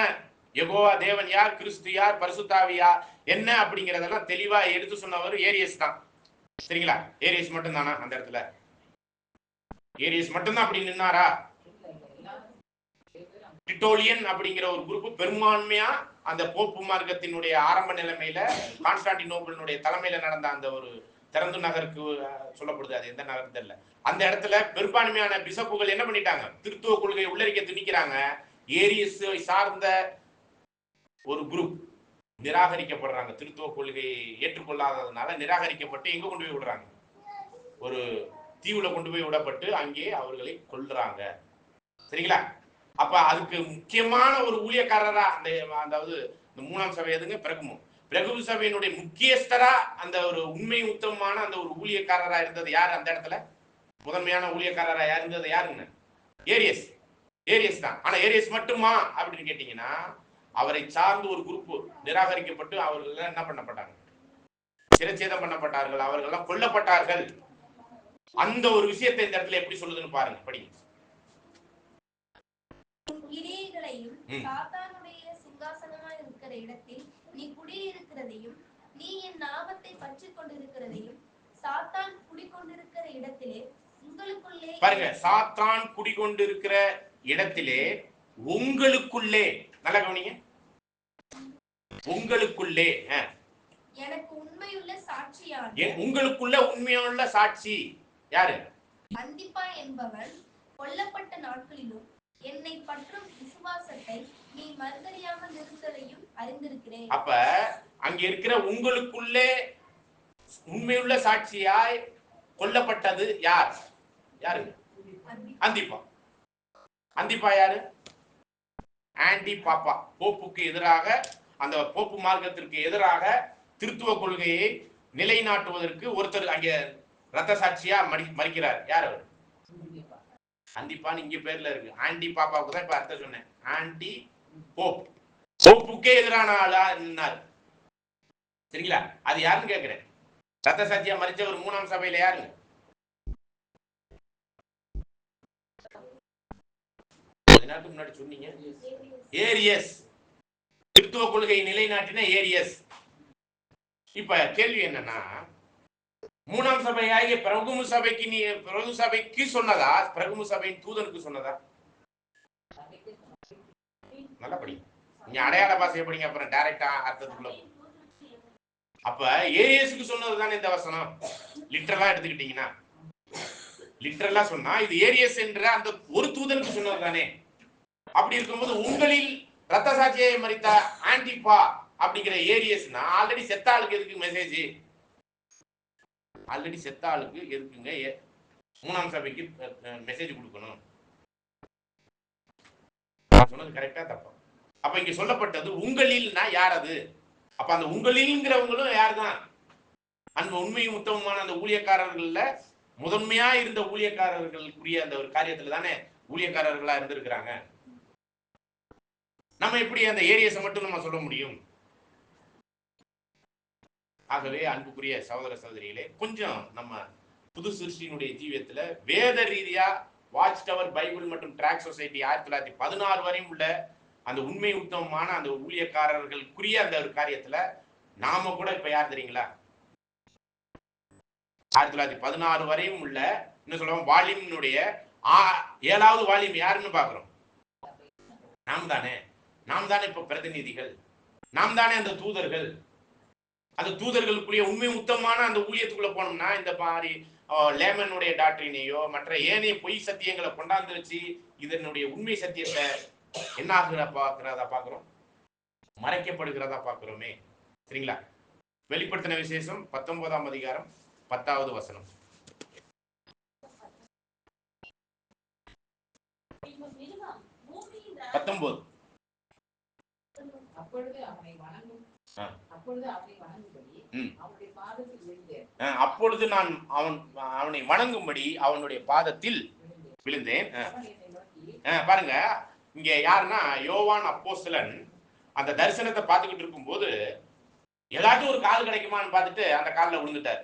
Speaker 1: யெகோவா தேவன் யார், கிறிஸ்து யார், பரிசுத்தாவி யார் என்ன அப்படிங்கறதெல்லாம் தெளிவா எடுத்து சொன்னவர் ஏரியஸ் தான். சரிங்களா? ஏரியஸ் மட்டும் தானா அந்த இடத்துல? ஏரியஸ் மட்டும்தான் அப்படி நின்னாரா? டிட்டோலியன் அப்படிங்கிற ஒரு குரூப் பெரும்பான்மையா அந்த போப்பு மார்க்கத்தினுடைய ஆரம்ப நிலைமையில கான்ஸ்டான்டினோபிளினுடைய தலைமையில நடந்த அந்த ஒரு திறந்து நகருக்கு சொல்லப்படுது, அது எந்த நகரம் தெரியல, அந்த இடத்துல பெரும்பான்மையான பிசப்புகள் என்ன பண்ணிட்டாங்க, திருத்துவ கொள்கையை உள்ளரிக்க திணிக்கிறாங்க. ஏரியஸ் சார்ந்த ஒரு குரூப் நிராகரிக்கப்படுறாங்க. திருத்துவ கொள்கையை ஏற்றுக்கொள்ளாததுனால நிராகரிக்கப்பட்டு எங்க கொண்டு போய் விடுறாங்க? ஒரு தீவுல கொண்டு போய் விடப்பட்டு அங்கே அவர்களை கொல்றாங்க. சரிங்களா? அப்ப அதுக்கு முக்கியமான ஒரு ஊழியக்காரரா அந்த அதாவது இந்த மூணாம் சபை எதுங்க? பிரகுமு சபையினுடைய முக்கியஸ்தரா அந்த ஒரு உண்மை உத்தமமான அந்த ஒரு ஊழியக்காரரா இருந்தது யாரு அந்த இடத்துல? முதன்மையான ஊழியக்காரரா யார் இருந்தது? யாருங்க? ஏரியஸ். ஏரியஸ் தான். ஆனா ஏரியஸ் மட்டுமா அப்படின்னு கேட்டீங்கன்னா, அவரை சார்ந்து ஒரு குரூப் நிராகரிக்கப்பட்டு அவர்கள் என்ன பண்ணப்பட்டாங்க? சிரச்சேதம் பண்ணப்பட்டார்கள். அவர்கள் எல்லாம் கொல்லப்பட்டார்கள். அந்த ஒரு விஷயத்தை இந்த இடத்துல எப்படி சொல்லுதுன்னு பாருங்க, படிங்க.
Speaker 2: கிரியைகளையும் சாத்தானுடைய சிங்காசனமாய் இருக்கிற இடத்தில் நீ குடியிருக்கிறதையும் நீ என் நாமத்தை பற்றிக் கொண்டிருக்கிறதையும் சாத்தான் குடிக்கொண்டிருக்கிற இடத்திலே உங்களுக்குள்ளே.
Speaker 1: பாருங்க, சாத்தான் குடிக்கொண்டிருக்கிற இடத்திலே உங்களுக்குள்ளே, நல்லா கவனிங்க, உங்களுக்குள்ளே
Speaker 2: எனக்கு உண்மையுள்ள சாட்சியான.
Speaker 1: உங்களுக்குள்ள உண்மையுள்ள சாட்சி யாரு?
Speaker 2: அந்திப்பா என்பவன் கொல்லப்பட்ட நாட்களிலும் என்னை பற்றும் விசுவாசத்தை நீ மறுதலியாமல் இருந்ததையும் அறிந்திருக்கிறேன்.
Speaker 1: அப்ப அங்க இருக்கிற உங்களுக்குள்ளே உண்மையுள்ள சாட்சியாய் கொல்லப்பட்டது யார்? யாரு? அந்திப்பா. அந்திப்பா யாரு? ஆன்டி பாப்பா. போப்புக்கு எதிராக, அந்த போப்பு மார்க்கத்திற்கு எதிராக திருத்துவ கொள்கையை நிலைநாட்டுவதற்கு ஒருத்தர் அங்கே ரத்த சாட்சியா மறிக்கிறார். யார் அவர்? அந்திப்பான்னு இங்க பேர்ல இருக்கு. ஆன்டி பாப்பாவுக்கு தான் இப்ப அர்த்தம் சொன்னேன். Anti Pope. போப்புக்கே எதிரான ஆளா நின்னார். சரிங்களா? அது யாருன்னு கேட்கிறேன். ரத்த சாட்சியா மறிச்சவர் மூணாம் சபையில யாருங்க? முன்னாடி சொன்னீங்க ஏரியஸ். கிறிஸ்துவ கொள்கையை நிலைநாட்டின ஏரியஸ். இப்ப கேள்வி என்னன்னா, மூணாம் சபையாகிய பிரகுமு சபைக்கு நீ பிரகு சபைக்கு சொன்னதா, பிரகுமு சபையின் தூதனுக்கு சொன்னதா? நல்லா படி. நீங்க அடையாள பாஷையை படிங்க, அப்புறம் டைரக்டா அர்த்தத்துக்குள்ள. அப்ப ஏரியஸுக்கு சொன்னது தானே இந்த வசனம். லிட்டரலா எடுத்துக்கிட்டீங்கன்னா, லிட்டரலா சொன்னா இது ஏரியஸ் என்ற அந்த ஒரு தூதனுக்கு சொன்னது தானே. அப்படி இருக்கும்போது உங்களில் ரத்த சாட்சியை மறித்த ஆன்டிபா அப்படிங்கிற ஏரியஸ்னா ஆல்ரெடி செத்த ஆளுக்கு எதுக்கு மெசேஜ்? ஆல்ரெடி செத்த ஆளுக்கு எதுக்குங்க மூணாம் சபைக்கு மெசேஜ் கொடுக்கணும்? சொன்னது கரெக்டா தப்பா? அப்ப இங்க சொல்லப்பட்டது உங்களில்னா யார் அது? அப்ப அந்த உங்களில்ங்கிறவங்களும் யார் தான்? அந்த உண்மையும் உத்தமமான அந்த ஊழியக்காரர்கள்ல முதன்மையா இருந்த ஊழியக்காரர்களுக்குரிய அந்த ஒரு காரியத்துல தானே ஊழியக்காரர்களா இருந்திருக்கிறாங்க. நம்ம எப்படி அந்த ஏரியஸை மட்டும் நம்ம சொல்ல முடியும்? ஆகவே அன்புக்குரிய சகோதர சகோதரிகளே, கொஞ்சம் நம்ம புது சிருஷ்டியினுடைய ஜீவியத்துல வேத ரீதியா வாட்ச் டவர் பைபிள் மற்றும் ட்ராக் சொசைட்டி 1916 வரையும் உள்ள அந்த உண்மை உத்தமமான அந்த ஊழியக்காரர்களுக்குரிய அந்த ஒரு காரியத்துல நாம கூட இப்ப யார் தெரியுங்களா? 1916 வரையும் உள்ள என்ன சொல்லுவோம் வால்யூமினுடைய 7வது வால்யூம் யாருன்னு பாக்குறோம்? நாம் தானே. நாம் தானே இப்ப பிரதிநிதிகள். நாம் தானே அந்த தூதர்கள். அந்த தூதர்களுக்குரிய உண்மை உத்தமமான அந்த ஊழியத்துக்குள்ள போனோம்னா இந்த மாதிரி லேமனுடைய டாக்டரினையோ மற்ற ஏனைய பொய் சத்தியங்களை கொண்டாந்து வச்சு இதனுடைய உண்மை சத்தியத்தை என்ன ஆகுறதா பார்க்கிறோம், மறைக்கப்படுகிறதா பார்க்கிறோமே. சரிங்களா? வெளிப்படுத்தின விசேஷம் 19ஆம் அதிகாரம் 10வது வசனம். அப்பொழுது நான் அவனை வணங்கும்படி அவனுடைய பாதத்தில் விழுந்தேன். பாருங்க, இங்க யாருன்னா யோவான் அப்போஸ்தலன் அந்த தரிசனத்தை பார்த்துக்கிட்டு இருக்கும் போது ஏதாச்சும் ஒரு கால் கிடைக்குமான்னு பார்த்துட்டு அந்த காலில் விழுந்துட்டாரு.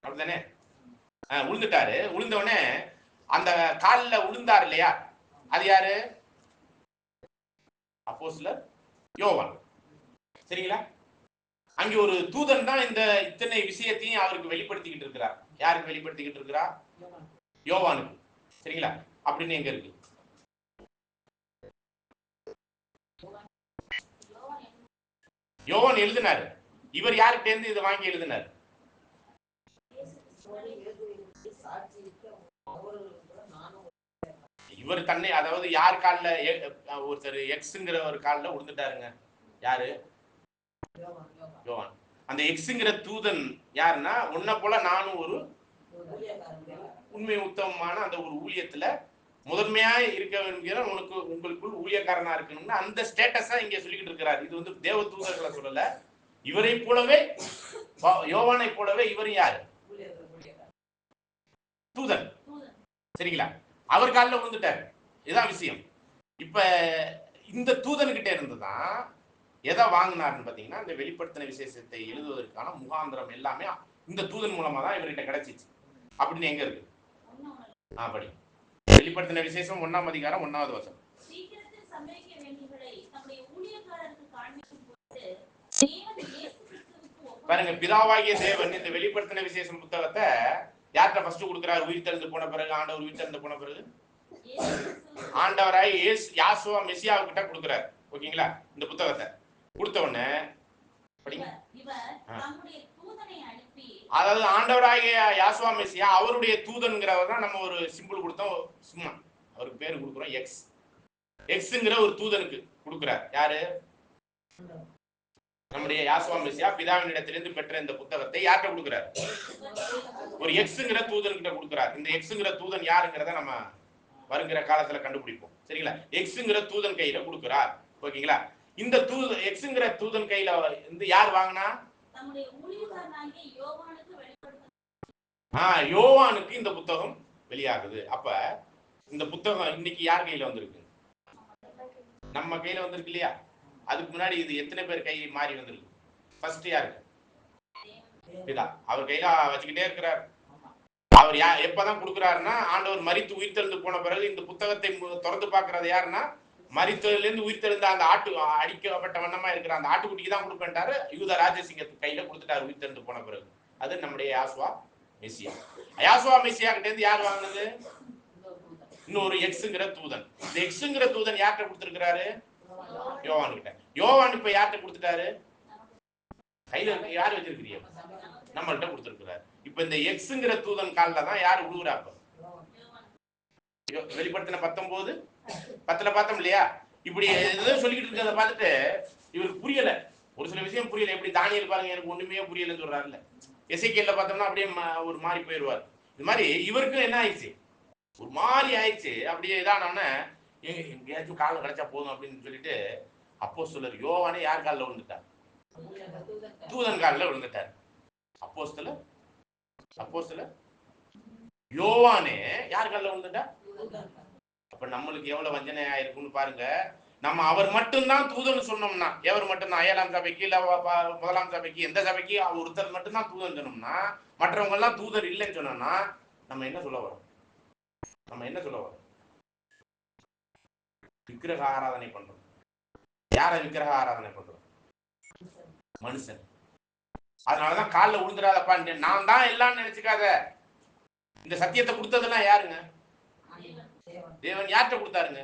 Speaker 1: அப்படித்தானே? விழுந்துட்டாரு. விழுந்தவொடனே அந்த காலில் விழுந்தார் இல்லையா, அது யாரு? அப்போஸ்தலர் யோவான். சரிங்களா? அங்கே ஒரு தூதன் தான் இந்த இத்தனை விஷயத்தையும் அவருக்கு வெளிப்படுத்திக்கிட்டு இருக்கிறார். யாருக்கு வெளிப்படுத்திக்கிட்டு இருக்கிறா? யோவானுக்கு. சரிங்களா? அப்படின்னு எங்க இருக்கு? யோவான் எழுதினாரு. இவர் யார்கிட்ட இருந்து இதை வாங்கி எழுதினார்? இவர் தன்னை, அதாவது யார் காலில், ஒருத்தர் எக்ஸ்ங்கிற ஒரு காலில் விழுந்துட்டாருங்க. யாரு? யோவான். அந்த எக்ஸ்ங்கிற தூதன் யாருன்னா, உன்னை போல நானும் ஒரு உண்மை உத்தமமான அந்த ஒரு ஊழியத்துல முதன்மையா இருக்க வேண்டிய உங்களுக்குள் ஊழியக்காரனா இருக்கணும்னு அந்த ஸ்டேட்டஸா இங்க சொல்லிக்கிட்டு இருக்கிறார். இது வந்து தேவ தூதர்களை சொல்லல. இவரை போலவே, யோவானை போலவே இவரும் யாரு? தூதன். சரிங்களா? அவர் காலில் விழுந்துட்டாரு. இதுதான் விஷயம். இப்ப இந்த தூதன்கிட்ட இருந்துதான் எதை வாங்கினாருன்னு பாத்தீங்கன்னா, இந்த வெளிப்படுத்தின விசேஷத்தை எழுதுவதற்கான முகாந்திரம் எல்லாமே இந்த தூதன் மூலமா தான் இவர்கிட்ட கிடைச்சிச்சு. அப்படின்னு எங்க இருக்கு? படி. வெளிப்படுத்தின விசேஷம் 1ஆம் அதிகாரம் 1வது வசனம். பாருங்க, பிதாவாகிய தேவன் இந்த வெளிப்படுத்தின விசேஷம் புத்தகத்தை யார்கிட்ட ஃபர்ஸ்ட் கொடுக்கிறார்? உயிர் தெழுந்து போன பிறகு, ஆண்டவர் உயிர் தெழுந்து போன பிறகு ஆண்டவராய் யாசுவா மெசியாவுக்கிட்ட கொடுக்கிறார். ஓகேங்களா? இந்த புத்தகத்தை கொடுத்த உடனே படிங்க. அதாவது ஆண்டவராகிய யாசுவா மெசியா அவருடைய தூதன்கிறவர் தான் நம்ம ஒரு சிம்பிள் கொடுத்தோம். சும்மா அவருக்கு பேர் கொடுக்குறோம் எக்ஸ். எக்ஸ்ங்கிற ஒரு தூதனுக்கு கொடுக்கிறார். யாரு? நம்முடைய யாசுவா மெசியா பிதாவின் இடத்திலிருந்து பெற்ற இந்த புத்தகத்தை யார்கிட்ட கொடுக்கிறார்? ஒரு எக்ஸ்ங்கிற தூதன் கிட்ட கொடுக்கிறார். இந்த எக்ஸ்ங்கிற தூதன் யாருங்கிறத நம்ம வருகிற காலத்துல கண்டுபிடிப்போம். சரிங்களா? எக்ஸ்ங்கிற தூதன் கையில கொடுக்கிறார். ஓகேங்களா? இந்த எக்ஸ்ங்கிற தூதன் கையில இருந்து யார் வாங்கினா? யோவானுக்கு இந்த புத்தகம் வெளியாகுது. அப்ப இந்த புத்தகம் இன்னைக்கு யார் கையில வந்திருக்கு? நம்ம கையில வந்திருக்கு இல்லையா? அதுக்கு முன்னாடி இது எத்தனை பேர் கை மாறி வந்திருக்கு? ஃபர்ஸ்ட் யாருக்கு? பிதா. அவர் கையில வச்சுக்கிட்டே இருக்கிறார். அவர் எப்பதான் கொடுக்குறாருன்னா, ஆண்டவர் மரித்து உயிர் தெழுந்து போன பிறகு இந்த புத்தகத்தை திறந்து பார்க்கறது யாருன்னா, மரித்ததுல இருந்து உயிர் தெழுந்த அந்த ஆட்டு அடிக்கப்பட்ட வண்ணமா இருக்கிற அந்த ஆட்டுக்குட்டிக்கு தான் கொடுப்பேன்ட்டாரு. யூத ராஜசிங்கத்துக்கு கையில கொடுத்துட்டாரு உயிர் தெழுந்து போன பிறகு. அது நம்முடைய யாசுவா மெசியா. யாசுவா மெசியா கிட்ட இருந்து யார் வாங்கினது? இன்னொரு எக்ஸ்ங்கிற தூதன். இந்த எக்ஸ்ங்கிற தூதன் யார்கிட்ட கொடுத்திருக்கிறாரு? யோவான் கிட்ட. யோவான் இப்ப யார்கிட்ட கொடுத்துட்டாரு? கையில யார் வச்சிருக்கிறீங்க? நம்மள்கிட்ட கொடுத்திருக்கிறாரு. இப்ப இந்த எக்ஸ்ங்கிற தூதன் காலில் தான் யார் விழுகுறாப்ப? வெளிப்படுத்தின 19:10 பார்த்தோம் இல்லையா? இப்படி எதோ சொல்லிக்கிட்டு இருக்கிறத பார்த்துட்டு இவருக்கு புரியல. ஒரு சில விஷயம் புரியல. எப்படி தானியேல் பாருங்க, எனக்கு ஒண்ணுமே புரியலன்னு சொல்றாருல்ல. எசேக்கியேல்ல பார்த்தோம்னா அப்படியே ஒரு மாதிரி போயிடுவார். இது மாதிரி இவருக்கும் என்ன ஆயிடுச்சு? ஒரு மாதிரி ஆயிடுச்சு. அப்படியே இதானோடனே எங்கேயாச்சும் காலம் கிடைச்சா போதும் அப்படின்னு சொல்லிட்டு அப்போஸ்தலர் யோவானே யார் காலில் விழுந்துட்டார்? தூதன் காலில் விழுந்துட்டார். அப்போஸ்தலர் யோவானே யார் காலில் விழுந்துட்டா? அப்ப நம்மளுக்கு எவ்வளவு வஞ்சனை ஆயிருக்குன்னு பாருங்க. நம்ம அவர் மட்டும்தான் தூதன் சொன்னோம்னா, எவர் மட்டும்தான் 7ஆம் சபைக்கு இல்ல 1ஆம் சபைக்கு எந்த சபைக்கு ஒருத்தர் மட்டும்தான் தூதன் சொன்னோம்னா, மற்றவங்க எல்லாம் தூதர் இல்லைன்னு சொன்னோம்னா நம்ம என்ன சொல்ல வரோம்? விக்கிரக ஆராதனை பண்றோம். யார விக்கிரக ஆராதனை பண்றோம்? மனுஷன். அதனாலதான் காலில் விழுந்துடாதப்பா, நான் தான் எல்லாம் நினைச்சுக்காத. இந்த சத்தியத்தை கொடுத்ததெல்லாம் யாருங்க? தேவன். யார்கிட்ட கொடுத்தாருங்க?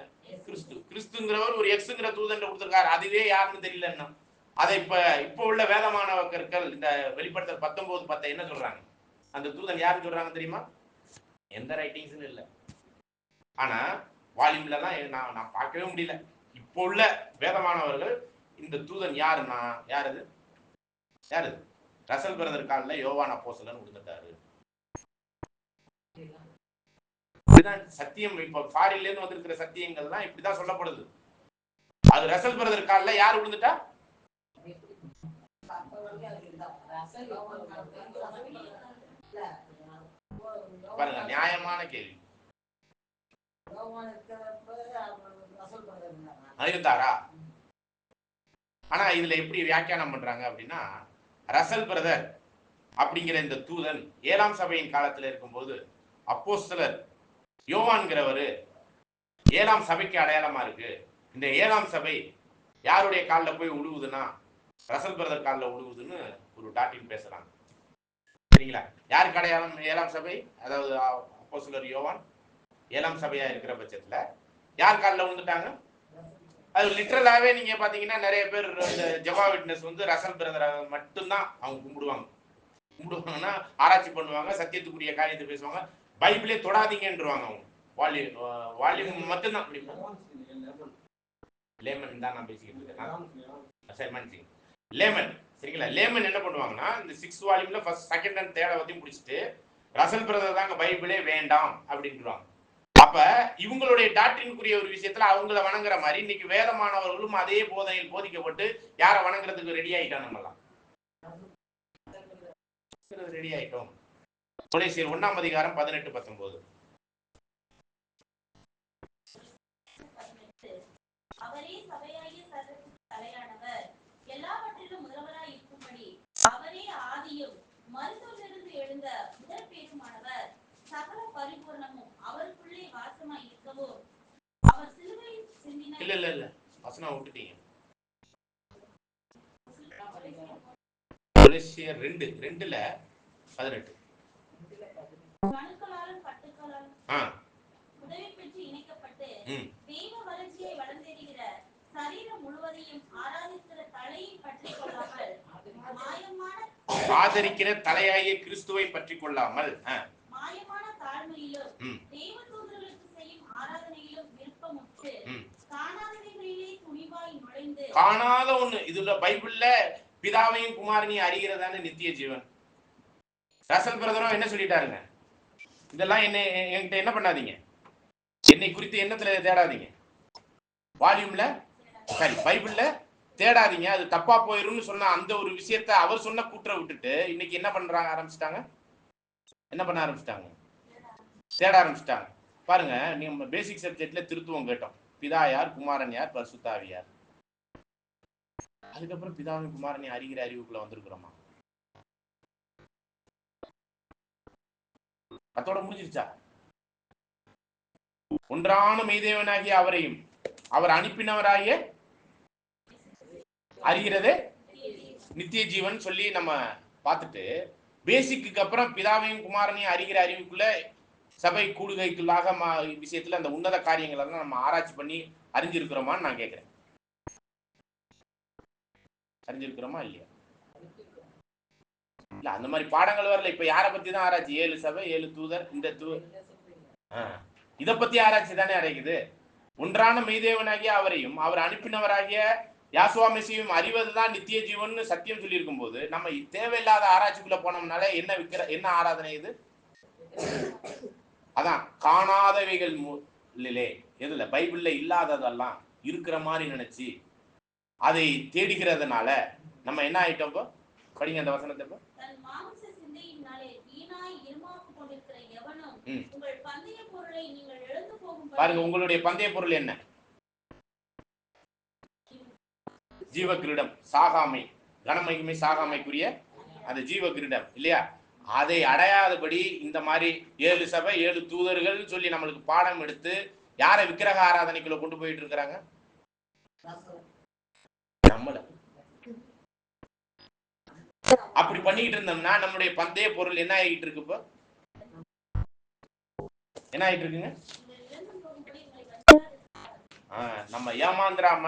Speaker 1: கிறிஸ்துங்கிறவர் ஒரு எக்ஸ்ங்கிற தூதன் கொடுத்திருக்காரு. அதுவே யாருன்னு தெரியலன்னா அதை இப்ப உள்ள வேதமானவர்கள் இந்த வெளிப்படுத்தல் 19:10 என்ன சொல்றாங்க? அந்த தூதன் யாருன்னு சொல்றாங்க தெரியுமா? எந்த ரைட்டிங்ஸ்னு இல்லை. ஆனா வால்யூம்லலாம் நான் பார்க்கவே முடியல. இப்போ உள்ள வேதமானவர்கள் இந்த தூதன் யாருன்னா யாரு ரசல் பிரதர் காலில் யோவான் அப்போஸ்தலன் விழுந்துட்டாரு. இதுதான் சத்தியம். இப்ப ஃபாரின்ல இருந்து வந்திருக்கிற சத்தியங்கள்லாம் இப்படிதான் சொல்லப்படுது. அது ரசல் பிரதர் காலில் யார் விழுந்துட்டா? பாருங்க, நியாயமான கேள்வி. இருந்தாரா? ஆனா இதுல எப்படி வியாக்கியானம் பண்றாங்க அப்படின்னா, ரசல் பிரதர் அப்படிங்கிற இந்த தூதன் 7ஆம் சபையின் காலத்துல இருக்கும்போது அப்போஸ்தலர் யோவான்கிறவரு 7ஆம் சபைக்கு அடையாளமா இருக்கு. இந்த 7ஆம் சபை யாருடைய காலில் போய் விழுவுதுன்னா ரசல் பிரதர் காலில் விழுவுதுன்னு ஒரு டாட்டின் பேசுறாங்க. சரிங்களா? யாருக்கு அடையாளம் 7ஆம் சபை? அதாவது அப்போஸ்தலர் யோவான் 7ஆம் சபையா இருக்கிற பட்சத்துல யார் காலில் விழுந்துட்டாங்க? அது லிட்டரலாவே நீங்க பாத்தீங்கன்னா நிறைய பேர் இந்த ஜெகோவா விட்னஸ் வந்து ரசல் பிரதரை மட்டும்தான் அவங்க கும்பிடுவாங்கன்னா ஆராய்ச்சி பண்ணுவாங்க, சத்தியத்துக்குரிய காரியத்தை பேசுவாங்க, பைபிளே தொடாதீங்கன்றுவாங்க. அவங்க வால்யூம் மட்டும்தான். லேமன் தான் நான் பேசிக்கிட்டு இருக்கேன். லேமன், சரிங்களா? லேமன் என்ன பண்ணுவாங்கன்னா இந்த 6 வால்யூம்ல ஃபர்ஸ்ட், செகண்ட் அண்ட் தேர்டை பத்தி முடிச்சுட்டு ரசல் பிரதர் தாங்க பைபிளே வேண்டாம் அப்படின்றாங்க. அப்ப இவங்களுடைய டாக்டரினுக்குரிய ஒரு விஷயத்துல அவங்கள வணங்குற மாதிரி இன்னைக்கு வேதமானவர்களும் அதே போதையில் போதிக்கப்பட்டு யாரை வணங்குறதுக்கு ரெடி ஆயிட்டோம். நம்மலாம் ரெடி ஆயிட்டோம். கொலோசியர் 1ஆம் அதிகாரம் 18-19.
Speaker 3: அவரே சபையாகிய சர்வத்துக்கு தலையானவர், எல்லாவற்றிலும் முதல்வராய் இருக்கும்படி அவரே ஆதியும் மருத்துவத்திலிருந்து எழுந்த முதல் பேருமானவர், சகல பரிபூர்ணமும் அவருக்குள்ளே வாசமாய் இருக்கவும் அவர் சிலுவையில் சிந்தின
Speaker 1: இல்ல வசனம் விட்டுட்டீங்க. கொலோசியர் 2:18
Speaker 3: கணுக்களாலும் கட்டுக்களாலும் உதவி பெற்று இணைக்கப்பட்டு தெய்வ வளர்ச்சியை வளர்ந்தெடுகிற சரீரம் முழுவதையும் ஆராதிக்கிற தலையை பற்றி கொள்ளாமல்
Speaker 1: ஆதரிக்கிற தலையாகிய கிறிஸ்துவை பற்றி கொள்ளாமல்
Speaker 3: மாயமான தாழ்மையிலும் தெய்வ தூதர்களுக்கு செய்யும் ஆராதனையிலும் விருப்பமுற்று காணாதவைகளிலே துணிவாய் நுழைந்து
Speaker 1: காணாத ஒண்ணு. இதுல பைபிள்ல பிதாவையும் குமாரனையும் அறிகிறதான நித்திய ஜீவன். ரசல் பிரதரும் என்ன சொல்லிட்டாருங்க? இதெல்லாம் என்கிட்ட என்ன பண்ணாதீங்க, என்னை குறித்து எண்ணத்துல தேடாதீங்க, வால்யூம்ல சரி பைபிள்ல தேடாதீங்க, அது தப்பா போயிரும்னு சொன்ன அந்த ஒரு விஷயத்த அவர் சொன்ன கூற்ற விட்டுட்டு இன்னைக்கு என்ன பண்றாங்க ஆரம்பிச்சிட்டாங்க? என்ன பண்ண ஆரம்பிச்சிட்டாங்க? தேட ஆரம்பிச்சிட்டாங்க. பாருங்க, நம்ம பேசிக் சப்ஜெக்ட்ல திருத்துவம் கேட்டோம். பிதா யார், குமாரன் யார், பரிசுத்த ஆவி யார். அதுக்கப்புறம் பிதாவின் குமாரனை அறிகிற அறிவுக்குள்ள வந்திருக்கிறோமா? அதோட முடிஞ்சிருச்சா? ஒன்றான மெய்தேவனாகிய அவரையும் அவர் அனுப்பினவராகிய அறிகிறதே நித்திய ஜீவன் சொல்லி நம்ம பார்த்துட்டு, பேசிக்கு அப்புறம் பிதாவையும் குமாரனையும் அறிகிற அறிவுக்குள்ள சபை கூடுகைக்குள்ளாக விஷயத்துல அந்த உன்னத காரியங்கள் எல்லாம் நம்ம ஆராய்ச்சி பண்ணி அறிஞ்சிருக்கிறோமான்னு நான் கேட்கிறேன். அறிஞ்சிருக்கிறோமா இல்லையா? இல்ல, அந்த மாதிரி பாடங்கள் வரல. இப்ப யாரை பத்தி தான் ஆராய்ச்சி? 7 சபை, 7 தூதர், இந்த இதை பத்தி ஆராய்ச்சி தானே அடைக்குது. ஒன்றான மெய்தேவனாகிய அவரையும் அவர் அனுப்பினவராகிய யாசுவா மெசியும் அறிவதுதான் நித்திய ஜீவன் சத்தியம் சொல்லி இருக்கும் போது நம்ம தேவையில்லாத ஆராய்ச்சிக்குள்ள போனோம்னால என்ன ஆராதனை இது? அதான் காணாதவைகள் எதுல பைபிள்ல இல்லாததெல்லாம் இருக்கிற மாதிரி நினைச்சு அதை தேடுகிறதுனால நம்ம என்ன ஆயிட்டோம்? இப்போ படிங்க அந்த வசனத்தை. பாருங்க, உங்களுடைய பந்தய பொருள் என்ன? ஜீவ கிரீடம், சாகாமை, கனமகிமை சாகாமைக்குரிய அந்த ஜீவ கிரீடம் இல்லையா? அதை அடையாதபடி இந்த மாதிரி 7 சபை 7 தூதர்கள் சொல்லி நம்மளுக்கு பாடம் எடுத்து யாரை விக்கிரக ஆராதனைக்குள்ள கொண்டு போயிட்டு இருக்கிறாங்க? நம்மள. அப்படி பண்ணிட்டு இருந்தோம்னா நம்முடைய பந்தய பொருள் என்ன ஆகிட்டு இருக்கு? இப்போ என்ன ஆகிட்டு இருக்குங்க? நம்ம ஏமாந்துராம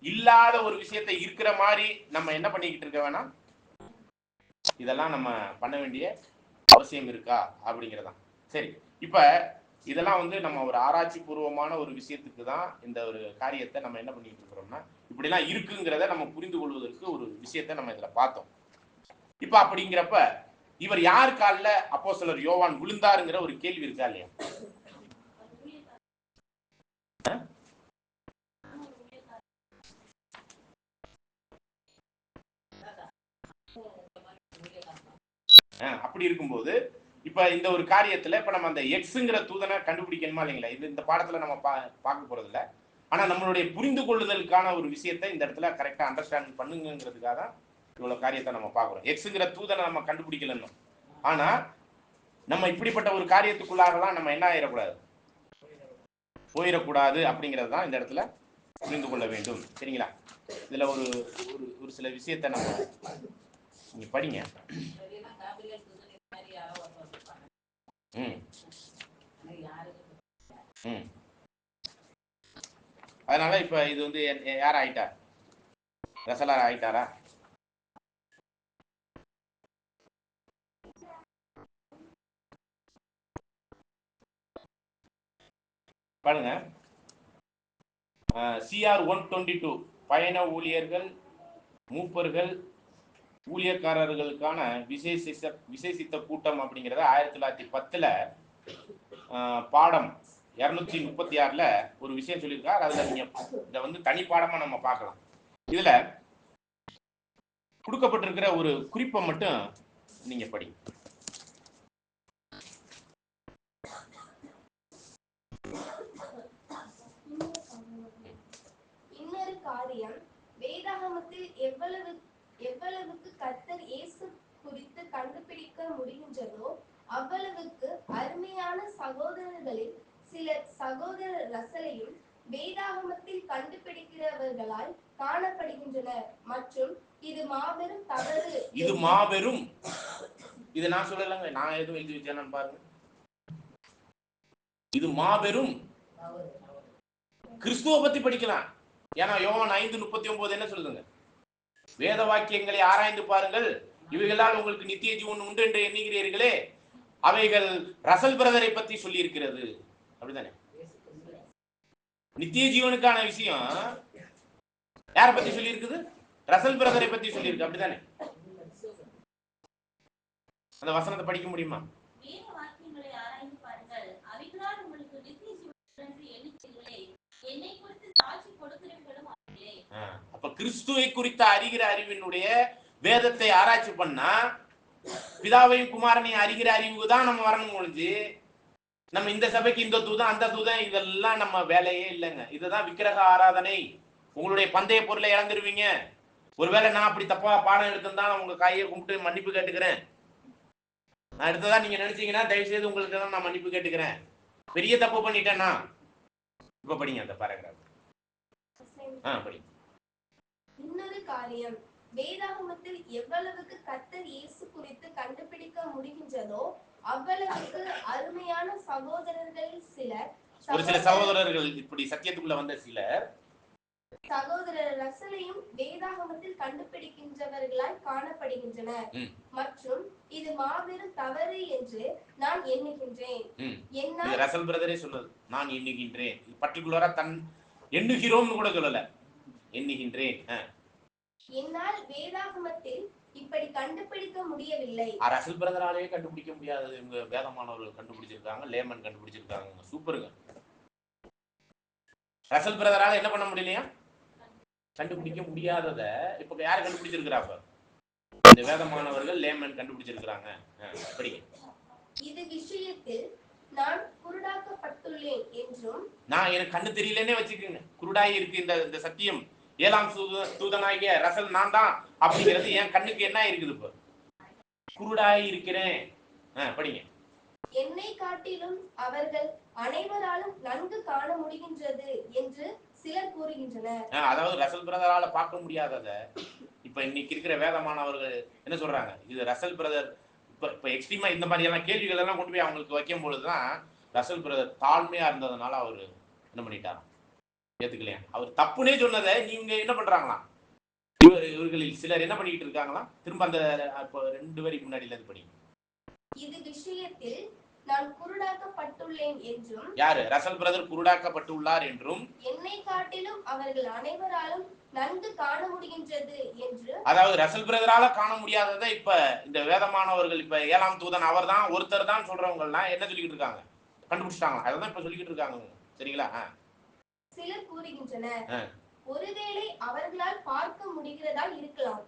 Speaker 1: இல்லாத ஒரு விஷயத்தை இருக்கிற மாதிரி நம்ம என்ன பண்ணிக்கிட்டு இருக்க வேணாம். இதெல்லாம் நம்ம பண்ண வேண்டிய அவசியம் இருக்கா அப்படிங்கிறதான். சரி, இப்ப இதெல்லாம் வந்து நம்ம ஒரு ஆராய்ச்சி பூர்வமான ஒரு விஷயத்துக்கு தான் இந்த ஒரு காரியத்தை நம்ம என்ன பண்ணிட்டு இருக்கிறோம்னா, இப்படிலாம் இருக்குங்கிறத நம்ம புரிந்து கொள்வதற்கு ஒரு விஷயத்தை நம்ம இதுல பார்த்தோம். இப்ப அப்படிங்கிறப்ப இவர் யார் காலில் அப்போஸ்தலர் யோவான் விழுந்தாருங்கிற ஒரு கேள்வி இருக்கா இல்லையா? அப்படி இருக்கும்போது இப்ப இந்த ஒரு காரியத்துல இப்ப நம்ம அந்த எக்ஸுங்கிற தூதனை கண்டுபிடிக்கணுமா இல்லைங்களா? இது இந்த பாடத்துல நம்ம பார்க்க போறது இல்லை. ஆனா நம்மளுடைய புரிந்து கொள்ளுதலுக்கான ஒரு விஷயத்தை இந்த இடத்துல கரெக்டா அண்டர்ஸ்டாண்ட் பண்ணுங்கிறதுக்காக தான் இவ்வளவு காரியத்தை நம்ம பார்க்கிறோம். எக்ஸுங்கிற தூதனை நம்ம கண்டுபிடிக்கலன்னு, ஆனா நம்ம இப்படிப்பட்ட ஒரு காரியத்துக்குள்ளாகலாம் நம்ம என்ன ஆயிடக்கூடாது, போயிடக்கூடாது அப்படிங்கிறது தான் இந்த இடத்துல புரிந்து கொள்ள வேண்டும். சரிங்களா? இதுல ஒரு ஒரு சில விஷயத்தை நம்ம நீங்க படிங்க. அதனால இப்ப இது வந்து யார் ஆயிட்டா? ரசலார் ஆயிட்டாரா? பாருங்க, CR 122 பயண ஊழியர்கள், மூப்பர்கள், ஊழியக்காரர்களுக்கான விசேஷித்த கூட்டம் அப்படிங்கிறத 1910 பாடம் 236 ஒரு விஷயம் சொல்லியிருக்காரு. அதுல நீங்க இதை வந்து தனி பாடமா நம்ம பார்க்கலாம். இதுல கொடுக்கப்பட்டிருக்கிற ஒரு குறிப்பை மட்டும் நீங்க படி.
Speaker 2: இன்னொரு காரியம், வேதாகமத்தில் எவ்வளவுக்கு கர்த்தர் இயேசு குறித்து கண்டுபிடிக்க முடிகின்றதோ அவ்வளவுக்கு அருமையான சகோதரர்களில் சிலர் சகோதரர் ரசலையும் வேதாகமத்தில் கண்டுபிடிக்கிறவர்களாய் காணப்படுகின்றனர். மற்றும் இது மாபெரும் தவறு.
Speaker 1: இது மாபெரும், இது நான் சொல்லலங்க, நான் எதுவும் எழுதி வச்சேன்னு பாருங்க. இது மாபெரும் கிறிஸ்துவ பத்தி படிக்கலாம். ஏன்னா யோவான் 5:39 என்ன சொல்லுதுங்க? வேத வாக்கியங்களை ஆராய்ந்து பாருங்கள், இவைகளால் உங்களுக்கு நித்திய ஜீவன் உண்டு என்று எண்ணுகிறீர்களே, அவைகள் ரசல் பிரதரை பத்தி சொல்லி இருக்கிறது. அப்படிதானே? நித்திய ஜீவனுக்கான விஷயம் யாரை பத்தி சொல்லி இருக்குது? ரசல் பிரதரை பத்தி சொல்லி இருக்கு. அப்படிதானே? அந்த வசனத்தை படிக்க முடியுமா? அப்ப கிறிஸ்துவை குறித்த அறிகிற அறிவினுடைய வேதத்தை ஆராய்ச்சி பண்ணா பிதாவையும் குமாரனையும் அறிகிற அறிவு தான் நம்ம வரணும் முடிஞ்சு, நம்ம இந்த சபைக்கு இந்த தூதன் அந்த தூதன் இதெல்லாம் நம்ம வேலையே இல்லைங்க. இதுதான் விக்கிரக ஆராதனை. உங்களுடைய பந்தய பொருளை இழந்துருவீங்க. ஒருவேளை நான் அப்படி தப்பா பாடம் எடுத்திருந்தா உங்க கையை கும்பிட்டு மன்னிப்பு கேட்டுக்கிறேன். நான் எடுத்ததா நீங்க நினைச்சீங்கன்னா தயவு செய்து உங்களுக்கு தான் நான் மன்னிப்பு கேட்டுக்கிறேன். பெரிய தப்பு பண்ணிட்டேன்னா. இப்ப படிங்க அந்த பாராகிராஃப். படி.
Speaker 2: இன்னொரு காரியம், வேதாகமத்தில் எவ்வளவுக்கு கர்த்தர் இயேசு குறித்து கண்டுபிடிக்க முடிகின்றதோ அவ்வளவுக்கு அருமையான சகோதரர்களில் சிலர்,
Speaker 1: ஒரு சில சகோதரர்கள், இப்படி சத்தியத்துக்குள்ள வந்த சிலர்
Speaker 2: சகோதரர் ரசலையும் வேதாகமத்தில் கண்டுபிடிக்கின்றவர்களாய் காணப்படுகின்றனர். மற்றும் இது மாபெரும் தவறு என்று நான் எண்ணுகின்றேன்.
Speaker 1: ரசல் பிரதரே சொன்னது, நான் எண்ணுகின்றேன். பர்டிகுலரா தன் எண்ணுகிறோம்னு கூட சொல்லல, எண்ணுகின்றேன்.
Speaker 2: என்னால் வேதாகமத்தில் இப்படி கண்டுபிடிக்க முடியவில்லை.
Speaker 1: ரசல் பிரதராலே கண்டுபிடிக்க முடியாதது இவங்க வேதமானவர்கள் கண்டுபிடிச்சிருக்காங்க, லேமன் கண்டுபிடிச்சிருக்காங்க. சூப்பருங்க. ரசல் பிரதரால என்ன பண்ண முடியலையா? கண்டுபிடிக்க முடியாதத இப்ப யாரு கண்டுபிடிச்சிருக்கிறாங்க? இந்த வேதமானவர்கள், லேமன் கண்டுபிடிச்சிருக்காங்க. படிங்க.
Speaker 2: இது விஷயத்தில் நான் குருடாக்கப்பட்டுள்ளேன் என்றும்,
Speaker 1: நான் எனக்கு கண்ணு தெரியலன்னே வச்சுக்கோங்க, குருடாய் இருக்கு இந்த சத்தியம், ஏழாம் தூதனாகிய ரசல் நான் தான் அப்படிங்கிறது என் கண்ணுக்கு என்ன இருக்குது? இப்ப குருடாய் இருக்கிறேன். படிங்க.
Speaker 2: என்னை காட்டிலும் அவர்கள் அனைவராலும் நன்கு காண முடிகின்றது என்று சிலர் கூறுகின்றனர்.
Speaker 1: அதாவது ரசல் பிரதரால பார்க்க முடியாதத இப்ப இன்னைக்கு இருக்கிற வேதமானவர்கள் என்ன சொல்றாங்க? இது ரசல் பிரதர் இப்ப எக்ஸ்ட்ரீமா இந்த மாதிரி எல்லாம் கேள்விகள் எல்லாம் கொண்டு போய் அவங்களுக்கு வைக்கும் பொழுதுதான் ரசல் பிரதர் தாழ்மையா இருந்ததுனால அவரு என்ன பண்ணிட்டாராம்? ஏத்துக்கலையா? அவர் தப்புனே சொன்னதை நீங்க என்ன பண்றாங்களாம்? இவர்களில் சிலர் என்ன பண்ணிட்டு இருக்காங்களாம்? திரும்ப அந்த 2 வரி முன்னாடில இருந்து படிங்க.
Speaker 2: இது விஷயத்தில் நான் குருடாக்கப்பட்டுள்ளேன் என்றும்,
Speaker 1: யாரு? ரசல் பிரதர் குருடாக்கப்பட்டுள்ளார் என்றும்,
Speaker 2: என்னை காட்டிலும் அவர்கள் அனைவராலும் நன்கு காண முடிகின்றது என்று.
Speaker 1: அதாவது ரசல் பிரதரால காண முடியாததை இப்ப இந்த வேதமானவர்கள், இப்ப 7ஆம் தூதன் அவர் தான், ஒருத்தர் தான் சொல்றவங்க எல்லாம் என்ன சொல்லிக்கிட்டு இருக்காங்க? கண்டுபிடிச்சிட்டாங்க. அதான் இப்ப சொல்லிக்கிட்டு இருக்காங்க. சரிங்களா?
Speaker 2: சிலர் கூறுகின்றனர், ஒருவேளை அவர்களால் பார்க்க முடிகிறதா இருக்கலாம்.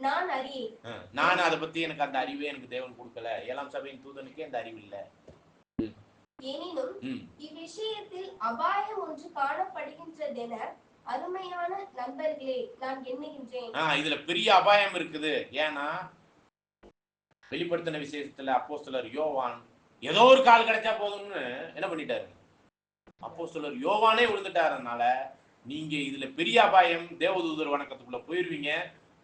Speaker 2: நான் அறியேன்.
Speaker 1: நான் அதை பத்தி எனக்கு அந்த அறிவே எனக்கு தேவன் கொடுக்கல. 7ஆம் சபையின் தூதனுக்கே அந்த அறிவு இல்ல.
Speaker 2: எனினும் இவ்விஷயத்தில் அபாயம் ஒன்று காணப்படுகின்றதென அருமையான நண்பர்களே நான் எண்ணுகின்றேன்.
Speaker 1: இதுல பெரிய அபாயம் இருக்குது. ஏன்னா வெளிப்படுத்தின விசேஷத்துல அப்போஸ்தலர் யோவான் ஏதோ ஒரு கால் கிடைச்சா போதும்னு என்ன பண்ணிட்டாரு? அப்போஸ்தலர் யோவானே விழுந்துட்டாருனால நீங்க இதுல பெரிய அபாயம், தேவதூதர் வணக்கத்துக்குள்ள போயிருவீங்க.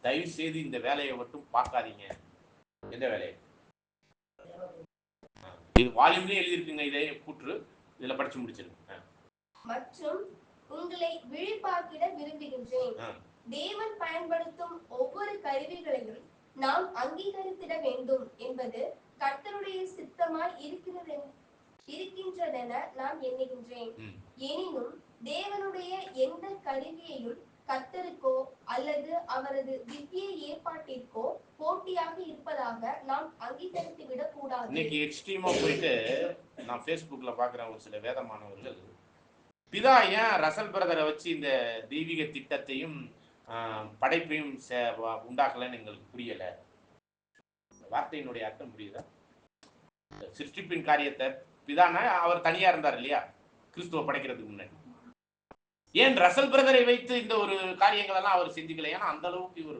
Speaker 1: தயவு செய்து இந்த வேலையை மட்டும் பார்க்காதீங்க. எந்த வேலையை? இது வால்யூம்லயே எழுதிருக்குங்க. இதை கூற்று இதுல படிச்சு முடிச்சிருங்க.
Speaker 2: மற்றும் உங்களை விழிப்பாக்கிட விரும்புகின்றேன். தேவன் பயன்படுத்தும் ஒவ்வொரு கருவிகளையும் நாம் அங்கீகரித்திட வேண்டும் என்பது கர்த்தருடைய சித்தமாய் இருக்கின்றதென நான் எண்ணுகின்றேன். எனினும் தேவனுடைய எந்த கருவியையும் கர்த்தருக்கோ அல்லது அவரது திவ்ய ஏற்பாட்டிற்கோ போட்டியாக இருப்பதாக நாம் அங்கீகரித்து விடக் கூடாது.
Speaker 1: இன்னைக்கு எக்ஸ்ட்ரீமா போயிட்டு நான் Facebookல பாக்குறேன், ஒரு சில வேதமானவர்கள் பிதா ஏன் ரசல் பிரதரை வச்சு இந்த தெய்வீக திட்டத்தையும் படைப்பையும் உண்டாக்கலன்னு எங்களுக்கு புரியல. வார்த்தையினுடைய அர்த்தம் புரியுதா? சிருஷ்டிப்பின் காரியத்தை பிதானா அவர் தனியா இருந்தார் இல்லையா கிறிஸ்துவ படைக்கிறதுக்கு முன்னாடி? ஏன் ரசல் பிரதரை வைத்து இந்த ஒரு காரியங்கள் எல்லாம் அவர் செஞ்சுக்கல? ஏன்னா அந்த அளவுக்கு இவர்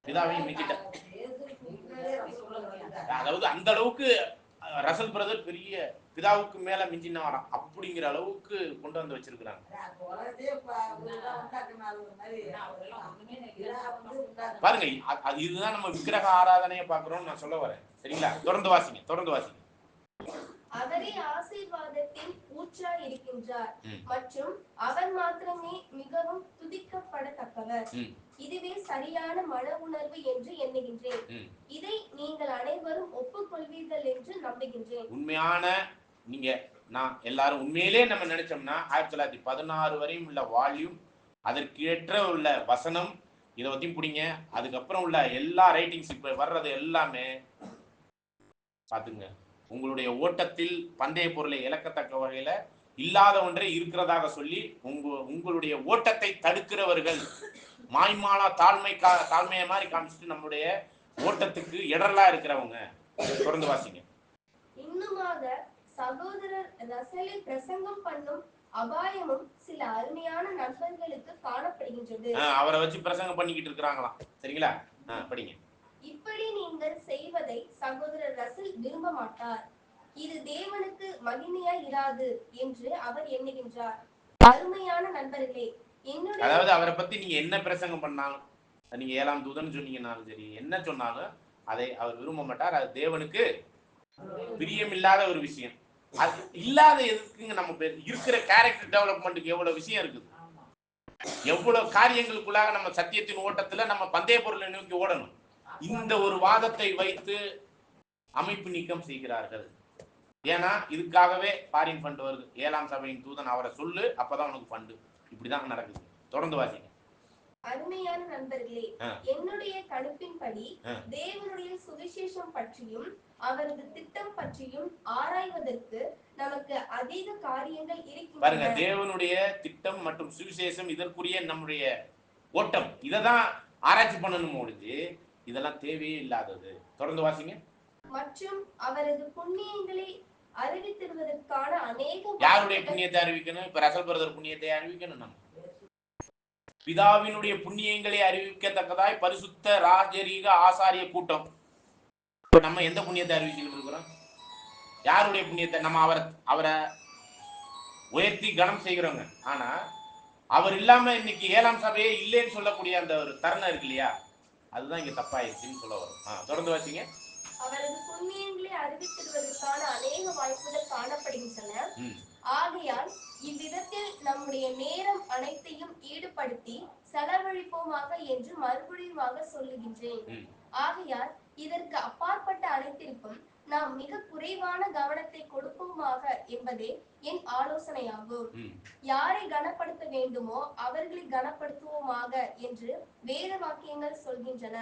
Speaker 1: பிதாவையும் மிஞ்சிட்டார். அதாவது அந்த அளவுக்கு ரசல் பிரதர் பெரிய பிதாவுக்கு மேல மிஞ்சினாராம். அப்படிங்கிற அளவுக்கு கொண்டு வந்து வச்சிருக்கிறாங்க. பாருங்க, அது இதுதான் நம்ம விக்கிரக ஆராதனையை பாக்குறோம்னு நான் சொல்ல வரேன். சரிங்களா? தொடர்ந்து வாசிங்க.
Speaker 2: அவரே ஆசீர்வாதத்தின் ஊற்றாய் இருக்கின்றார் மற்றும் அவர் மாத்திரமே மிகவும் துதிக்கப்படத்தக்கவர். இதுவே சரியான மன உணர்வு என்று எண்ணுகின்றேன். இதை நீங்கள் அனைவரும் ஒப்புக்கொள்வீர்கள் என்று நம்புகின்றேன்.
Speaker 1: உண்மையான நான் எல்லாரும் உண்மையிலே நம்ம நினைச்சோம்னா 1916 வரையும் உள்ள வால்யூம், அதற்கேற்ற உள்ள வசனம், இதை பத்தியும் பிடிங்க. அதுக்கப்புறம் உள்ள எல்லா ரைட்டிங்ஸ் இப்ப வர்றது எல்லாமே பாத்துங்க. உங்களுடைய ஓட்டத்தில் பந்தய பொருளை இழக்கத்தக்க வகையில இல்லாத ஒன்றை இருக்கிறதாக சொல்லி உங்களுடைய ஓட்டத்தை தடுக்கிறவர்கள், மாய்மாலா தாழ்மையை மாதிரி காமிச்சிட்டு நம்முடைய ஓட்டத்துக்கு இடரலா இருக்கிறவங்க. தொடர்ந்து வாசிங்க.
Speaker 2: இன்னுமாக சகோதரர் ரசலை பிரசங்கம் பண்ணும் அபாயமும் சில அருமையான நண்பர்களுக்கு காணப்படுகின்றது.
Speaker 1: அவரை வச்சு பிரசங்கம் பண்ணிக்கிட்டு இருக்கிறாங்களாம். சரிங்களா? படிங்க.
Speaker 2: இப்படி நீங்கள் செய்வதை சகோதரர் ரசல் விரும்ப மாட்டார். இது தேவனுக்கு மகிமையாய் இராது என்று அவர் எண்ணுகின்றார். அருமையான நண்பர்களே,
Speaker 1: அதாவது அவரை பத்தி நீங்க என்ன பிரசங்கம் பண்ணாலும், நீங்க 7ஆம் தூதன் சொன்னீங்கன்னாலும் சரி, என்ன சொன்னாலும் அதை அவர் விரும்ப மாட்டார். அது தேவனுக்கு பிரியம் இல்லாத ஒரு விஷயம். அது இல்லாத எதுக்குங்க? நம்ம இருக்கிற கேரக்டர் டெவலப்மெண்ட்டுக்கு எவ்வளவு விஷயம் இருக்குது, எவ்வளவு காரியங்களுக்குள்ளாக நம்ம சத்தியத்தின் ஓட்டத்துல நம்ம பந்தய பொருளை நோக்கி ஓடணும். இந்த ஒரு வாதத்தை வைத்து அமைப்பு நீக்கம் செய்கிறார்கள். ஏன்னா இதுக்காகவே ஃபாரின் ஃபண்ட் வருது. 7ஆம் சபையின் தூதன் அவரை சொல்லு, அப்பதான் உனக்கு ஃபண்டு. இப்படிதான் நடக்குது. தொடர்ந்து வாசிங்க.
Speaker 2: அருமையான நண்பர்களே, என்னுடைய கணிப்பின்படி தேவனுடைய சுவிசேஷம் பற்றியும் அவரது திட்டம் பற்றியும் ஆராய்வதற்கு நமக்கு அதிக காரியங்கள் இருக்கின்றன.
Speaker 1: பாருங்க, தேவனுடைய திட்டம் மற்றும் சுவிசேஷம், இதற்குரிய நம்முடைய ஓட்டம், இததான் ஆராய்ச்சி பண்ணணும் ஒழிஞ்சு இதெல்லாம் தேவையே இல்லாதது. தொடர்ந்து வாசிங்க.
Speaker 2: மற்றும் அவரது புண்ணியங்களை அறிவித்திடுவதற்கான அநேக.
Speaker 1: யாருடைய புண்ணியத்தை அறிவிக்கணும்? இப்ப ரசல் பிரதர் புண்ணியத்தை அறிவிக்கணும். நம்ம பிதாவினுடைய புண்ணியங்களை அறிவிக்கத்தக்கதாய் பரிசுத்த ராஜரீக ஆசாரிய கூட்டம். இப்ப நம்ம எந்த புண்ணியத்தை அறிவிக்கணும் இருக்கிறோம்? யாருடைய புண்ணியத்தை? நம்ம அவரை உயர்த்தி கனம் செய்கிறோங்க. ஆனா அவர் இல்லாம இன்னைக்கு 7ஆம் சபையே இல்லைன்னு சொல்லக்கூடிய அந்த ஒரு தருணம் இருக்கு இல்லையா, அதுதான் இங்க தப்பாயிருச்சுன்னு சொல்ல வரும். தொடர்ந்து வாசிங்க.
Speaker 2: அவரது புண்ணியங்களை அறிவித்திடுவதற்கான அநேக வாய்ப்புகள் காணப்படுகின்றன. ஆகையால் இவ்விதத்தில் நம்முடைய நேரம் அனைத்தையும் ஈடுபடுத்தி செலவழிப்போமாக என்று மறுபடியுமாக சொல்லுகின்றேன். ஆகையால் இதற்கு அப்பாற்பட்ட அனைத்திற்கும் நாம் மிக குறைவான கவனத்தை கொடுப்போமாக என்பதே என் ஆலோசனையாகும். யாரை கனப்படுத்த வேண்டுமோ அவர்களை கனப்படுத்துவோமாக என்று வேத வாக்கியங்கள் சொல்கின்றன.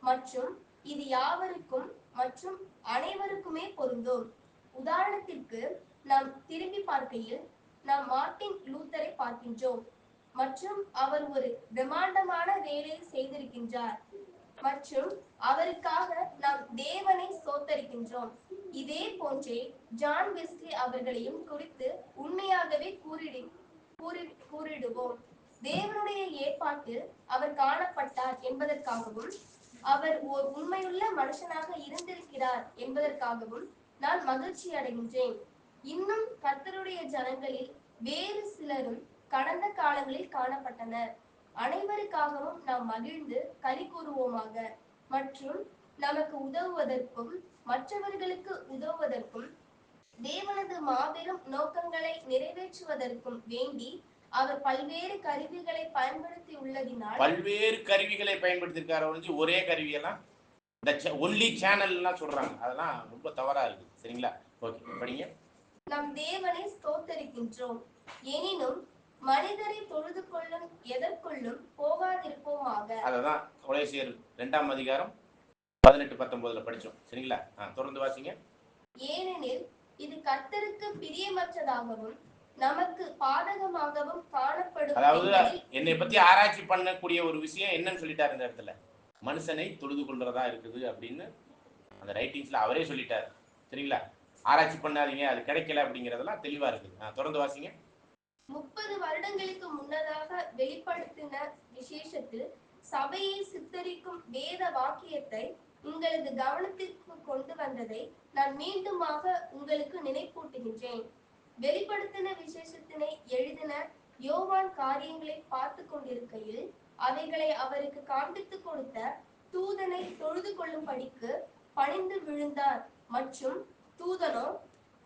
Speaker 2: மற்றும் இது யாவருக்கும் மற்றும் அனைவருக்குமே பொருந்தும். உதாரணத்திற்கு நாம் திரும்பி பார்க்கையில் நாம் மார்ட்டின் லூத்தரை பார்க்கின்றோம் மற்றும் அவர் ஒரு பிரம்மாண்டமான வேலையை செய்திருக்கின்றார் மற்றும் அவருக்காக நாம் தேவனை சோத்தரிக்கின்றோம். இதே போன்றே ஜான் வெஸ்லி அவர்களையும் குறித்து உண்மையாகவே கூறிடுவோம். தேவனுடைய ஏற்பாட்டில் அவர் காணப்பட்டார் என்பதற்காகவும் அவர் ஓர் உண்மையுள்ள மனுஷனாக இருந்திருக்கிறார் என்பதற்காகவும் நான் மகிழ்ச்சி அடைகின்றேன். இன்னும் கர்த்தருடைய ஜனங்களில் வேறு சிலரும் கடந்த காலங்களில் காணப்பட்டனர். அனைவருக்காகவும் நாம் மகிழ்ந்து களி கூறுவோமாக. மற்றும் நமக்கு உதவுவதற்கும் மற்றவர்களுக்கு உதவுவதற்கும் தேவனது மாபெரும் நோக்கங்களை நிறைவேற்றுவதற்கும் வேண்டி அவர் பல்வேறு கருவிகளை பயன்படுத்தி உள்ளதினால்
Speaker 1: பல்வேறு கருவிகளை பயன்படுத்தியிருக்காரு. ஒரே கருவியெல்லாம் இந்த ஒன்லி சேனல் எல்லாம் சொல்றாங்க, அதெல்லாம் ரொம்ப தவறா இருக்கு. சரிங்களா? ஓகே, படிங்க.
Speaker 2: நம் தேவனை ஸ்தோத்தரிக்கின்றோம். எனினும் மனிதரை தொழுது கொள்ளும் எதற்குள்ளும் போகாதிருப்போமாக.
Speaker 1: அததான் கொலோசியர் 2ஆம் அதிகாரம் 18-19 படிச்சோம். சரிங்களா? தொடர்ந்து வாசிங்க.
Speaker 2: ஏனெனில் இது கர்த்தருக்கு பிரியமற்றதாகவும் நமக்கு பாதகமாகவும் காணப்படும்.
Speaker 1: அதாவது என்னை பத்தி ஆராய்ச்சி பண்ணக்கூடிய ஒரு விஷயம் என்னன்னு சொல்லிட்டாரு இந்த இடத்துல, மனுஷனை தொழுது கொள்றதா இருக்குது அப்படின்னு அந்த ரைட்டிங்ஸ்ல அவரே சொல்லிட்டாரு. சரிங்களா? ஆராய்ச்சி பண்ணாதீங்க, அது கிடைக்கல அப்படிங்கறதெல்லாம் தெளிவா இருக்குது. தொடர்ந்து வாசிங்க.
Speaker 2: 30 வருடங்களுக்கு முன்னதாக வெளிப்படுத்தின விசேஷத்தில் சபையை சித்தரிக்கும் வேத வாக்கியத்தை உங்களது கவனத்திற்கு கொண்டு வந்ததை நான் மீண்டுமாக உங்களுக்கு நினைப்பூட்டுகின்றேன். வெளிப்படுத்தின விசேஷத்தினை எழுதின யோவான் காரியங்களை பார்த்து கொண்டிருக்கையில் அவைகளை அவருக்கு காண்பித்து கொடுத்த தூதனை தொழுது கொள்ளும்படிக்கு பணிந்து விழுந்தார். மற்றும் தூதனோ,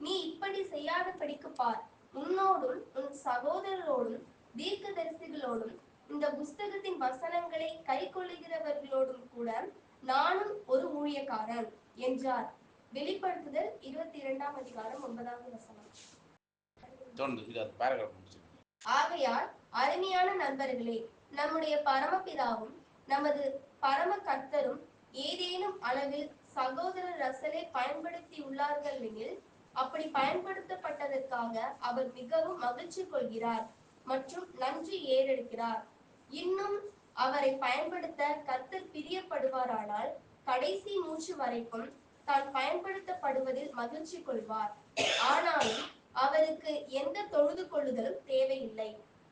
Speaker 2: நீ இப்படி செய்யாதபடிக்கு பார், உன்னோடும் உன் சகோதரரோடும் தீர்க்கதரிசிகளோடும் இந்த புஸ்தகத்தின் வசனங்களை கை கொள்ளுகிறவர்களோடும் கூட நானும் ஒரு ஊழியக்காரன் என்றார். வெளிப்படுத்துதல் 22ஆம் அதிகாரம் 9வது வசனம். ஆகையால் அருமையான நண்பர்களே, நம்முடைய பரமபிதாவும் நமது பரம கர்த்தரும் ஏதேனும் அளவில் சகோதரர் ரசலை பயன்படுத்தி உள்ளார்கள் எனில் அப்படி பயன்படுத்தப்பட்டதற்காக அவர் மிகவும் மகிழ்ச்சி கொள்கிறார் மற்றும் நன்றி ஏறெடுக்கிறார். இன்னும் அவரை பயன்படுத்த கர்த்தர் பிரியப்படுவாரானால் கடைசி மூச்சு வரைக்கும் தான் பயன்படுத்தப்படுவதில் மகிழ்ச்சி கொள்வார். ஆனாலும் அவருக்கு எந்த தொழுது கொள்ளுதலும் தேவையில்லை,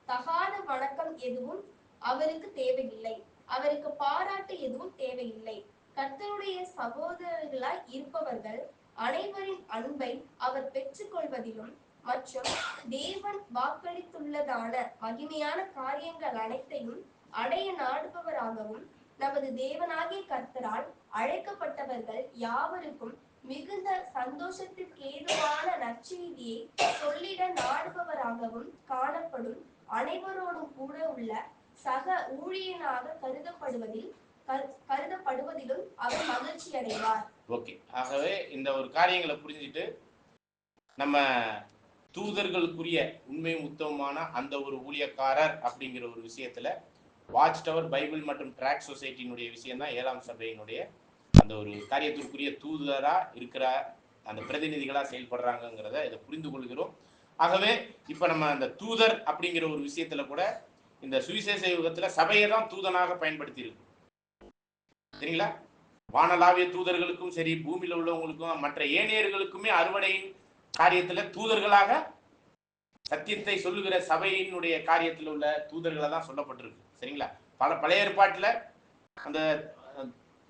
Speaker 2: தகாத வணக்கம் எதுவும் அவருக்கு தேவையில்லை, அவருக்கு பாராட்டு எதுவும் தேவையில்லை. கர்த்தருடைய சகோதரர்களாய் இருப்பவர்கள் அனைவரின் அன்பை அவர் பெற்றுக் கொள்வதிலும் மற்றும் தேவன் வாக்களித்துள்ளதான மகிமையான காரியங்கள் அனைத்தையும் அடைய நாடுபவராகவும் நமது தேவனாகிய கர்த்தரால் அழைக்கப்பட்டவர்கள் யாவருக்கும் மிகுந்த சந்தோஷத்திற்கு ஏதுவான நற்செய்தியை சொல்லிட நாடுபவராகவும் காணப்படும் அனைவரோடும் கூட உள்ள சக ஊழியனாக கருதப்படுவதிலும் அவர் மகிழ்ச்சி அடைவார்.
Speaker 1: ஓகே, ஆகவே இந்த ஒரு காரியங்களை புரிஞ்சுட்டு நம்ம தூதர்களுக்குரிய உண்மையும் உத்தமமான அந்த ஒரு ஊழியக்காரர் அப்படிங்கிற ஒரு விஷயத்துல வாட்ச் டவர் பைபிள் மற்றும் ட்ராக் சொசைட்டியினுடைய விஷயம் தான் 7ஆம் சபையினுடைய அந்த ஒரு காரியத்திற்குரிய தூதரா இருக்கிற அந்த பிரதிநிதிகளா செயல்படுறாங்கிறத இதை புரிந்து கொள்கிறோம். ஆகவே இப்ப நம்ம அந்த தூதர் அப்படிங்கிற ஒரு விஷயத்துல கூட இந்த சுவிசேஷ யுகத்துல சபையை தான் தூதனாக பயன்படுத்தி இருக்கு. சரிங்களா? வானலாவிய தூதர்களுக்கும் சரி, பூமியில உள்ளவங்களுக்கும் மற்ற ஏனையர்களுக்குமே அறுவடையின் காரியத்துல தூதர்களாக சத்தியத்தை சொல்லுகிற சபையினுடைய காரியத்தில் உள்ள தூதர்களை தான் சொல்லப்பட்டிருக்கு. சரிங்களா? பழைய ஏற்பாட்டுல அந்த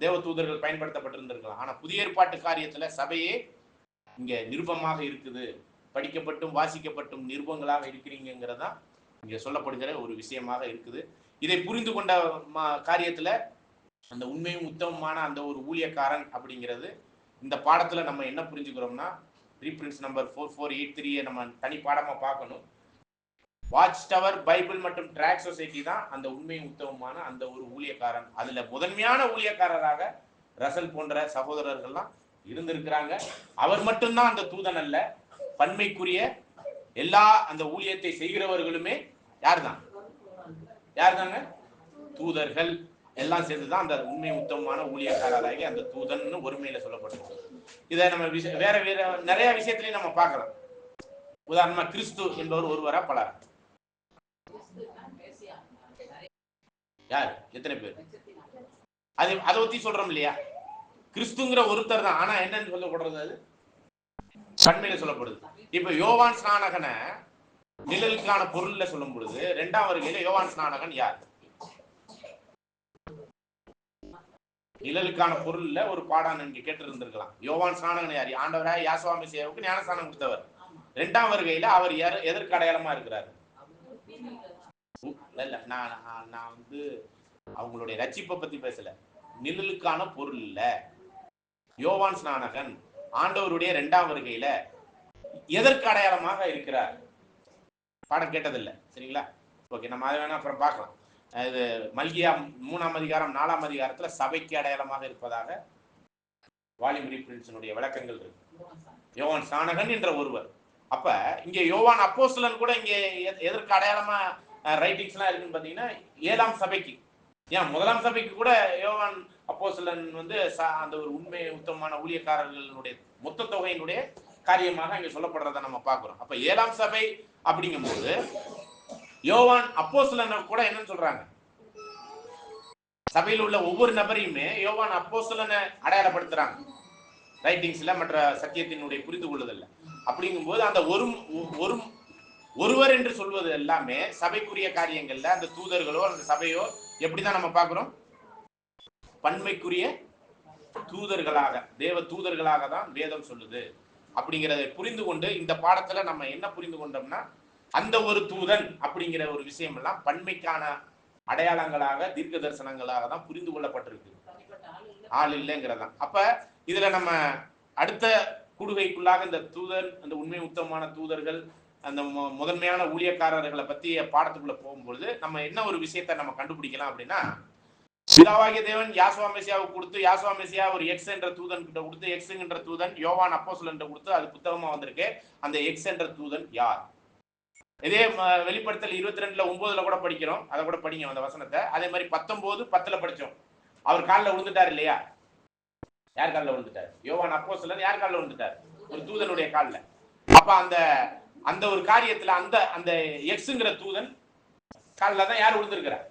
Speaker 1: தேவ தூதர்கள் பயன்படுத்தப்பட்டிருந்திருக்கலாம். ஆனா புதிய ஏற்பாட்டு காரியத்துல சபையே இங்க நிருபமாக இருக்குது, படிக்கப்பட்டும் வாசிக்கப்பட்டும் நிருபங்களாக இருக்கிறீங்கிறதா இங்க சொல்லப்படுகிற ஒரு விஷயமாக இருக்குது. இதை புரிந்து கொண்ட காரியத்துல அந்த உண்மையும் உத்தமமான அந்த ஒரு ஊழியக்காரன் அப்படிங்கிறது இந்த பாடத்துல நம்ம என்ன புரிஞ்சுக்கிறோம்னா, ரீப்ரின்ஸ் நம்பர் 4483 நம்ம தனி பாடமா பார்க்கணும். வாட்ச் டவர் பைபிள் மற்றும் ட்ராக் சொசைட்டி தான் அந்த உண்மையும் உத்தமமான அந்த ஒரு ஊழியக்காரன். அதுல முதன்மையான ஊழியக்காரராக ரசல் போன்ற சகோதரர்கள்லாம் இருந்திருக்கிறாங்க. அவர் மட்டும்தான் அந்த தூதன் அல்ல, பன்மைக்குரிய எல்லா அந்த ஊழியத்தை செய்கிறவர்களுமே யாருதான்? யாருதாங்க? தூதர்கள் எல்லாம் சேர்ந்துதான் அந்த உண்மை உத்தமமான ஊழியக்காரராகி அந்த தூதன் ஒருமையில சொல்லப்பட்டிருக்கு. இதை நம்ம வேற வேற நிறைய விஷயத்திலையும் நம்ம பார்க்கலாம். உதாரணமா கிறிஸ்து என்பவர் ஒருவரா பலர்? யார்? எத்தனை பேர்? அது அதை பத்தி சொல்றோம் இல்லையா? கிறிஸ்துங்கிற ஒருத்தர் தான். ஆனா என்னன்னு சொல்லப்படுறது? அது பன்மையில சொல்லப்படுது. இப்ப யோவான் ஸ்நானகனை நிழலுக்கான பொருள்ல சொல்லும் பொழுது 2ஆம் வருகையில யோவான் ஸ்நானகன் யார்? நிழலுக்கான பொருள்ல ஒரு பாடம் நீங்க கேட்டு இருந்திருக்கலாம். யோவான் ஸ்நானகன் யார்? ஆண்டவராய் யேசுவா மெசியாவுக்கு ஞானஸ்நானம் கொடுத்தவர். 2ஆம் வருகையில அவர் எதற்கு அடையாளமா இருக்கிறார்? இல்ல நான் வந்து அவங்களுடைய ரட்சிப்பை பத்தி பேசல. நிழலுக்கான பொருள் இல்ல. யோவான் ஸ்நானகன் ஆண்டவருடைய 2ஆம் வருகையில எதற்கு அடையாளமாக இருக்கிறார்? பாடம் கேட்டதில்லை. சரிங்களா? ஓகே, நம்ம அதை வேணா அப்புறம் பார்க்கலாம். இது மல்கியா 3ஆம் அதிகாரம் 4ஆம் அதிகாரத்துல சபைக்கு அடையாளமாக இருப்பதாக வாலிமரி பிரின்ஸினுடைய விளக்கங்கள் இருக்கு. யோவான் ஸ்நானகன் என்ற ஒருவர். அப்ப இங்க யோவான் அப்போஸ்தலன் கூட இங்க எதற்கு அடையாளமா ரைட்டிங்ஸ் எல்லாம் இருக்குன்னு பாத்தீங்கன்னா 7ஆம் சபைக்கு. ஏன் 1ஆம் சபைக்கு கூட யோவான் அப்போஸ்தலன் வந்து அந்த ஒரு உண்மை உத்தமமான ஊழியக்காரர்களுடைய மொத்த தொகையினுடைய காரியமாக இங்க சொல்லப்படுறத நம்ம பார்க்கிறோம். அப்ப 7ஆம் சபை அப்படிங்கும்போது யோவான் அப்போஸ்தலன் கூட என்னன்னு சொல்றாங்க? சபையில் உள்ள ஒவ்வொரு நபரையுமே யோவான் அப்போஸ்தலனை அடையாளப்படுத்துறாங்க ரைட்டிங்ஸ்ல, மற்ற சத்தியத்தினுடைய புரிந்து கொள்ளுதல்ல. அப்படிங்கும்போது அந்த ஒருவர் என்று சொல்வது எல்லாமே சபைக்குரிய காரியங்கள்ல அந்த தூதர்களோ அந்த சபையோ எப்படிதான் நம்ம பார்க்கிறோம்? பன்மைக்குரிய தூதர்களாக, தேவ தூதர்களாக தான் வேதம் சொல்லுது. அப்படிங்கிறதை புரிந்து கொண்டு இந்த பாடத்துல நம்ம என்ன புரிந்து கொண்டோம்னா, அந்த ஒரு தூதன் அப்படிங்கிற ஒரு விஷயம் எல்லாம் பன்மைக்கான அடையாளங்களாக தீர்க்க தரிசனங்களாக தான் புரிந்து கொள்ளப்பட்டிருக்கு. ஆள் இல்லைங்கிறதான். அப்ப இதுல நம்ம அடுத்த கூடுகைக்குள்ளாக இந்த தூதர், அந்த உண்மை உத்தமமான தூதர்கள், அந்த முதன்மையான ஊழியக்காரர்களை பற்றிய பாடத்துக்குள்ள போகும்பொழுது நம்ம என்ன ஒரு விஷயத்தை நம்ம கண்டுபிடிக்கலாம் அப்படின்னா, பிதாவாகிய தேவன் யேசுவா மெசியாவுக்கு கொடுத்து, யேசுவா மெசியா ஒரு எக்ஸ் என்ற தூதன் கிட்ட கொடுத்து, எக்ஸ் என்ற தூதன் யோவான் அப்போஸ்தலன் கொடுத்து, அது புத்தகமா வந்திருக்கு. அந்த எக்ஸ் என்ற தூதன் யார்? இதே வெளிப்படுத்தல் 22:9 கூட படிக்கிறோம். அதை கூட படிங்க அந்த வசனத்தை. அதே மாதிரி 19:10 படிச்சோம். அவர் காலில் விழுந்துட்டார் இல்லையா? யார் காலில் விழுந்துட்டார்? யோவான் அப்போஸ்தலன் யார் காலில் விழுந்துட்டார்? ஒரு தூதனுடைய காலில். அப்ப அந்த ஒரு காரியத்துல அந்த எக்ஸ்ங்கிற தூதன் காலில் தான் யார் விழுந்திருக்கிறார்?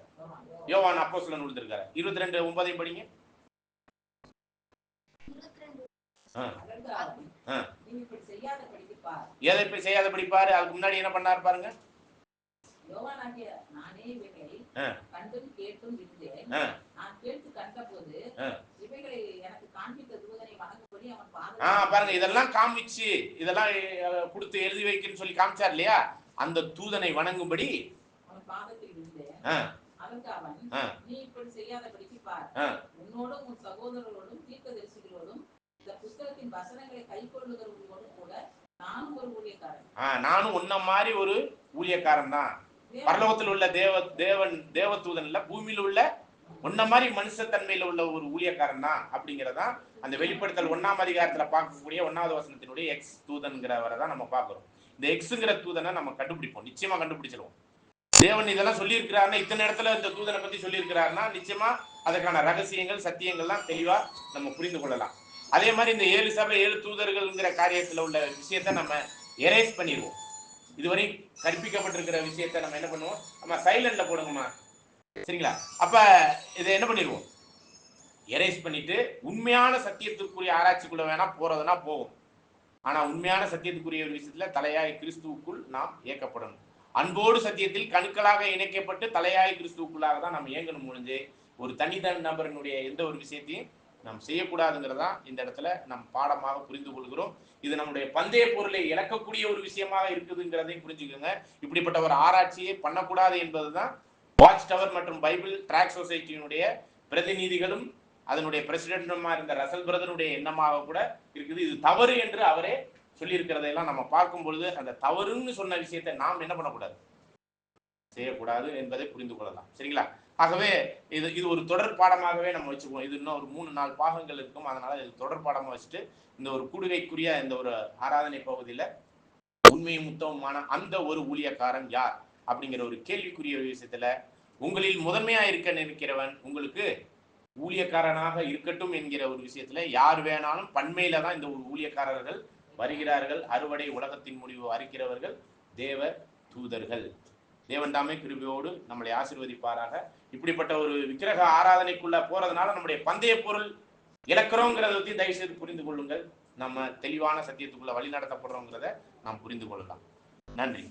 Speaker 1: யோவான் அப்போஸ்தலன் விழுந்திருக்காரு. 22:9 படிங்க. எதை இப்ப செய்யாத படிப்பாரு? அதுக்கு முன்னாடி என்ன பண்ணாரு பாருங்க. பாருங்க, இதெல்லாம் காமிச்சு, இதெல்லாம் கொடுத்து எழுதி வைக்கன்னு சொல்லி காமிச்சார் இல்லையா? அந்த தூதனை வணங்கும்படி நீ இப்படி செய்யாதபடிக்கு பார், உன்னோடும் உன் சகோதரர்களோடும் தீர்க்கதரிசிகளோடும் இந்த புத்தகத்தின் வசனங்களை கைக்கொள்ளுகிறவர்களோடு கூட நானும் ஒரு ஊழியக்காரன். நானும் உன்ன மாதிரி ஒரு ஊழியக்காரன் தான். பரலோகத்தில் உள்ள தேவ தூதன் இல்ல, பூமியில உள்ள உன்ன மாதிரி மனுஷத்தன்மையில உள்ள ஒரு ஊழியக்காரன் தான். அப்படிங்கறதான் அந்த வெளிப்படுத்தல் 1ஆம் அதிகாரத்துல பார்க்கக்கூடிய 1வது வசனத்தினுடைய எக்ஸ் தூதன்கிறவரை தான் நம்ம பார்க்கிறோம். இந்த எக்ஸ்ங்கிற தூதனை நம்ம கண்டுபிடிப்போம், நிச்சயமா கண்டுபிடிச்சிருவோம். தேவன் இதெல்லாம் சொல்லி இருக்கிறாருன்னா, இத்தனை இடத்துல இந்த தூதனை பத்தி சொல்லி இருக்கிறாருன்னா நிச்சயமா அதற்கான ரகசியங்கள் சத்தியங்கள்லாம் தெளிவா நம்ம புரிந்து கொள்ளலாம். அதே மாதிரி இந்த 7 சபை 7 தூதர்கள்ங்கிற காரியத்துல உள்ள விஷயத்த நம்ம எரேஸ் பண்ணிடுவோம். இதுவரை கற்பிக்கப்பட்டிருக்கிற விஷயத்த நம்ம என்ன பண்ணுவோம்? நம்ம சைலண்ட்ல போடுங்கம்மா, சரிங்களா? அப்ப இதை என்ன பண்ணிடுவோம்? எரேஸ் பண்ணிட்டு உண்மையான சத்தியத்துக்குரிய ஆராய்ச்சிக்குள்ள வேணா போறதுனா போகும். ஆனா உண்மையான சத்தியத்துக்குரிய ஒரு விஷயத்துல தலையாய் கிறிஸ்துவுக்குள் நாம் இயக்கப்படணும். அன்போடு சத்தியத்தில் கணுக்களாக இணைக்கப்பட்டு தலையாய் கிறிஸ்துவுக்குள்ளாக தான் நம்ம இயங்கணும். முடிஞ்சு ஒரு தனித்தனி நபரினுடைய எந்த ஒரு விஷயத்தையும் நாம் செய்யக்கூடாதுங்கிறதா இந்த இடத்துல நம் பாடமாக புரிந்து கொள்கிறோம். இது நம்முடைய பந்தய பொருளை இழக்கக்கூடிய ஒரு விஷயமாக இருக்குதுங்கிறதையும் புரிஞ்சுக்கோங்க. இப்படிப்பட்ட ஒரு ஆராய்ச்சியை பண்ணக்கூடாது என்பதுதான் வாட்ச் டவர் மற்றும் பைபிள் ட்ராக் சொசைட்டியினுடைய பிரதிநிதிகளும் அதனுடைய பிரசிடென்ட்டுமா இருந்த ரசல் பிரதருடைய எண்ணமாக கூட இருக்குது. இது தவறு என்று அவரே சொல்லியிருக்கிறதையெல்லாம் நம்ம பார்க்கும் பொழுது அந்த தவறுன்னு சொன்ன விஷயத்தை நாம் என்ன பண்ணக்கூடாது, செய்யக்கூடாது என்பதை புரிந்து கொள்ளலாம். சரிங்களா? ஆகவே இது இது ஒரு தொடர் பாடமாகவே நம்ம வச்சுக்குவோம். இது இன்னும் ஒரு 3-4 பாகங்கள் இருக்கும். அதனால இது தொடர் பாடமா வச்சுட்டு இந்த ஒரு கூடுகைக்குரிய இந்த ஒரு ஆராதனை பகுதியில உண்மையும் உத்தமமான அந்த ஒரு ஊழியக்காரன் யார் அப்படிங்கிற ஒரு கேள்விக்குரிய விஷயத்துல உங்களில் முதன்மையா இருக்க நினைக்கிறவன் உங்களுக்கு ஊழியக்காரனாக இருக்கட்டும் என்கிற ஒரு விஷயத்துல யார் வேணாலும் பண்மையில தான் இந்த ஊழியக்காரர்கள் வருகிறார்கள். அறுவடை உலகத்தின் முடிவு அறிக்கிறவர்கள் தேவ தூதர்கள். தேவன் தாமே கிருபையோடு நம்மளை ஆசீர்வதிப்பாராக. இப்படிப்பட்ட ஒரு விக்கிரக ஆராதனைக்குள்ள போறதுனால நம்முடைய பந்தய பொருள் இழக்கிறோங்கிறத பத்தி தயவு செய்து புரிந்து கொள்ளுங்கள். நம்ம தெளிவான சத்தியத்துக்குள்ள வழி நடத்தப்படுறோங்கிறத நாம் புரிந்து கொள்ளலாம். நன்றி.